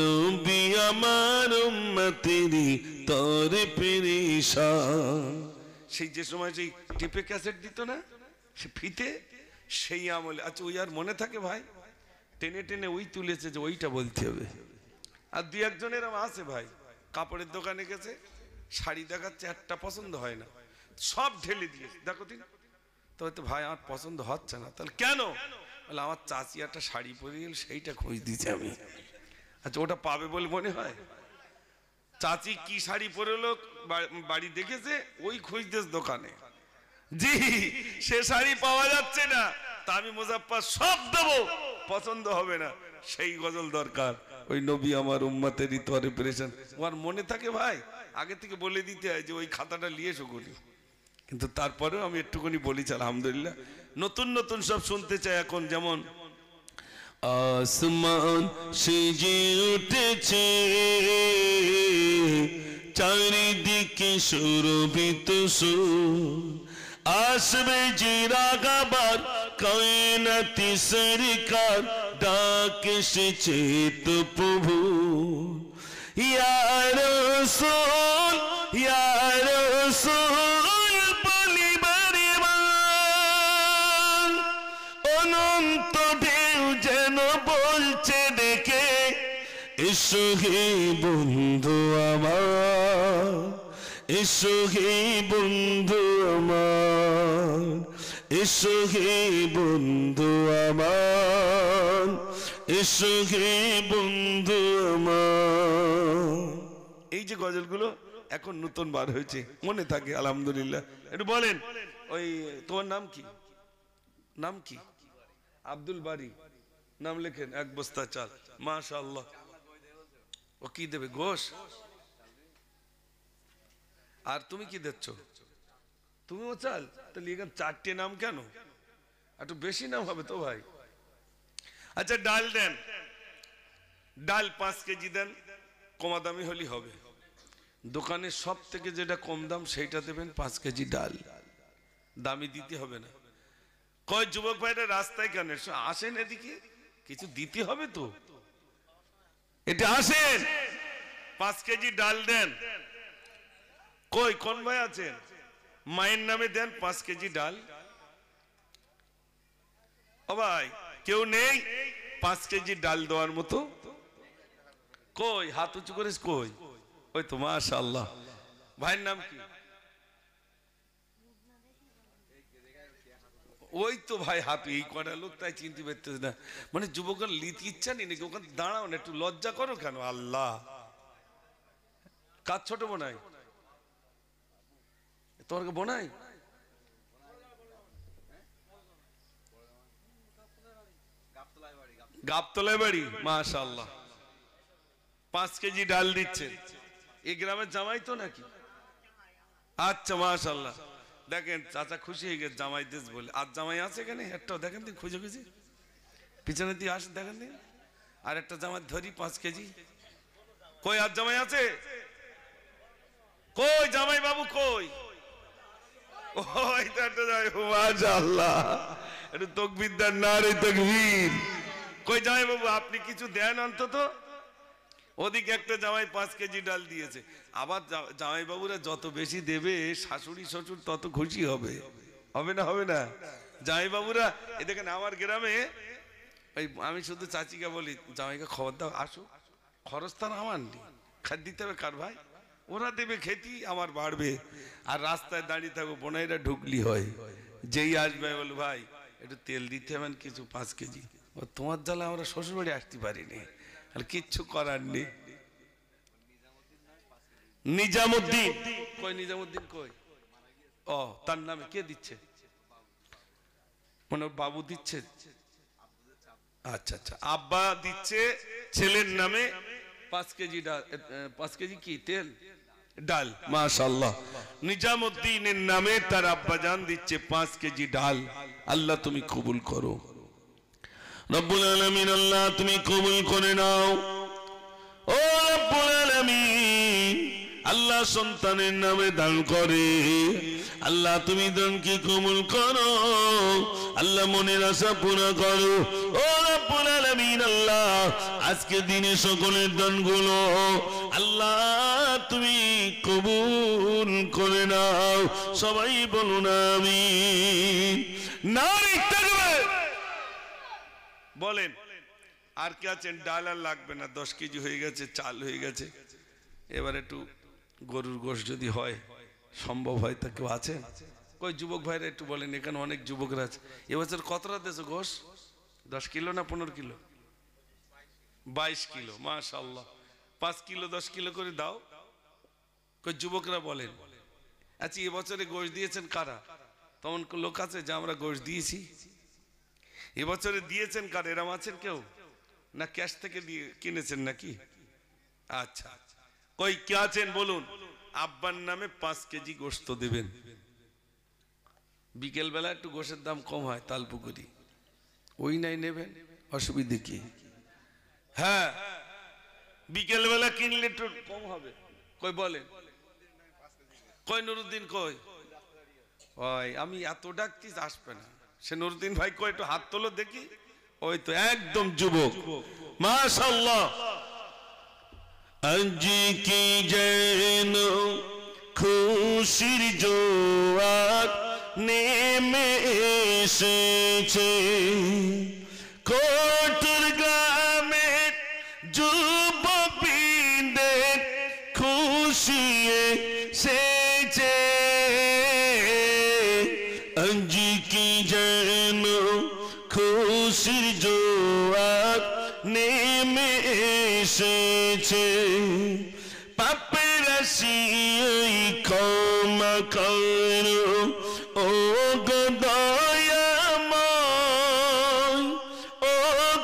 নবী আমার উম্মতেরি তরে পেরেশান। সেই যে সময় সেই টিপে ক্যাসেট দিত না, সে ফিতে, সেই আমলে। আচ্ছা ওই আর মনে থাকে ভাই? টেনে টেনে ওই তুলেছে যে ওইটা বলতে হবে। আর 2-1 জনের আছে ভাই, কাপড়ের দোকানে গেছে, শাড়ি দেখাচ্ছে, একটা পছন্দ হয় না, সব ঢেলে দিয়ে দেখো দিন তো, হয়তো ভাই আমার পছন্দ হচ্ছে না। তাহলে কেন? বলে আমার চাচি একটা শাড়ি পরে গেল, সেইটা খোঁজ দিচ্ছি আমি। আচ্ছা ওটা পাবে বলে মনে হয়? চাচি কি শাড়ি পরে লোক বাড়ি দেখেছে, ওই খুঁজতেছে দোকানে, জি সে শাড়ি পাওয়া যাচ্ছে না, তা আমি মুজাফফর সব দেবো, পছন্দ হবে না, সেই গজল দরকার। ওই নবী আমার উম্মতেরই তরে পেরেশান, তোমার মনে থাকে ভাই? আগে থেকে বলে দিতে হয় যে ওই খাতাটা নিয়ে এসো করি, কিন্তু তারপরেও আমি একটুখানি বলেছি আলহামদুলিল্লাহ। নতুন নতুন সব শুনতে চাই এখন, যেমন আসমান সেজে উঠেছে, চারিদিকে সুরভিত সুর, আসবে জিরাগাবার কায়নাতি সরকার, ডাক এসেছে তো প্রভু। ইয়া রাসূল ইয়া রাসূল বলিবারে মান, অনন্ত ঢেউ যেন বলছে ডেকে, এসো হে বন্ধু আমার, এসো হে বন্ধু আমার, এসো হে বন্ধু আমার, এসো হে বন্ধু আমার। এই যে গজলগুলো এখন নতুন বার হয়েছে, মনে থাকে আলহামদুলিল্লাহ। একটু বলেন, ওই তোমার নাম কি? নাম কি? আব্দুল বারি, নাম লেখেন, 1 বস্তা চাল, মাশাআল্লাহ। ও কি দেবে? গোশ? আর তুমি কি দিচ্ছ? তুমিও চাল? তাহলে এখানে 4টে নাম কেন? একটু বেশি নাম হবে তো ভাই। আচ্ছা ডাল দেন, ডাল 5 কেজি দেন, কমা দামি হলেই হবে। দোকানে সব থেকে যেটা কম দাম সেইটা দেবেন, 5 কেজি ডাল, দামি দিতে হবে না। কয় যুবক ভাইরা রাস্তায় কেন আসেন? এদিকে কিছু দিতে হবে তো, এটা আসেন, 5 কেজি ডাল দেন। কই কোন ভাই আছেন? মায়ের নামে দেন 5 কেজি ডাল। ও ভাই কেউ নেই 5 কেজি ডাল দেওয়ার মতো? কই হাত উঁচু করিস, কই? ওই তো মাশাআল্লাহ। ভাইয়ের নাম কি? ওই তো ভাই হাত, এই কটা লোক তাই চিনতে পারতেছে না। মানে যুবকের লিতে ইচ্ছা নেই নাকি? ওখানে দাঁড়াও না, একটু লজ্জা করো কেন? আল্লাহ, কাজ ছোট বোনাই, তোমার বোনাই গাবতলায় বাড়ি, মাশাআল্লাহ। 5 কেজি ডাল দিচ্ছেন, এই গ্রামের জামাই তো নাকি? আচ্ছা মাশাআল্লাহ। দেখেন চাচা খুশি হয়ে গেছে জামাই দেশ বলে। আর জামাই আছে এখানে? একটাও দেখেন দিন, খুঁজে খুঁজে পিছনে দিয়ে আসেন, দেখেন দিন। আর একটা জামাই ধরি 5 কেজি। কই আর জামাই আছে? কই জামাই বাবু কই? ওই তো একটা জামাই, মাশাআল্লাহ। একটু তাকবীর দেন, নারে তাকবীর। কই জামাই বাবু আপনি কিছু দেন অন্তত। ওদিকে একটা জামাই 5 কেজি ডাল দিয়েছে। আবার জামাই বাবুরা যত বেশি দেবে শাশুড়ি শ্বশুর তত খুশি হবে, হবে না? হবে না? জামাই বাবুরা এ দেখেন আমার গ্রামে, ওই আমি শুধু চাচিকে বলি জামাইকে খবর দাও আসো, খরচ তার আমার নেই, খাদ দিতে হবে কার ভাই? ওরা দেবে খেতি, আমার বাড়বে। আর রাস্তায় দাঁড়িয়ে থাকবো, বোনাইরা ঢুকলি হয়, যেই আসবে বল ভাই একটু তেল দিতে হবেন কিছু 5 কেজি। ও তোমার জ্বালা আমরা শ্বশুর বাড়ি আসতে পারিনি, আর কিচ্ছু করার নেই। নিজামুদ্দিন কই? নিজামুদ্দিন কই? ও তার নামে কে দিচ্ছে? মানে বাবু দিচ্ছে? আচ্ছা আচ্ছা, আব্বা দিচ্ছে ছেলের নামে 5 কেজি ডাল, 5 কেজি কি তেল ডাল। মাশাআল্লাহ, নিজামুদ্দিনের নামে তার আব্বা জান দিচ্ছে 5 কেজি ডাল। আল্লাহ তুমি কবুল করো রব্বুল আলামিন, আল্লাহ তুমি কবুল করে নাও ও রব্বুল আলামিন। আল্লাহ সন্তানের নামে দান করে, আল্লাহ তুমি দানকে কবুল করো, আল্লাহ মনের আশা পুরো করো ও রব্বুল আলামিন। আল্লাহ আজকে দিনে সকলের দানগুলো আল্লাহ তুমি কবুল করে নাও, সবাই বলুন আমিন। নারী তাকবীর বলেন। আর কে আছেন? ডাল আর লাগবে না, 10 কেজি হয়ে গেছে, চাল হয়ে গেছে। এবার একটু গরুর গোশ যদি হয়, সম্ভব হয় তা কেউ আছেন? কই যুবক ভাইরা একটু বলেন, এখানে অনেক যুবকরা আছে। এবছর কতটা দেশে গোশ? 10 কিলো না 15 কিলো? 22 কিলো, মাশাআল্লাহ। 5 কিলো 10 কিলো করে দাও। কই যুবকরা বলেন। আচ্ছা, এবছরে গোশ দিয়েছেন কারা? তেমন লোক আছে যে আমরা গোশ দিয়েছি? এবছরে দিয়েছেন কারা? এরম আছেন কেউ? না ক্যাশ থেকে দিয়ে কিনেছেন নাকি? আচ্ছা, কই কে আছেন বলুন? আব্বার নামে 5 কেজি গোশত দেবেন। বিকেল বেলা একটু গোশের দাম কম হয় তালপুকুরি, ওই নাই নেবেন, অসুবিধে কি? হ্যাঁ, বিকেল বেলা কিনলে একটু কম হবে। কই বলেন, কই নুরুদ্দিন কই? ওই আমি এত ডাকতি আসবে না। সে নুরুদ্দিন ভাই কই, একটু হাত তোলো দেখি। ওই তো একদম যুবক, মাশাআল্লাহ। আজ কি যেন খুশির জোয়ার নেমে এসেছে, কোটর গ্রামের যুবকদের খুশি এসেছে। আজ কি যেন খুশির জোয়ার নেমে এসেছে, পাপের রাশি ক্ষমা করো ও গো দয়াময়, ও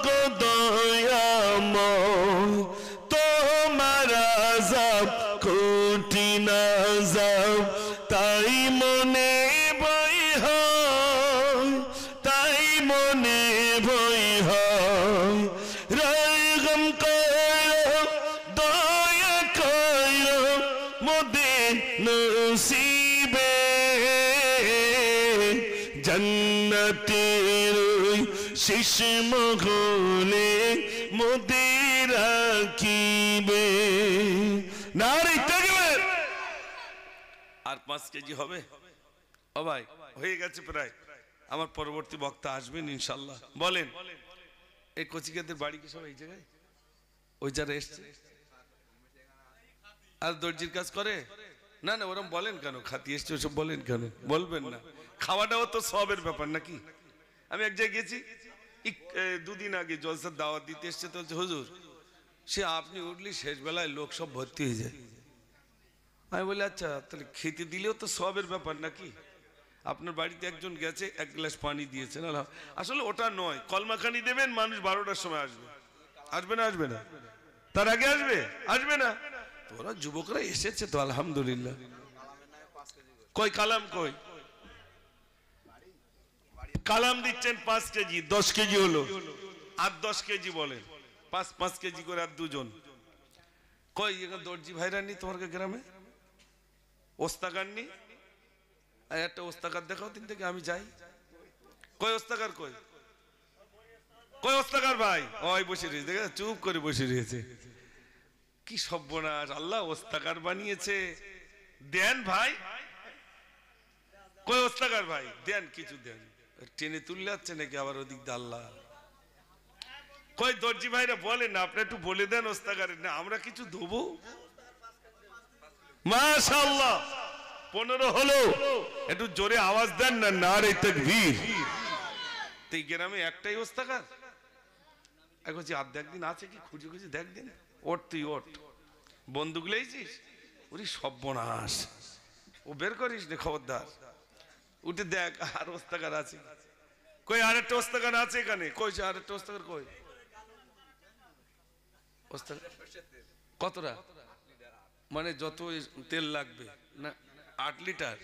গো দয়াময়। তোমার আযাব কঠিন আযাব, তাই মনে ভয় হয়, তাই মনে ভয় হয়। রহম করো, দয়া করো মোদের নসিবে, জান্নাতের শীষ মহলে মোদের রাখিবে। নারী তাকবীর। আর 5 কেজি হবে? ও ভাই হয়ে গেছে প্রায়। আমার পরবর্তী বক্তা আসবেন ইনশাআল্লাহ। বলেন, এই কচিকাদের বাড়ি কি সব এই জায়গায়? ওই যারা এসছে আর দর্জির কাজ করে? না না, ওরম বলেন কেন? খাতি এসছে ওসব বলেন কেন? বলবেন না, খাওয়াটাও তো সবের ব্যাপার নাকি? আমি এক জায়গায় গেছি, 2 দিন আগে জলসার দাওয়াত দিতে এসছে, তো হুজুর সে আপনি উঠলি শেষ বেলায় লোক সব ভর্তি হয়ে যায়। আমি বলি আচ্ছা, তাহলে খেতে দিলেও তো সবের ব্যাপার নাকি? আপনার বাড়িতে একজন গেছে, 1 গ্লাস পানি দিয়েছেন, আসলে ওটা নয়, কলমাখানি দেবেন, মানুষ 12টার সময় আসবে। আসবে না? আসবে না? তার আগে আসবে? আসবে না? তোরা যুবকরা এসেছে তো আলহামদুলিল্লাহ। কই কালাম কই? কালাম দিচ্ছেন 5 কেজি, 10 কেজি হলো। আর 10 কেজি বলেন, 5 কেজি করে আর 2 জন। কই এখানে দর্জি ভাইরা নি তোমার গ্রামে? ওস্তাকার নি? একটা ওস্তাকার দেখাও 3 থেকে, আমি যাই। কই ওস্তাকার কই? কই ওস্তাকার ভাই? ওই বসে রয়েছে, দেখে চুপ করে বসে রয়েছে। কি সর্বনাশ, আল্লাহ ওস্তাকার বানিয়েছে। দেন ভাই, কই ওস্তাকার ভাই? দেন, কিছু দেন। টেনে তুললে যাচ্ছে নাকি আবার ওদিক দিয়ে? আল্লাহ, কই দর্জি ভাইরা বলেন না, আপনি একটু বলে দেন ওস্তাকারের না, আমরা কিছু দেবো। মাশাআল্লাহ 15 হলো। একটু জোরে আওয়াজ দেন না, নারে তাকবীর। এই গ্রামে একটাই ওস্তাকার, এখন যে আধ একদিন আছে কি খুঁজে খুঁজে দেখ দিন। ওঠ তুই ওঠ, বন্দুক লেইছিস? ওরে সর্বনাশ, ও বের করিস নে খবরদার। উঠে দেখ আর ওস্তাকার আছে কই? আরেকটা ওস্তাকার আছে এখানে, কই আরেকটা ওস্তাকার কই? ওস্তাকার কতটা? মানে যত তেল লাগবে না? 8 লিটার।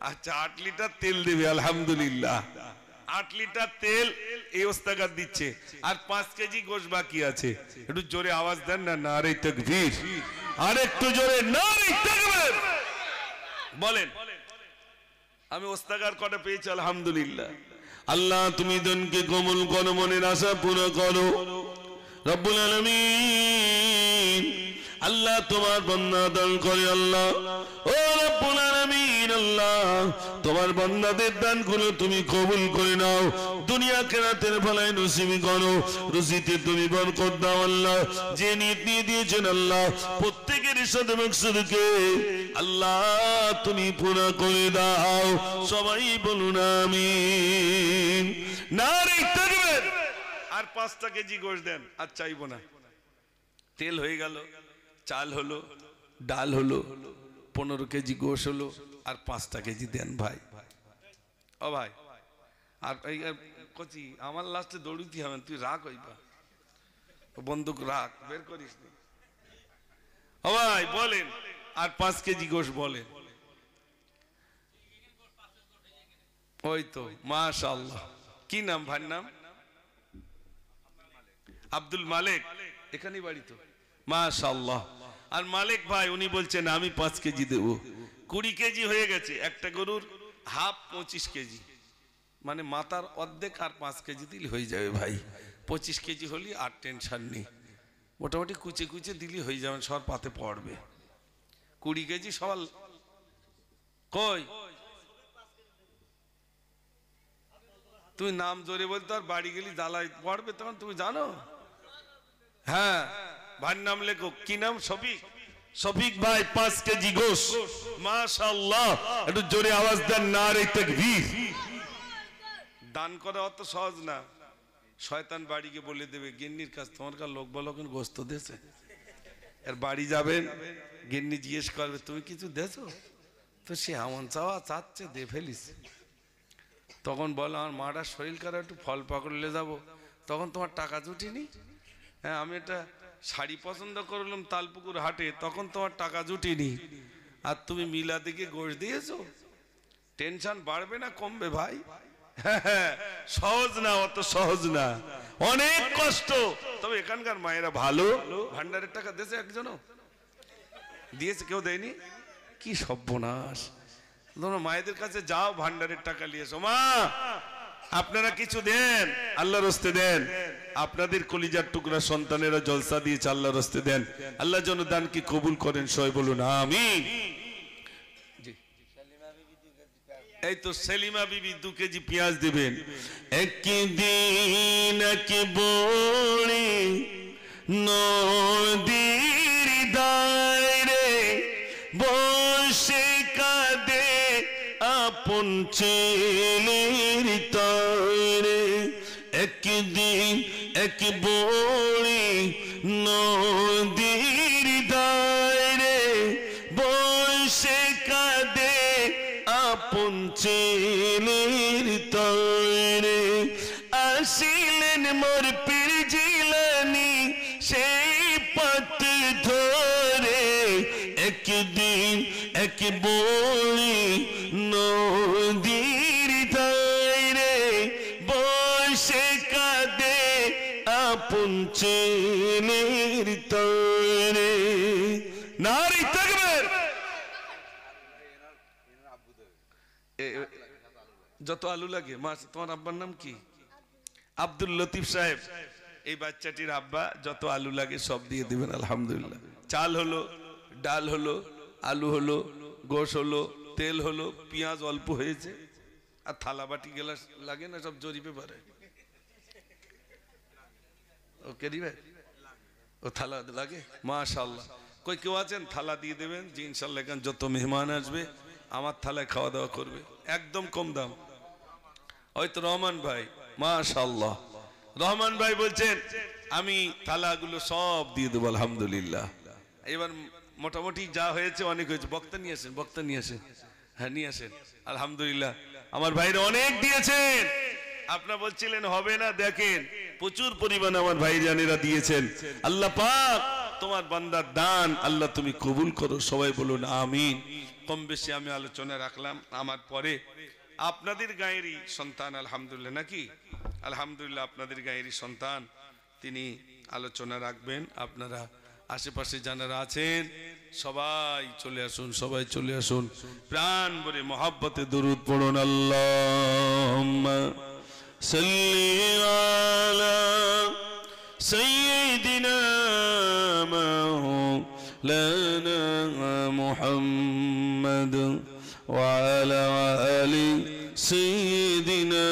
আচ্ছা 8 লিটার তেল দেবে, আলহামদুলিল্লাহ। 8 লিটার তেল এই ওস্তাকার দিচ্ছে, আর 5 কেজি গোশ বাকি আছে। একটু জোরে আওয়াজ দেন না, নারে তাকবীর। আর একটু জোরে নারে তাকবীর বলেন। আমি ওস্তাকার কটা পেয়েছি, আলহামদুলিল্লাহ। আল্লাহ তুমি দনকে কবুল করো, মনের আশা পুরো করো রব্বুল আলামিন। আল্লাহ তোমার বান্দা দান করে আল্লাহ, ও রব্বুল আলামিন। আল্লাহ তোমার বান্দাদের দানগুলো তুমি কবুল করে নাও, দুনিয়া কেরাতের ভলাই নসিব করো, রুজিতে তুমি বরকত দাও আল্লাহ। যে নিয়ত নিয়ে দিয়েছেন আল্লাহ, প্রত্যেকের সাথে মাকসুদকে আল্লাহ তুমি পুরা করে দাও। সবাই বলুন আমিন, নারে তাকবীর। আর 5টা কেজি গোশ দেন, আর চাইবো না। তেল হয়ে গেল, চাল হলো, ডাল হলো, 15 কেজি গোশ হলো, আর 5টা কেজি দেন ভাই। ও ভাই, আর কচি আমার লাস্টে দৌড়িতে হবে, তুই রাখ ওইবা, বন্দুক রাখ, বের করিস নি। ও ভাই বলেন, আর 5 কেজি গোশ বলেন। ওই তো মাশাআল্লাহ। কি নাম ভাইয়ের নাম? আব্দুল মালিক, এখানেই বাড়ি তো, মাশাআল্লাহ। আর মালিক ভাই উনি বলছেন আমি 5 কেজি দেব। 20 কেজি হয়ে গেছে, একটা গরুর হাফ 25 কেজি, মানে মাথার অর্ধেক, আর 5 কেজি দিলে হয়ে যাবে ভাই। 25 কেজি হলে আর টেনশন নেই, মোটামুটি কুচে কুচে দিলে হয়ে যাবে, সব পাতে পড়বে। 20 কেজি সওয়াল কই? তুই নাম জোরে বলতো, আর বাড়ি গেলি জ্বালায় পড়বে তখন, তুমি জানো? হ্যাঁ ভাইয়ের নাম লেখো। কি নাম? শফিক। শফিক ভাই 5 কেজি গোশ, মাশাআল্লাহ। একটু জোরে আওয়াজ দেন, নারে তাকবীর। দান করা অত সহজ না, শয়তান বাড়িকে বলে দেবে গিন্নির কাছে তোমার কাছে লোক বলো কেন গোস্ত দেছে। আর বাড়ি যাবেন, গিন্নি জিজ্ঞেস করবে তুমি কিছু দেছো? তো সে এমন চাওয়া চাচ্ছে, দে ফেলিস। তখন বলো আমার মাটার শরীর খারাপ, একটু ফল পাকড়লে যাবো। তখন তোমার টাকা জুটিনি। হ্যাঁ আমি একটা শাড়ি পছন্দ করলাম তালপুকুর হাটে, তখন তোমার টাকা জুটিনি, আর তুমি মিলা দিকে গোশ দিয়েছো। টেনশন বাড়বে না কমবে ভাই? হ্যাঁ, সহজ না, অত সহজ না, অনেক কষ্ট। তবে এখানকার মায়েরা ভালো। ভান্ডারের টাকা দিয়েছে একজনও? দিয়েছে? কেউ দেয়নি? কি সর্বনাশ। তোমরা মায়েদের কাছে যাও, ভান্ডারের টাকা নিয়ে এসো। মা আপনারা কিছু দেন, আল্লাহর রাস্তে দেন। আপনাদের কলিজার টুকরা সন্তানেরা জলসা দিয়েছে, আল্লাহর রাস্তে দেন। আল্লাহ যেন দান কি কবুল করেন, সবাই বলুন আমিন। এই তো সেলিমা বিবি 2 কেজি পেঁয়াজ দিবেন। একদিন এক বড়ি নদীর ধারে বসে কাঁদে আপন ছেলের তরে। একদিন এক বড়ি নদীর ধারে বসে কাঁদে আপন ছেলের তরে। আসিলেন মোর পীর জিলানী সেই পথ ধরে। একদিন এক বড়ি নদীর ধারে বসে কাঁদে আপন ছেলের তরে। নারী তাকবীর। যত আলু লাগে। মা তোমার আব্বার নাম কি? আব্দুল লতিফ সাহেব। এই বাচ্চাটির আব্বা যত আলু লাগে সব দিয়ে দিবেন, আলহামদুলিল্লাহ। চাল হলো, ডাল হলো, আলু হলো, গোশ হলো, তেল হলো, পেঁয়াজ অল্প হয়েছে, আর থালা বাটি গেলাস লাগে না, সব জরিপে পারে। ওকে দিবে? ও থালা লাগে, মাশাআল্লাহ। কই কেউ আছেন থালা দিয়ে দেবেন যে ইনশাল্লাহ এখানে যত মেহমান আসবে আমার থালায় খাওয়া দাওয়া করবে, একদম কম দাম। হয়তো রহমান ভাই, মাশাআল্লাহ, রহমান ভাই বলছেন আমি থালাগুলো সব দিয়ে দেবো আলহামদুলিল্লাহ। এবার মোটামুটি যা হয়েছে অনেক হয়েছে। বক্তা নিয়ে আসেন, বক্তা নিয়ে আসেন, হ্যাঁ নিয়ে আসেন। আলহামদুলিল্লাহ আমার ভাইরা অনেক দিয়েছেন। আপনারা বলছিলেন হবে না, দেখেন প্রচুর পরিমাণে আমার ভাইজানেরা দিয়েছেন। আল্লাহ পাক তোমার বান্দার দান আল্লাহ তুমি কবুল করো, সবাই বলুন আমিন। কম বেশি আমি আলোচনা রাখলাম। আমার পরে আপনাদের গায়েরই সন্তান আলহামদুলিল্লাহ, নাকি আলহামদুলিল্লাহ আপনাদের গায়েরই সন্তান, তিনি আলোচনা রাখবেন। আপনারা আশেপাশে যারা আছেন সবাই চলে আসুন, সবাই চলে আসুন, প্রাণ ভরে মহব্বতে দরুদ পড়ুন। আল্লাহুম্মা সাল্লি আলা সাইয়্যিদিনা মাওলানা মুহাম্মদ ওয়া আলা আলি সাইয়্যিদিনা